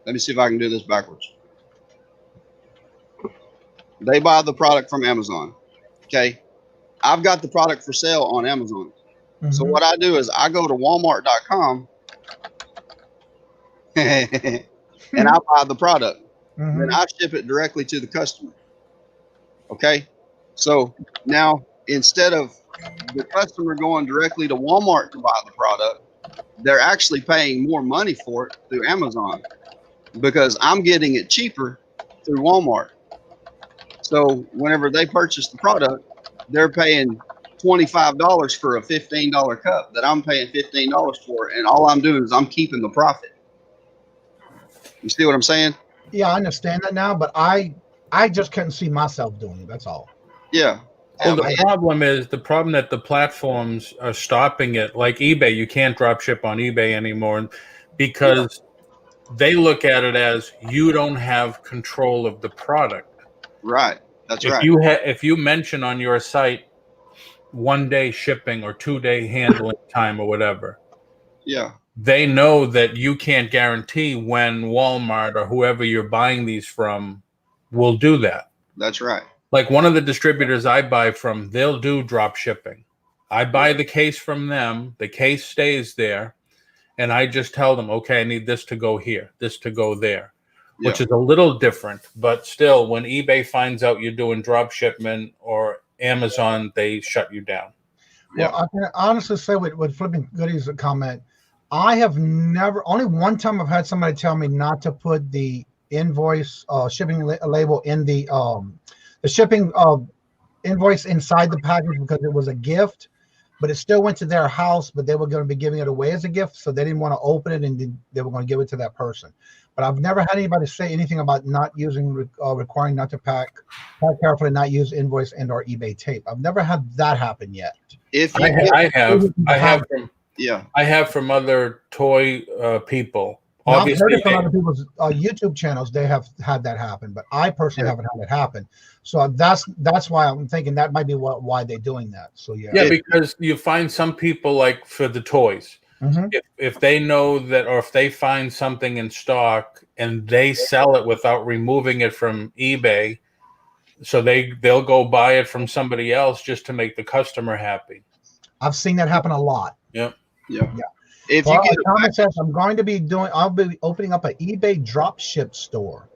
Let me see if I can do this backwards. They buy the product from Amazon, okay? I've got the product for sale on Amazon. So what I do is I go to Walmart.com and I buy the product. Then I ship it directly to the customer. Okay. So now instead of the customer going directly to Walmart to buy the product, they're actually paying more money for it through Amazon because I'm getting it cheaper through Walmart. So whenever they purchase the product, they're paying $25 for a $15 cup that I'm paying $15 for. And all I'm doing is I'm keeping the profit. You see what I'm saying? Yeah, I understand that now, but I just couldn't see myself doing it. That's all. Yeah. Well, the problem that the platforms are stopping it, like eBay. You can't drop ship on eBay anymore because they look at it as you don't have control of the product. Right. That's right. If you mention on your site 1 day shipping or 2 day handling time or whatever, they know that you can't guarantee when Walmart or whoever you're buying these from will do that. That's right. Like one of the distributors I buy from, they'll do drop shipping. I buy the case from them. The case stays there. And I just tell them, okay, I need this to go here, this to go there, which is a little different. But still, when eBay finds out you're doing drop shipment or Amazon, they shut you down. Well, I can honestly say with Flipping Goodies comment, I have never, only one time I've had somebody tell me not to put the invoice shipping label in the shipping invoice inside the package because it was a gift, but it still went to their house, but they were going to be giving it away as a gift, so they didn't want to open it and they were going to give it to that person. But I've never had anybody say anything about not using, requiring not to pack carefully, not use invoice and or eBay tape. I've never had that happen yet. I have from other toy people. Now, I've heard it from other people's YouTube channels. They have had that happen, but I personally haven't had it happen. So that's why I'm thinking that might be why they're doing that. So yeah, because you find some people like for the toys, if they know that, or if they find something in stock and they sell it without removing it from eBay, so they'll go buy it from somebody else just to make the customer happy. I've seen that happen a lot. Yeah. If you get Thomas says I'll be opening up an eBay drop ship store.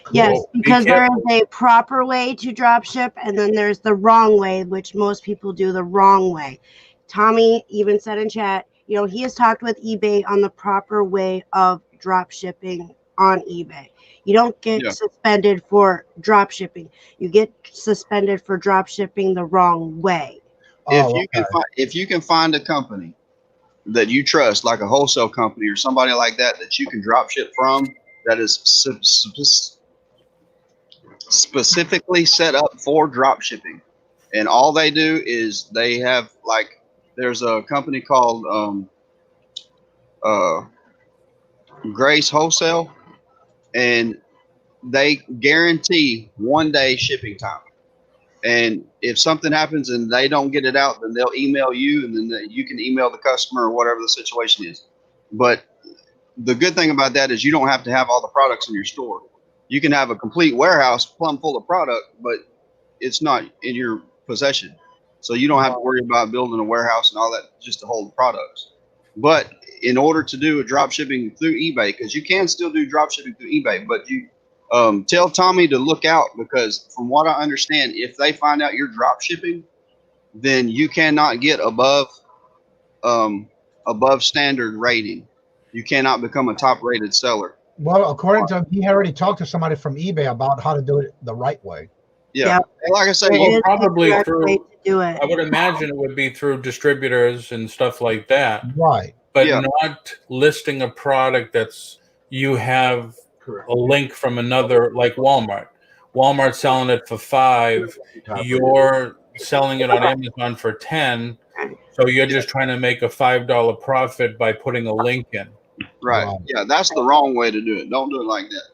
Cool. Yes, because there is a proper way to drop ship, and then there's the wrong way, which most people do the wrong way. Tommy even said in chat, he has talked with eBay on the proper way of drop shipping on eBay. You don't get suspended for drop shipping. You get suspended for drop shipping the wrong way. If you can find a company that you trust, like a wholesale company or somebody like that you can drop ship from, that is specifically set up for drop shipping, and all they do is they have, like, there's a company called Grace Wholesale, and they guarantee 1 day shipping time. And if something happens and they don't get it out, then they'll email you, and then you can email the customer or whatever the situation is. But the good thing about that is you don't have to have all the products in your store. You can have a complete warehouse plumb full of product, but it's not in your possession. So you don't have to worry about building a warehouse and all that just to hold the products. But in order to do a drop shipping through eBay, because you can still do drop shipping through eBay, but you tell Tommy to look out, because from what I understand, if they find out you're drop shipping, then you cannot get above standard rating. You cannot become a top rated seller. Well, according to him, he already talked to somebody from eBay about how to do it the right way. Yeah. Like I said, probably through, I would imagine it would be through distributors and stuff like that. Right. But not listing a product that's, you have a link from another, like Walmart. Walmart's selling it for $5. You're selling it on Amazon for $10. So you're just trying to make a $5 profit by putting a link in. Right. Yeah, that's the wrong way to do it. Don't do it like that.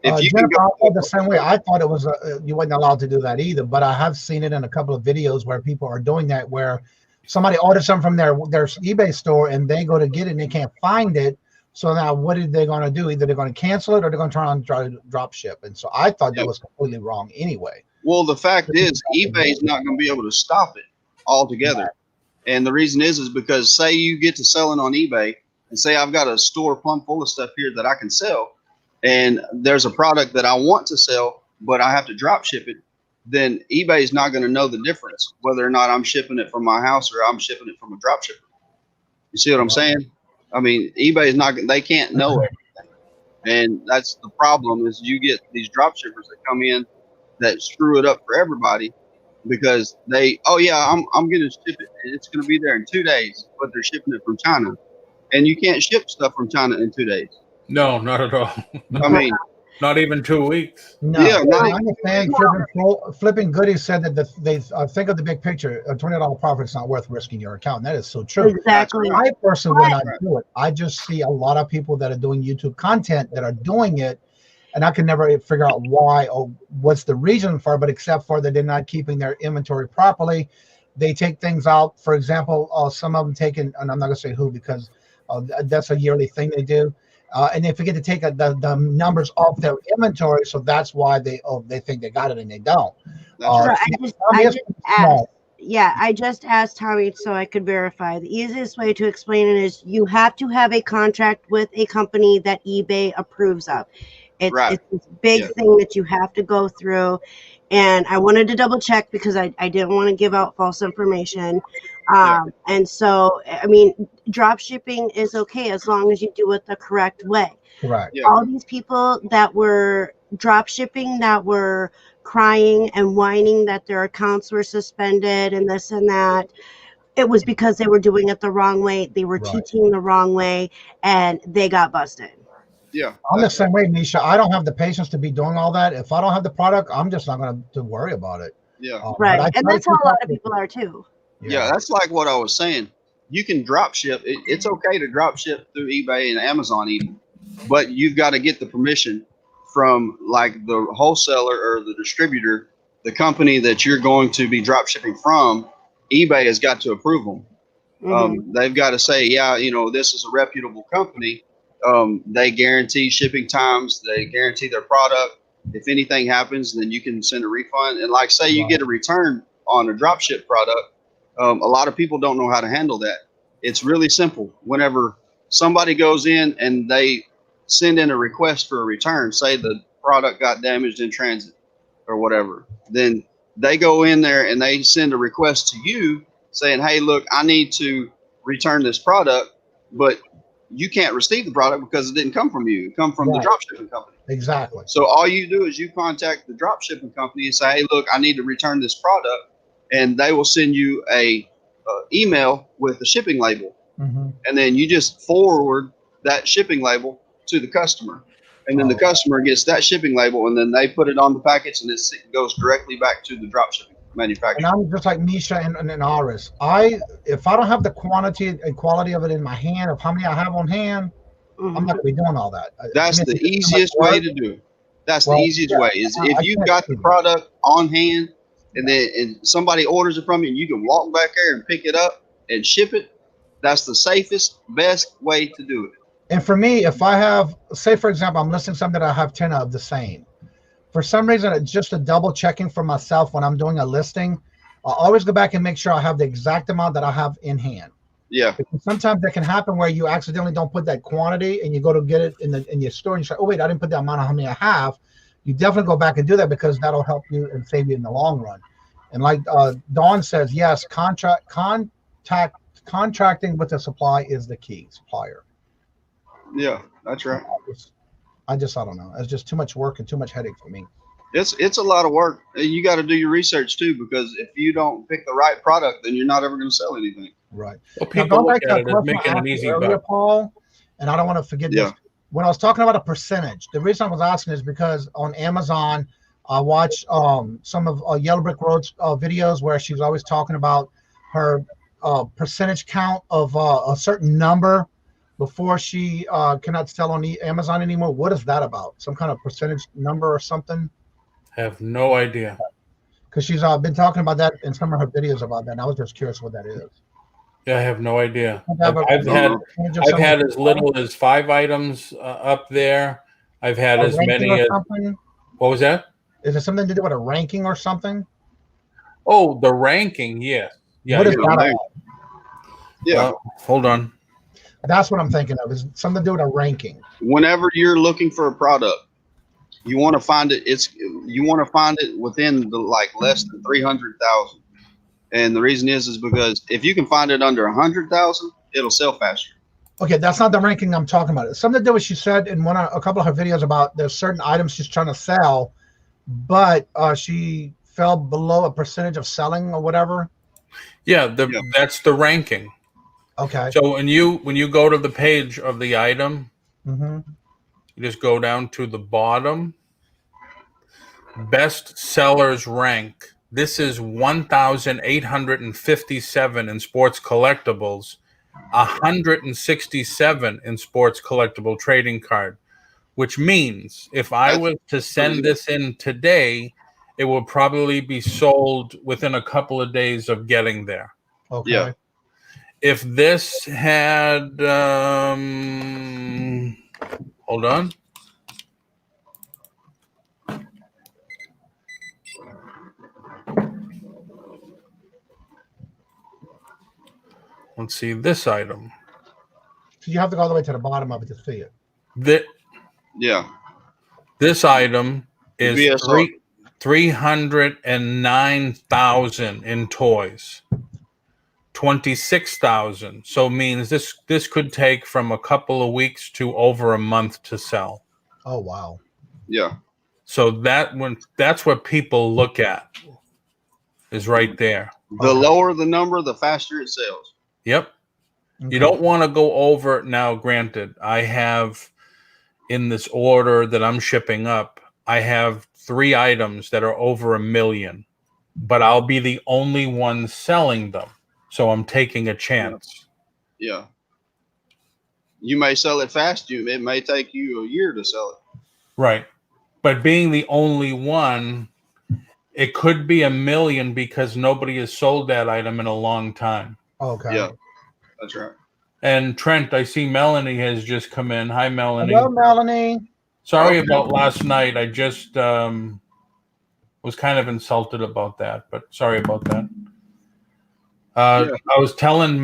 If you Jennifer, I thought the same way. I thought it was you weren't allowed to do that either, but I have seen it in a couple of videos where people are doing that, where somebody orders something from their eBay store and they go to get it and they can't find it. So now what are they going to do? Either they're going to cancel it or they're going to try to drop ship. And so I thought that was completely wrong anyway. Well, the fact is, eBay is not going to be able to stop it altogether. And the reason is because say you get to selling on eBay and say I've got a store plumb full of stuff here that I can sell, and there's a product that I want to sell, but I have to drop ship it, then eBay is not going to know the difference, whether or not I'm shipping it from my house or I'm shipping it from a drop shipper. You see what I'm saying? I mean, eBay is not, they can't know everything. And that's the problem is you get these drop shippers that come in that screw it up for everybody because they, oh yeah, I'm going to ship it. It's going to be there in 2 days, but they're shipping it from China. And you can't ship stuff from China in 2 days. No, not at all. I mean, not even 2 weeks. No, Yeah, I understand. Flipping Goodies said that they think of the big picture. A $20 profit is not worth risking your account. And that is so true. Exactly. I personally would not do it. I just see a lot of people that are doing YouTube content that are doing it, and I can never figure out why or what's the reason for it, but except for that they're not keeping their inventory properly. They take things out. For example, some of them taking, and I'm not going to say who because that's a yearly thing they do. And they forget to take the numbers off their inventory, so that's why they think they got it and they don't. I just asked Tommy so I could verify. The easiest way to explain it is you have to have a contract with a company that eBay approves of. It's this big thing that you have to go through. And I wanted to double check because I didn't want to give out false information. And so, I mean, drop shipping is okay as long as you do it the correct way. Correct. Yeah. All these people that were drop shipping that were crying and whining that their accounts were suspended and this and that, it was because they were doing it the wrong way. They were teaching the wrong way and they got busted. Yeah, I'm the same way, Misha. I don't have the patience to be doing all that. If I don't have the product, I'm just not going to worry about it. Yeah, right. And that's how a lot of people are too. Yeah, that's like what I was saying. You can drop ship. It's okay to drop ship through eBay and Amazon even, but you've got to get the permission from like the wholesaler or the distributor, the company that you're going to be drop shipping from. eBay has got to approve them. Mm-hmm. They've got to say, yeah, this is a reputable company. They guarantee shipping times. They guarantee their product. If anything happens, then you can send a refund. And like say you get a return on a drop ship product, a lot of people don't know how to handle that. It's really simple. Whenever somebody goes in and they send in a request for a return, say the product got damaged in transit or whatever, then they go in there and they send a request to you saying, hey, look, I need to return this product, but you can't receive the product because it didn't come from you. It come from the drop shipping company. Exactly. So all you do is you contact the drop shipping company and say, hey, look, I need to return this product. And they will send you a email with the shipping label. Mm-hmm. And then you just forward that shipping label to the customer. And then the customer gets that shipping label and then they put it on the package and it goes directly back to the drop shipping manufacturer. And I'm just like Misha and Aris. If I don't have the quantity and quality of it in my hand, of how many I have on hand, I'm not going to be doing all that. That's the easiest way to do it. That's the easiest way is if you've got the product on hand and then somebody orders it from you and you can walk back there and pick it up and ship it, that's the safest, best way to do it. And for me, if I have, say for example, I'm listing something that I have 10 of the same. For some reason, it's just a double checking for myself when I'm doing a listing. I'll always go back and make sure I have the exact amount that I have in hand. Yeah. Because sometimes that can happen where you accidentally don't put that quantity and you go to get it in your store and you say, oh, wait, I didn't put the amount of how many I have. You definitely go back and do that because that'll help you and save you in the long run. And like Dawn says, yes, contracting with the supplier is the key, supplier. Yeah, that's right. I don't know. It's just too much work and too much headache for me. It's a lot of work. You got to do your research too, because if you don't pick the right product, then you're not ever going to sell anything. Right. Well, people look at it as making an easy buck. Paul, and I don't want to forget this. When I was talking about a percentage, the reason I was asking is because on Amazon, I watched some of Yellow Brick Road's videos where she's always talking about her percentage count of a certain number before she cannot sell on Amazon anymore. What is that about? Some kind of percentage number or something? I have no idea. Because she's been talking about that in some of her videos about that. And I was just curious what that is. Yeah, I have no idea. I've had as little as 5 items up there. I've had as many as something? What was that? Is it something to do with a ranking or something? Oh, the ranking, yes. Yeah. What is that about? Yeah. Hold on. That's what I'm thinking of. Is something to do with a ranking. Whenever you're looking for a product, you want to find it. You want to find it within the less than 300,000. And the reason is because if you can find it under 100,000, it'll sell faster. Okay, that's not the ranking I'm talking about. It's something to do with, she said in a couple of her videos about there's certain items she's trying to sell, but she fell below a percentage of selling or whatever. Yeah, that's the ranking. Okay. So when you go to the page of the item, Mm-hmm. you just go down to the bottom. Best sellers rank. This is 1,857 in sports collectibles, 167 in sports collectible trading card, which means if I was to send this in today, it will probably be sold within a couple of days of getting there. Okay. Yeah. If this had, hold on. Let's see this item. So you have to go all the way to the bottom of it to see it. This item is VSR. 309,000 in toys. 26,000. So means this could take from a couple of weeks to over a month to sell. Oh wow. Yeah. So that's what people look at is right there. The lower the number, the faster it sells. Yep. Okay. You don't want to go over. Now, granted, I have in this order that I'm shipping up, I have 3 items that are over 1 million, but I'll be the only one selling them. So I'm taking a chance. Yeah. You may sell it fast. It may take you a year to sell it. Right. But being the only one, it could be 1 million because nobody has sold that item in a long time. Okay. Yeah. That's right. And Trent, I see Melanie has just come in. Hi, Melanie. Hello, Melanie. Sorry about last night. I just was kind of insulted about that, but sorry about that. I was telling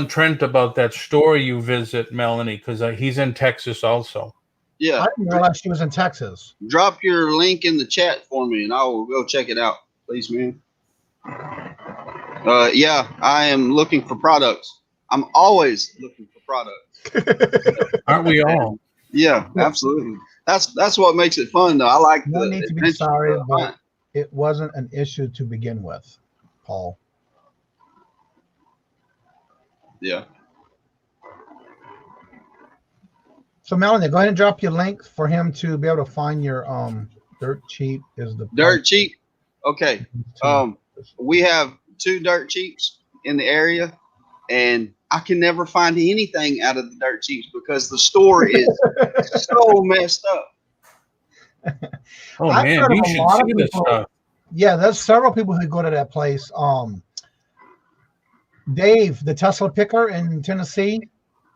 Trent about that store you visit, Melanie, because he's in Texas also. Yeah. I didn't realize she was in Texas. Drop your link in the chat for me, and I will go check it out, please, man. Yeah, I am looking for products. I'm always looking for products. Aren't we all? Yeah, absolutely. That's what makes it fun, though. I like No the need to be adventure sorry, of the but hunt. it wasn't an issue to begin with, Paul. Yeah. So Melanie, go ahead and drop your link for him to be able to find your dirt cheap is the Dirt cheap. Okay. We have 2 dirt cheaps in the area, and I can never find anything out of the dirt cheaps because the store is so messed up. Oh I've man, heard of you a should lot of see this people- stuff. Yeah, there's several people who go to that place. Dave, the Tesla picker in Tennessee.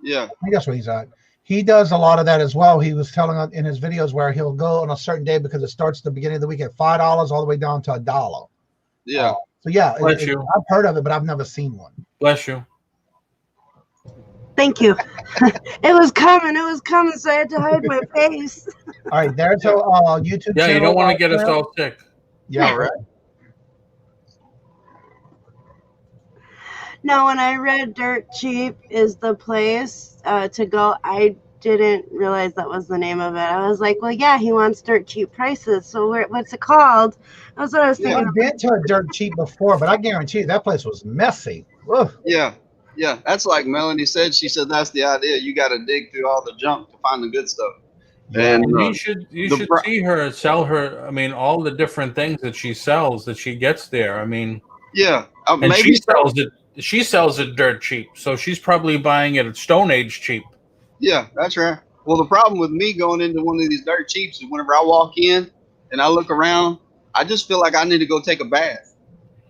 Yeah. I think that's where he's at. He does a lot of that as well. He was telling in his videos where he'll go on a certain day because it starts at the beginning of the week at $5 all the way down to $1. Yeah. So yeah, Bless you. I've heard of it, but I've never seen one. Bless you. Thank you. It was coming, so I had to hide my face. All right, there's a YouTube Yeah, channel. you don't want to get us all sick. Yeah, right. No, when I read Dirt Cheap is the place to go, I didn't realize that was the name of it. I was like, well, yeah, he wants dirt cheap prices. So what's it called? That's what I was thinking. I've been to a dirt cheap before, but I guarantee you that place was messy. Oof. Yeah. Yeah. That's like Melanie said. She said that's the idea. You got to dig through all the junk to find the good stuff. And You should see her sell her. I mean, all the different things that she sells that she gets there. I mean, yeah, and maybe she sells it. She sells it dirt cheap, so she's probably buying it at Stone Age cheap. Yeah, that's right. Well, the problem with me going into one of these dirt cheaps is whenever I walk in and I look around, I just feel like I need to go take a bath.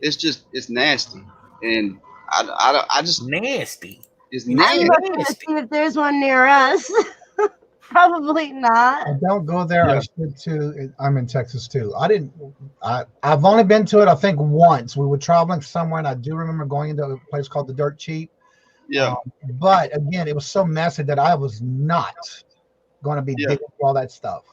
It's nasty, and I just Nasty. It's I'm nasty. looking to see if there's one near us. Probably not. I don't go there. I should too. I'm in Texas too. I've only been to it, I think, once. We were traveling somewhere, and I do remember going into a place called the Dirt Cheap. Yeah. But again, it was so messy that I was not going to be digging through all that stuff.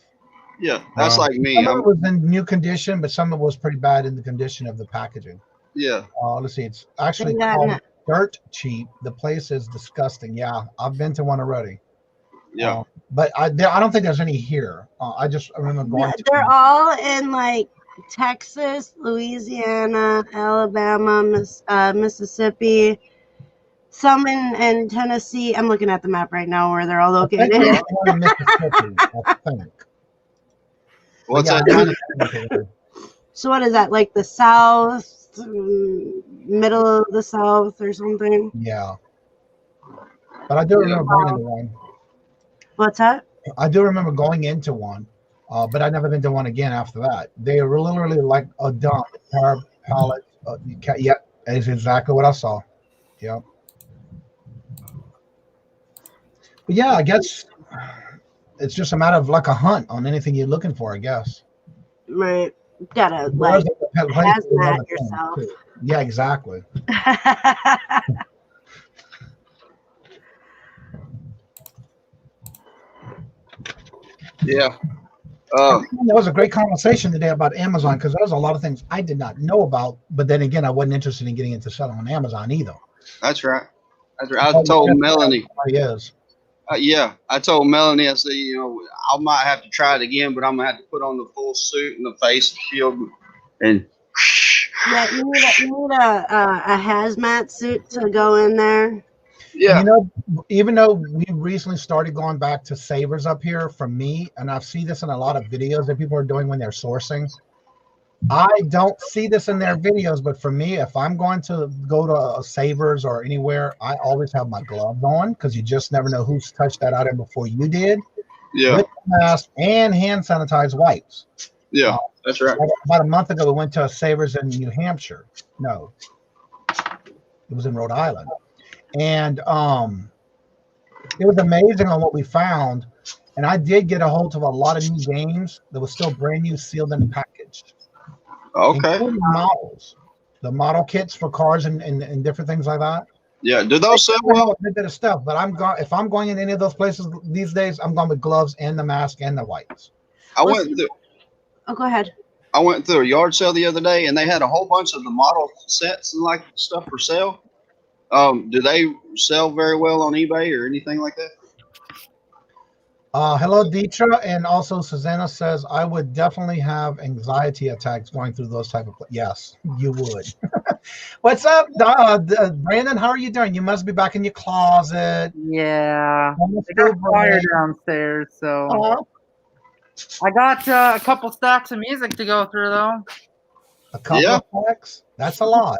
Yeah, that's like me. Some of it was in new condition, but some of it was pretty bad in the condition of the packaging. Yeah. Let's see. It's actually called Dirt Cheap. The place is disgusting. Yeah, I've been to one already. Yeah. But I don't think there's any here. I just remember going to. They're all in like Texas, Louisiana, Alabama, Mississippi. Some in Tennessee. I'm looking at the map right now where they're all located. I think. What's that? So what is that? Like the South, middle of the South, or something? Yeah. But I do remember going into one. What's that? I do remember going into one, but I never been to one again after that. They were literally like a dump, pallet. Yeah, it's exactly what I saw. Yeah. But yeah, I guess it's just a matter of like a hunt on anything you're looking for, I guess. Right. Gotta like hazmat yourself. Yeah, exactly. Yeah. There was a great conversation today about Amazon because there was a lot of things I did not know about, but then again, I wasn't interested in getting into selling on Amazon either. That's right. I told Melanie. Yes. Yeah, I told Melanie, I said, I might have to try it again, but I'm gonna have to put on the full suit and the face shield and. Yeah, you need a hazmat suit to go in there. Yeah. Even though we recently started going back to savers up here, for me, and I've seen this in a lot of videos that people are doing when they're sourcing. I don't see this in their videos, but for me, if I'm going to go to a Savers or anywhere, I always have my gloves on because you just never know who's touched that item before you did. Yeah. With the mask and hand sanitized wipes. Yeah, that's right. About a month ago, we went to a Savers in New Hampshire. No, it was in Rhode Island. And it was amazing on what we found. And I did get a hold of a lot of new games that was still brand new, sealed and packaged. Okay. Including models, the model kits for cars and different things like that. Yeah, do those sell well? A bit of stuff, but if I'm going in any of those places these days, I'm going with gloves and the mask and the wipes. Oh, go ahead. I went through a yard sale the other day, and they had a whole bunch of the model sets and like stuff for sale. Do they sell very well on eBay or anything like that? Hello, Deetra, and also Susanna says I would definitely have anxiety attacks going through those type of. Yes, you would. What's up, Brandon? How are you doing? You must be back in your closet. Yeah, I got fire downstairs, so I got a couple stacks of music to go through, though. A couple of stacks? That's a lot.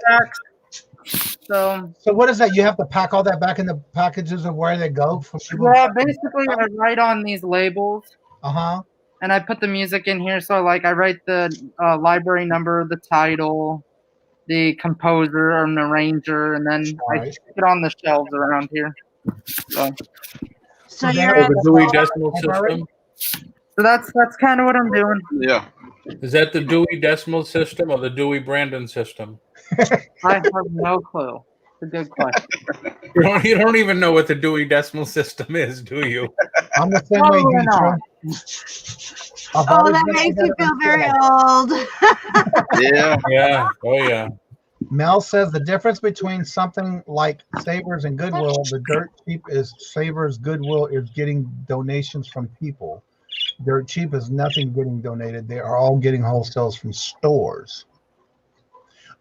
So what is that? You have to pack all that back in the packages of where they go? Yeah, basically I write on these labels. And I put the music in here. So I write the library number, the title, the composer and arranger, and then I stick it on the shelves around here. So you're at the Dewey Decimal System. So that's kind of what I'm doing. Yeah. Is that the Dewey Decimal System or the Dewey Brandon System? I have no clue. It's a good question. You don't even know what the Dewey Decimal System is, do you? I'm the same way, Deetra. Oh, that makes me feel very old. Yeah. Oh, yeah. Mel says the difference between something like Savers and Goodwill, the Dirt Cheap is Savers, Goodwill is getting donations from people. Dirt Cheap is nothing getting donated. They are all getting wholesales from stores.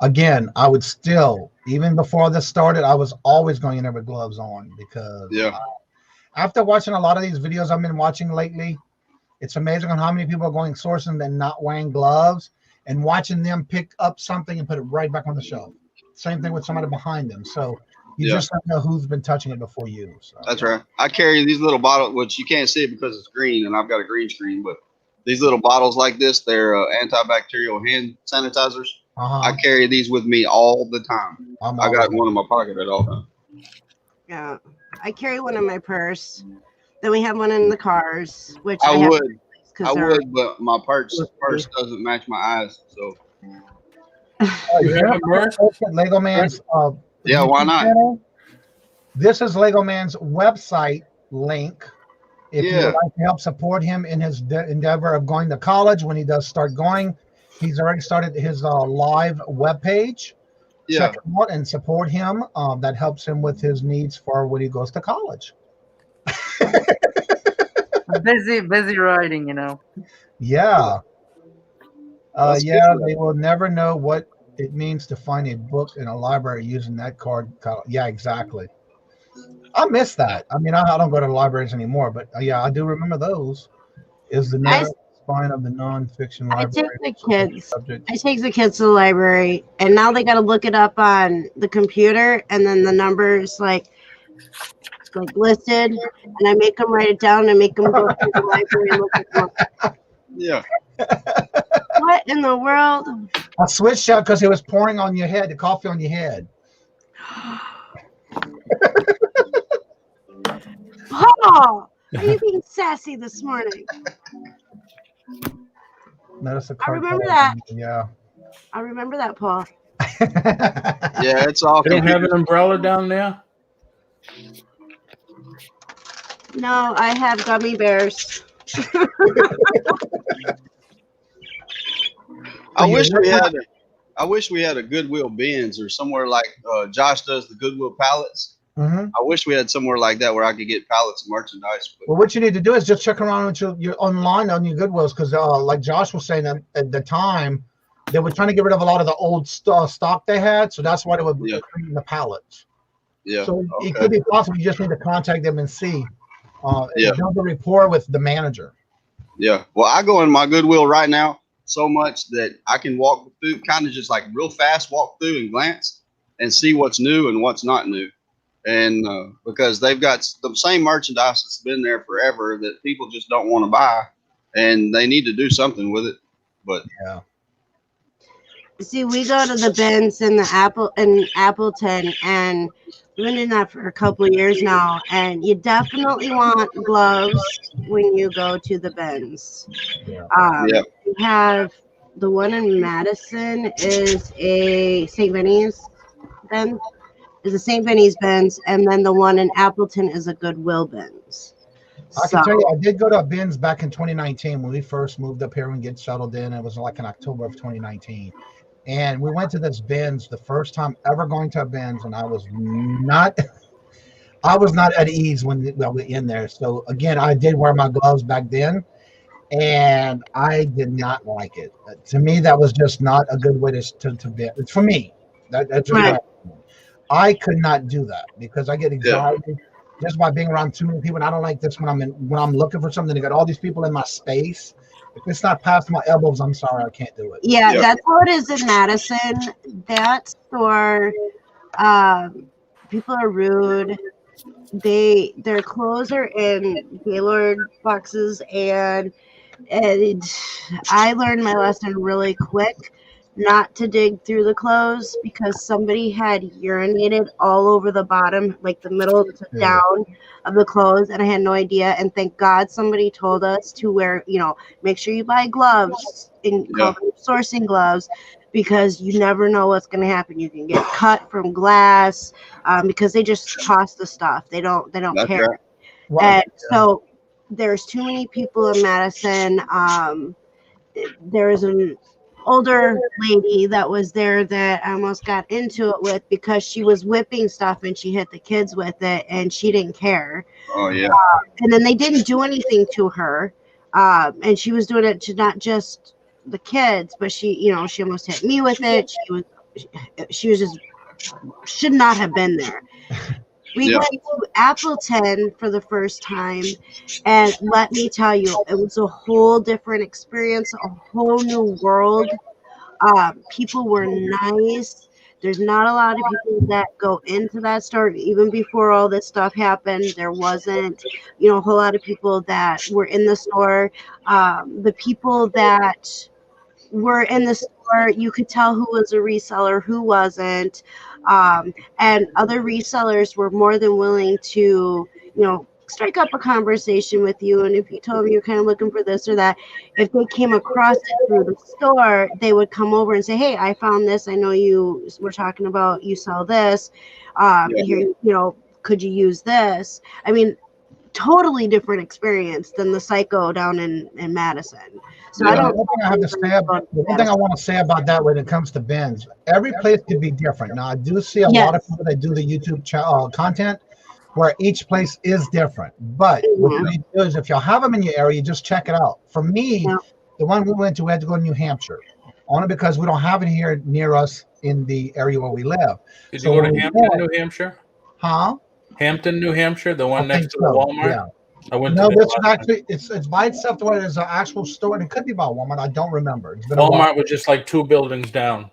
Again, I would still, even before this started, I was always going in there with gloves on because after watching a lot of these videos I've been watching lately, it's amazing on how many people are going sourcing and not wearing gloves and watching them pick up something and put it right back on the shelf. Same thing with somebody behind them. So you just don't know who's been touching it before you. So. That's right. I carry these little bottles, which you can't see it because it's green and I've got a green screen, but these little bottles like this, they're antibacterial hand sanitizers. I carry these with me all the time. I got one in my pocket at all times. Yeah, I carry one in my purse. Then we have one in the cars, which I would, but my purse doesn't match my eyes. So you have a Lego Man's yeah, why not? This is Lego Man's website link. If you would Yeah. like to help support him in his endeavor of going to college, when he does start going, he's already started his live webpage. Yeah. Check him out and support him. That helps him with his needs for when he goes to college. busy writing, you know. Yeah. That's Yeah, good. they will never know what it means to find a book in a library using that card. Yeah, exactly. I miss that. I mean, I don't go to libraries anymore, but yeah, I do remember those. Is the narrow spine of the nonfiction I library take the kids to the library, and now they got to look it up on the computer, and then the numbers like listed, and I make them write it down and make them go to the library and look at them up. Yeah. What in the world? I switched out because it was pouring on your head, the coffee on your head. Paul, are you being sassy this morning? Notice I remember that. Yeah. I remember that, Paul. Yeah, it's all. You don't have an umbrella down there? No, I have gummy bears. I wish we had a Goodwill bins or somewhere like Josh does the Goodwill pallets. Mm-hmm. I wish we had somewhere like that where I could get pallets of merchandise. Well, what you need to do is just check around with your online on your Goodwills, because like Josh was saying, at the time they were trying to get rid of a lot of the old stock they had, so that's why they were creating the pallets. Yeah. So it could be possible. You just need to contact them and see. Build a rapport with the manager. Yeah. Well, I go in my Goodwill right now so much that I can walk through, kind of just like real fast, walk through and glance and see what's new and what's not new. And because they've got the same merchandise that's been there forever that people just don't want to buy, and they need to do something with it. But yeah. See, we go to the bins in Appleton, and we've been doing that for a couple of years now. And you definitely want gloves when you go to the bins. Yeah. We have the one in Madison is a St. Benny's bin. Is a St. Benny's bins, and then the one in Appleton is a Goodwill bins. I can tell you, I did go to a bins back in 2019 when we first moved up here and get settled in. It was like in October of 2019. And we went to this bins the first time ever going to a bins, and I was not at ease when we were in there. So again, I did wear my gloves back then, and I did not like it. To me, that was just not a good way to be. It's for me. That's right. I could not do that because I get anxiety just by being around too many people. And I don't like this when I'm looking for something. They got all these people in my space. If it's not past my elbows, I'm sorry, I can't do it. Yeah, that's how it is in Madison. That store, people are rude. Their clothes are in Gaylord boxes, and I learned my lesson really quick. Not to dig through the clothes because somebody had urinated all over the bottom, like the middle to down of the clothes, and I had no idea. And thank God somebody told us to wear, make sure you buy gloves and call them sourcing gloves, because you never know what's going to happen. You can get cut from glass because they just toss the stuff. They don't care. Right. And so there's too many people in Madison. There is an older lady that was there that I almost got into it with because she was whipping stuff and she hit the kids with it and she didn't care. Oh yeah. And then they didn't do anything to her. And she was doing it to not just the kids, but she almost hit me with it. She was just should not have been there. We went to Appleton for the first time, and let me tell you, it was a whole different experience, a whole new world. People were nice. There's not a lot of people that go into that store. Even before all this stuff happened, there wasn't, a whole lot of people that were in the store. The people that were in the store, you could tell who was a reseller, who wasn't. And other resellers were more than willing to, strike up a conversation with you. And if you told them you're kind of looking for this or that, if they came across it through the store, they would come over and say, hey, I found this. I know you were talking about, you sell this. Here, could you use this? I mean, totally different experience than the Psycho down in Madison. So I don't. The one thing I want to say about that when it comes to bins, every place could be different. Now I do see a lot of people that do the YouTube content where each place is different. But what you need to do is if y'all have them in your area, you just check it out. For me, the one we went to, we had to go to New Hampshire, only because we don't have it here near us in the area where we live. Did you go to Hampton, New Hampshire? Huh? Hampton, New Hampshire, the one next to the Walmart? Yeah. I went No, to this is actually it's by itself the way there's an actual store, and it could be by Walmart. I don't remember. It's been Walmart was just like 2 buildings down.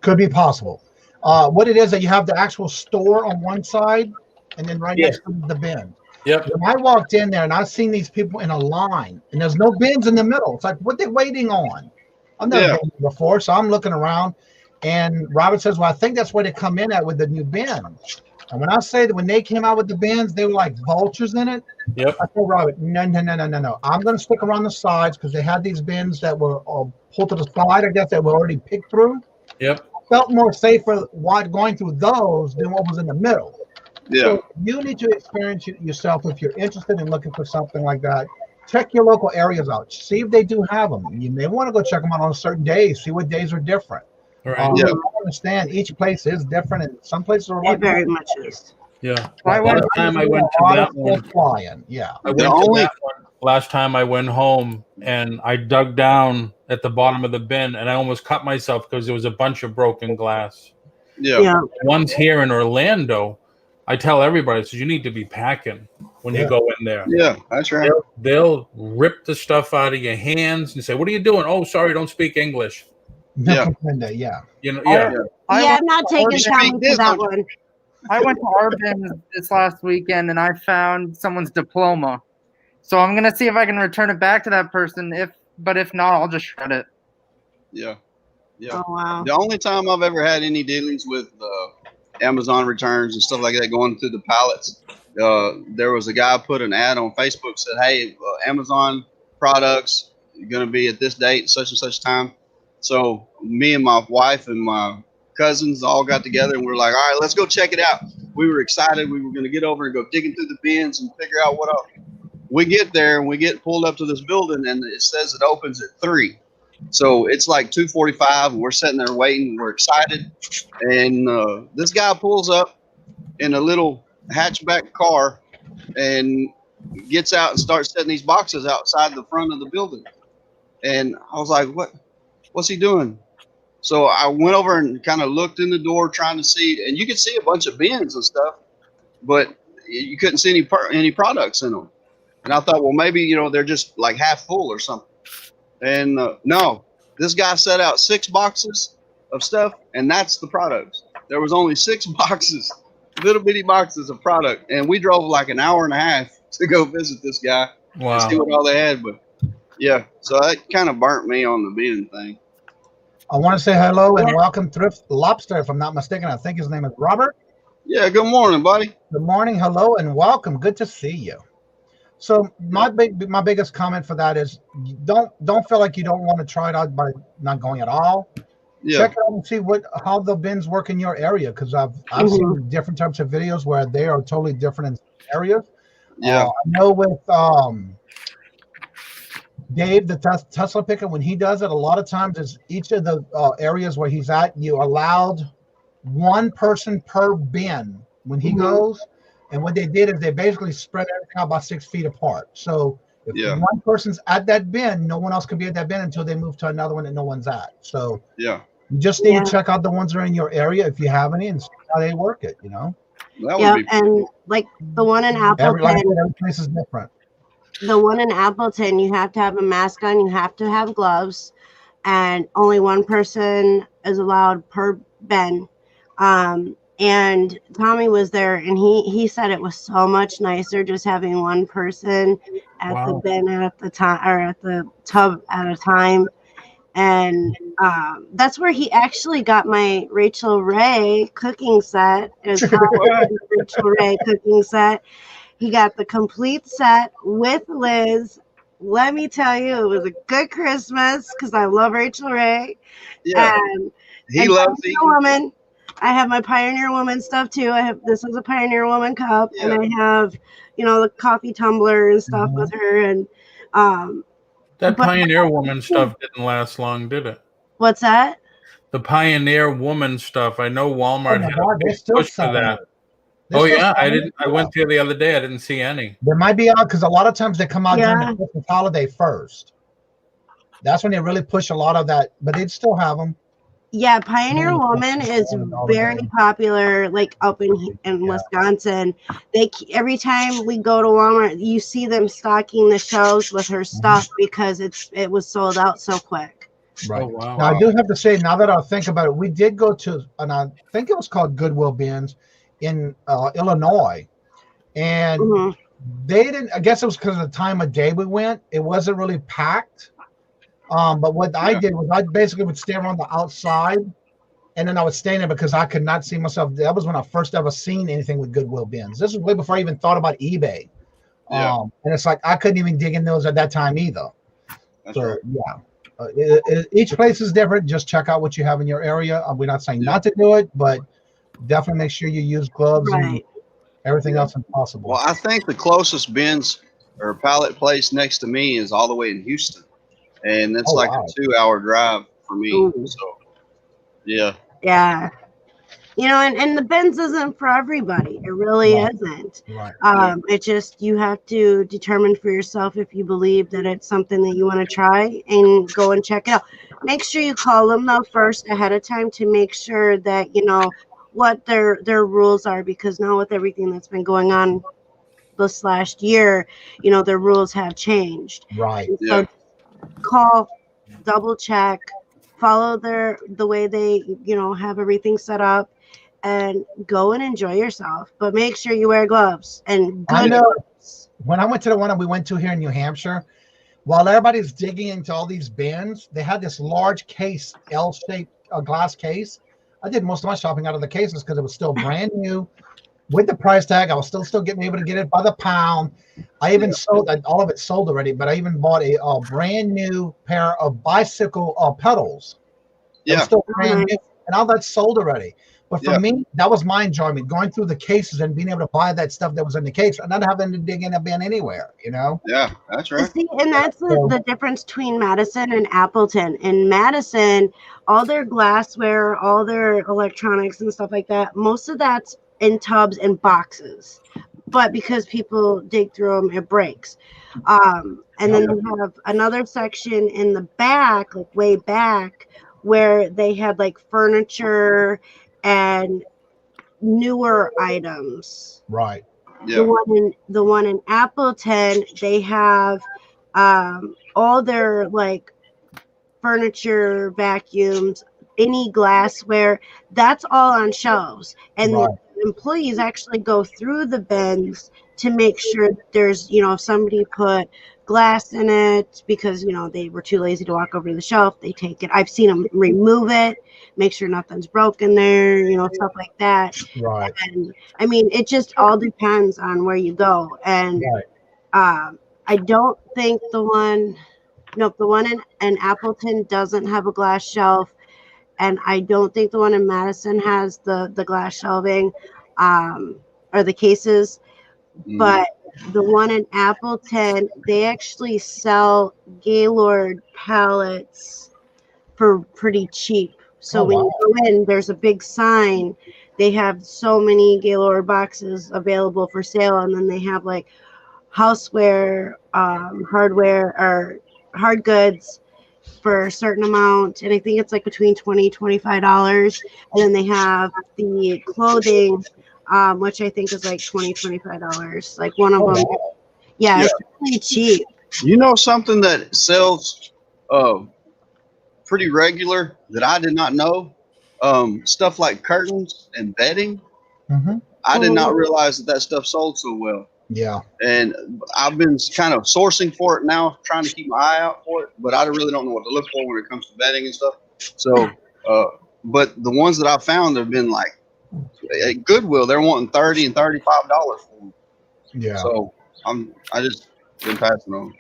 Could be possible. What it is that you have the actual store on one side, and then right next to the bin. Yep. When I walked in there and I seen these people in a line, and there's no bins in the middle. It's like, what they waiting on? I've never been there before, so I'm looking around, and Robert says, "Well, I think that's where they come in at with the new bin." And when I say that when they came out with the bins, they were like vultures in it. Yep. I told Robert, no. I'm going to stick around the sides because they had these bins that were pulled to the side, I guess, that were already picked through. Yep. I felt more safer going through those than what was in the middle. Yeah. So you need to experience it yourself if you're interested in looking for something like that. Check your local areas out. See if they do have them. You may want to go check them out on certain days. See what days are different. Right. I understand each place is different, and some places are like very much is. Yeah. Last time I went to that one. Flying. Yeah. I went to that one last time I went home, and I dug down at the bottom of the bin, and I almost cut myself because there was a bunch of broken glass. Yeah. One's here in Orlando. I tell everybody, so you need to be packing when you go in there. Yeah, that's right. They'll rip the stuff out of your hands and say, "What are you doing?" "Oh, sorry, don't speak English." Yeah. You know, I'm not taking time for that one. I went to our bin this last weekend and I found someone's diploma. So I'm gonna see if I can return it back to that person. If not, I'll just shred it. Yeah. Oh wow. The only time I've ever had any dealings with Amazon returns and stuff like that going through the pallets, there was a guy put an ad on Facebook, said, "Hey, Amazon products are going to be at this date, such and such time." So me and my wife and my cousins all got together and we were like, "All right, let's go check it out." We were excited. We were going to get over and go digging through the bins and figure out what else. We get there and we get pulled up to this building and it says it opens at 3. So it's like 2:45 and we're sitting there waiting. We're excited. And this guy pulls up in a little hatchback car and gets out and starts setting these boxes outside the front of the building. And I was like, what's he doing? So I went over and kind of looked in the door trying to see, and you could see a bunch of bins and stuff, but you couldn't see any products in them. And I thought, well, maybe, they're just like half full or something. And no, this guy set out 6 boxes of stuff, and that's the products. There was only 6 boxes, little bitty boxes of product. And we drove like an hour and a half to go visit this guy and see what all they had. But yeah, so that kind of burnt me on the bin thing. I want to say hello and welcome Thrift Lobster, if I'm not mistaken. I think his name is Robert. Yeah, good morning, buddy. Good morning, hello, and welcome. Good to see you. So my biggest comment for that is don't feel like you don't want to try it out by not going at all. Yeah. Check it out and see how the bins work in your area, because I've seen different types of videos where they are totally different in areas. Yeah, I know with Dave, the Tesla picker, when he does it, a lot of times it's each of the areas where he's at, you allowed one person per bin when he goes. And what they did is they basically spread everything out about 6 feet apart. So if one person's at that bin, no one else can be at that bin until they move to another one that no one's at. So you just need to check out the ones that are in your area if you have any and see how they work it, and like the one in Appleton. Every place is different. The one in Appleton, you have to have a mask on, you have to have gloves, and only one person is allowed per bin. And Tommy was there, and he said it was so much nicer just having one person at the bin at the time, or at the tub at a time. And that's where he actually got my Rachel Ray cooking set. It was called Rachel Ray cooking set. He got the complete set with Liz. Let me tell you, it was a good Christmas because I love Rachel Ray. Yeah, and he loves the woman. I have my Pioneer Woman stuff too. This is a Pioneer Woman cup, and I have, the coffee tumbler and stuff with her. And that Pioneer Woman stuff didn't last long, did it? What's that? The Pioneer Woman stuff. I know Walmart had a big push for that. I went there the other day. I didn't see any. There might be out because a lot of times they come out during the Christmas holiday first. That's when they really push a lot of that, but they'd still have them. Yeah, Pioneer Woman is very popular, like up in Wisconsin. Every time we go to Walmart, you see them stocking the shelves with her stuff because it was sold out so quick. Right. Oh, wow. Now I do have to say, now that I think about it, we did go to, and I think it was called Goodwill Bins in Illinois, and they didn't. I guess it was because of the time of day we went. It wasn't really packed. But what I did was I basically would stay around the outside, and then I would stay there because I could not see myself. That was when I first ever seen anything with Goodwill Bins. This was way before I even thought about eBay. And it's like I couldn't even dig in those at that time either. That's so right. Each place is different. Just check out what you have in your area. We're not saying not to do it, but definitely make sure you use gloves and everything else impossible. Well, I think the closest bins or pallet place next to me is all the way in Houston. And it's a 2-hour drive for me. Ooh. So, yeah. Yeah. And the bins isn't for everybody. It really isn't. Right. It just, you have to determine for yourself if you believe that it's something that you want to try and go and check it out. Make sure you call them though first ahead of time to make sure that, what their rules are, because now with everything that's been going on this last year, their rules have changed. Right. So call, double check, follow the way they have everything set up, and go and enjoy yourself, but make sure you wear gloves and good gloves. When I went to the one that we went to here in New Hampshire, while everybody's digging into all these bins, they had this large case, L-shaped glass case. I did most of my shopping out of the cases because it was still brand new. With the price tag, I was still getting able to get it by the pound. I even sold, all of it sold already, but I even bought a brand new pair of bicycle pedals. Yeah. Still brand new, and all that sold already. But for me, that was my enjoyment, going through the cases and being able to buy that stuff that was in the case and not having to dig in a bin anywhere, Yeah, that's right. See, and that's the difference between Madison and Appleton. In Madison, all their glassware, all their electronics and stuff like that, most of that's in tubs and boxes. But because people dig through them, it breaks. And then they have another section in the back, like way back, where they had like furniture and newer items. Right. Yeah. The one in Appleton, they have all their like furniture, vacuums, any glassware, that's all on shelves. And the employees actually go through the bins to make sure that there's, if somebody put glass in it because, they were too lazy to walk over to the shelf, they take it. I've seen them remove it, make sure nothing's broken there, stuff like that. Right. And I mean, it just all depends on where you go. And I don't think the one in Appleton doesn't have a glass shelf. And I don't think the one in Madison has the glass shelving or the cases. But the one in Appleton, they actually sell Gaylord pallets for pretty cheap. So when you go in, there's a big sign. They have so many Gaylord boxes available for sale. And then they have like houseware, hardware, or hard goods for a certain amount, and I think it's like between $20 $25, and then they have the clothing, which I think is like $20 $25. Like one of them, it's pretty cheap. Something that sells pretty regular that I did not know, stuff like curtains and bedding. I did not realize that stuff sold so well. Yeah. And I've been kind of sourcing for it now, trying to keep my eye out for it, but I really don't know what to look for when it comes to bedding and stuff. So, but the ones that I found have been like at Goodwill, they're wanting $30 and $35 for them. Yeah. So I just been passing on.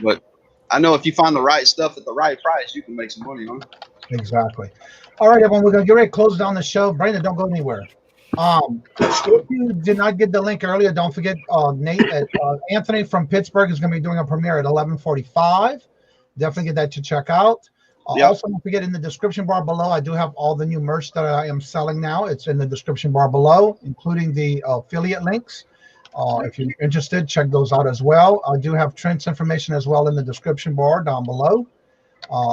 But I know if you find the right stuff at the right price, you can make some money on it. Exactly. All right, everyone, we're gonna get ready to close down the show. Brandon, don't go anywhere. If you did not get the link earlier, don't forget Anthony from Pittsburgh is going to be doing a premiere at 11:45. Definitely get that to check out. Also, don't forget in the description bar below, I do have all the new merch that I am selling now. It's in the description bar below, including the affiliate links. If you're interested, check those out as well. I do have Trent's information as well in the description bar down below.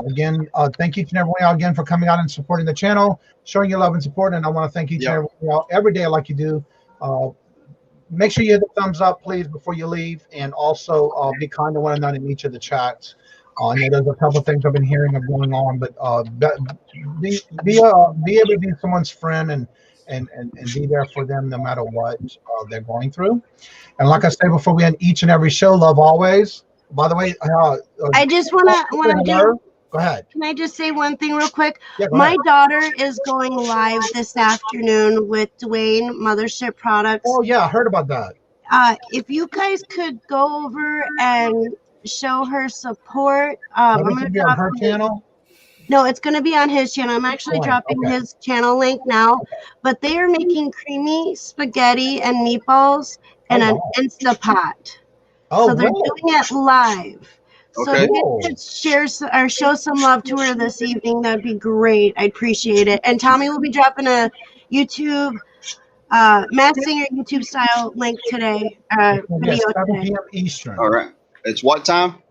Again, thank each and every one again for coming out and supporting the channel, showing your love and support. And I want to thank each and every one every day like you do. Make sure you hit the thumbs up, please, before you leave. And also be kind to one another in each of the chats. I know there's a couple of things I've been hearing of going on, but be able to be someone's friend and be there for them no matter what they're going through. And like I said before, we end each and every show, love always. By the way, I just want to do. Go ahead. Can I just say one thing real quick? Yeah, my daughter is going live this afternoon with Dwayne Mothership Products. Oh yeah, I heard about that. If you guys could go over and show her support, I'm going to be on her channel. No, it's going to be on his channel. I'm actually dropping his channel link now. But they are making creamy spaghetti and meatballs in an Instapot. Oh, so they're doing it live. So if you could share or show some love to her this evening, that'd be great. I'd appreciate it. And Tommy will be dropping a YouTube Mass Singer YouTube style link today. Video 7 p.m. Eastern. All right. It's what time?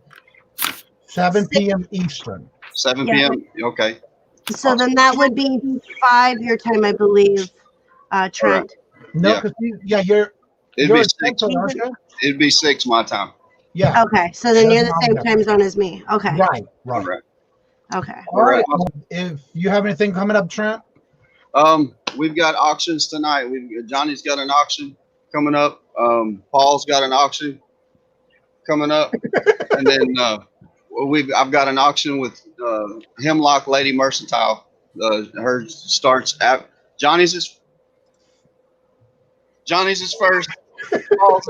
7 p.m. Eastern. 7 p.m. Okay. So then that would be 5 your time, I believe, Trent. Right. No, because you're. It'd be 6. It'd be 6 my time. Yeah. Okay, so then you're the same time zone as me. Okay. Right. Okay. All right. If you have anything coming up, Trent. We've got auctions tonight. Johnny's got an auction coming up. Paul's got an auction coming up, and then I've got an auction with Hemlock Lady Mercantile. Her starts at Johnny's is first. Paul's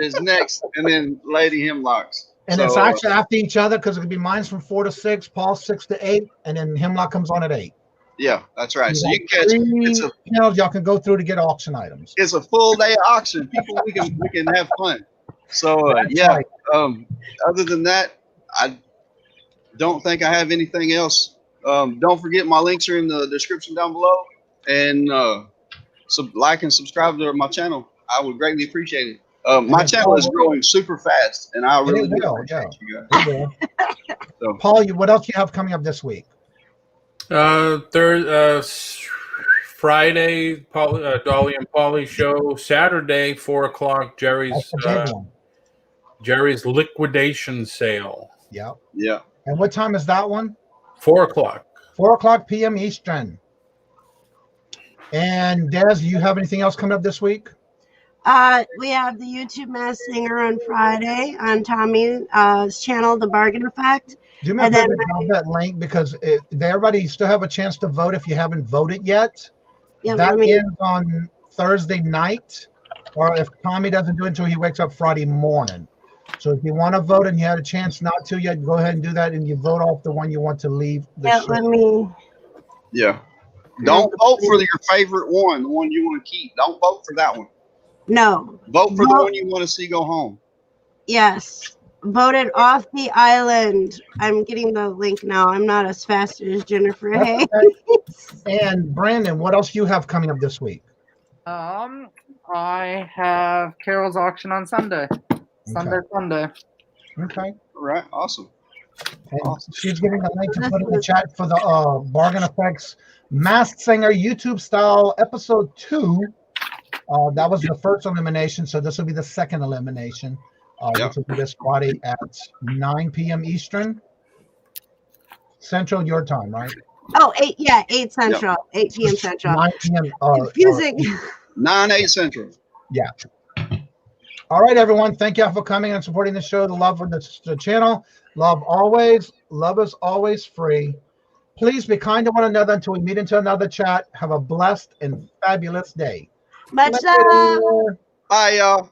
is next, and then Lady Hemlock's. And it's actually after each other because it could be mine's from 4 to 6, Paul's 6 to 8, and then Hemlock comes on at 8. Yeah, that's right. So you can catch y'all can go through to get auction items. It's a full day auction. People, we can have fun. So Right. Other than that, I don't think I have anything else. Don't forget my links are in the description down below, and like and subscribe to my channel. I would greatly appreciate it. My channel is growing super fast, and I really appreciate you guys. So, Paul, what else you have coming up this week? Friday, Dolly and Polly show. Saturday, 4 o'clock, Jerry's liquidation sale. Yeah. Yeah. And what time is that one? 4 o'clock. 4 o'clock p.m. Eastern. And Des, do you have anything else coming up this week? We have the YouTube Mass Singer on Friday on Tommy's channel, The Bargain Effect. Do you remember that link because everybody still have a chance to vote if you haven't voted yet. Yeah, that ends on Thursday night, or if Tommy doesn't do it until he wakes up Friday morning. So if you want to vote and you had a chance not to yet, go ahead and do that, and you vote off the one you want to leave. Yeah. Don't vote for your favorite one, the one you want to keep. Don't vote for that one. No. Vote for the one you want to see go home. Yes. Voted off the island. I'm getting the link now. I'm not as fast as Jennifer Hay. And Brandon, what else do you have coming up this week? I have Carol's auction on Sunday. Sunday. Okay. All right. Awesome. And she's giving a link to put in the chat for the Bargain Effects Masked Singer YouTube style episode 2. That was the first elimination, so this will be the second elimination. Which will be this Friday at 9 p.m. Eastern. Central, your time, right? Oh, 8 Central. 8 p.m. Central. 9 p.m. Confusing. 9/8 Central. Yeah. All right, everyone. Thank you all for coming and supporting the show. The love for the channel. Love always. Love is always free. Please be kind to one another until we meet into another chat. Have a blessed and fabulous day. Much love. Bye, y'all.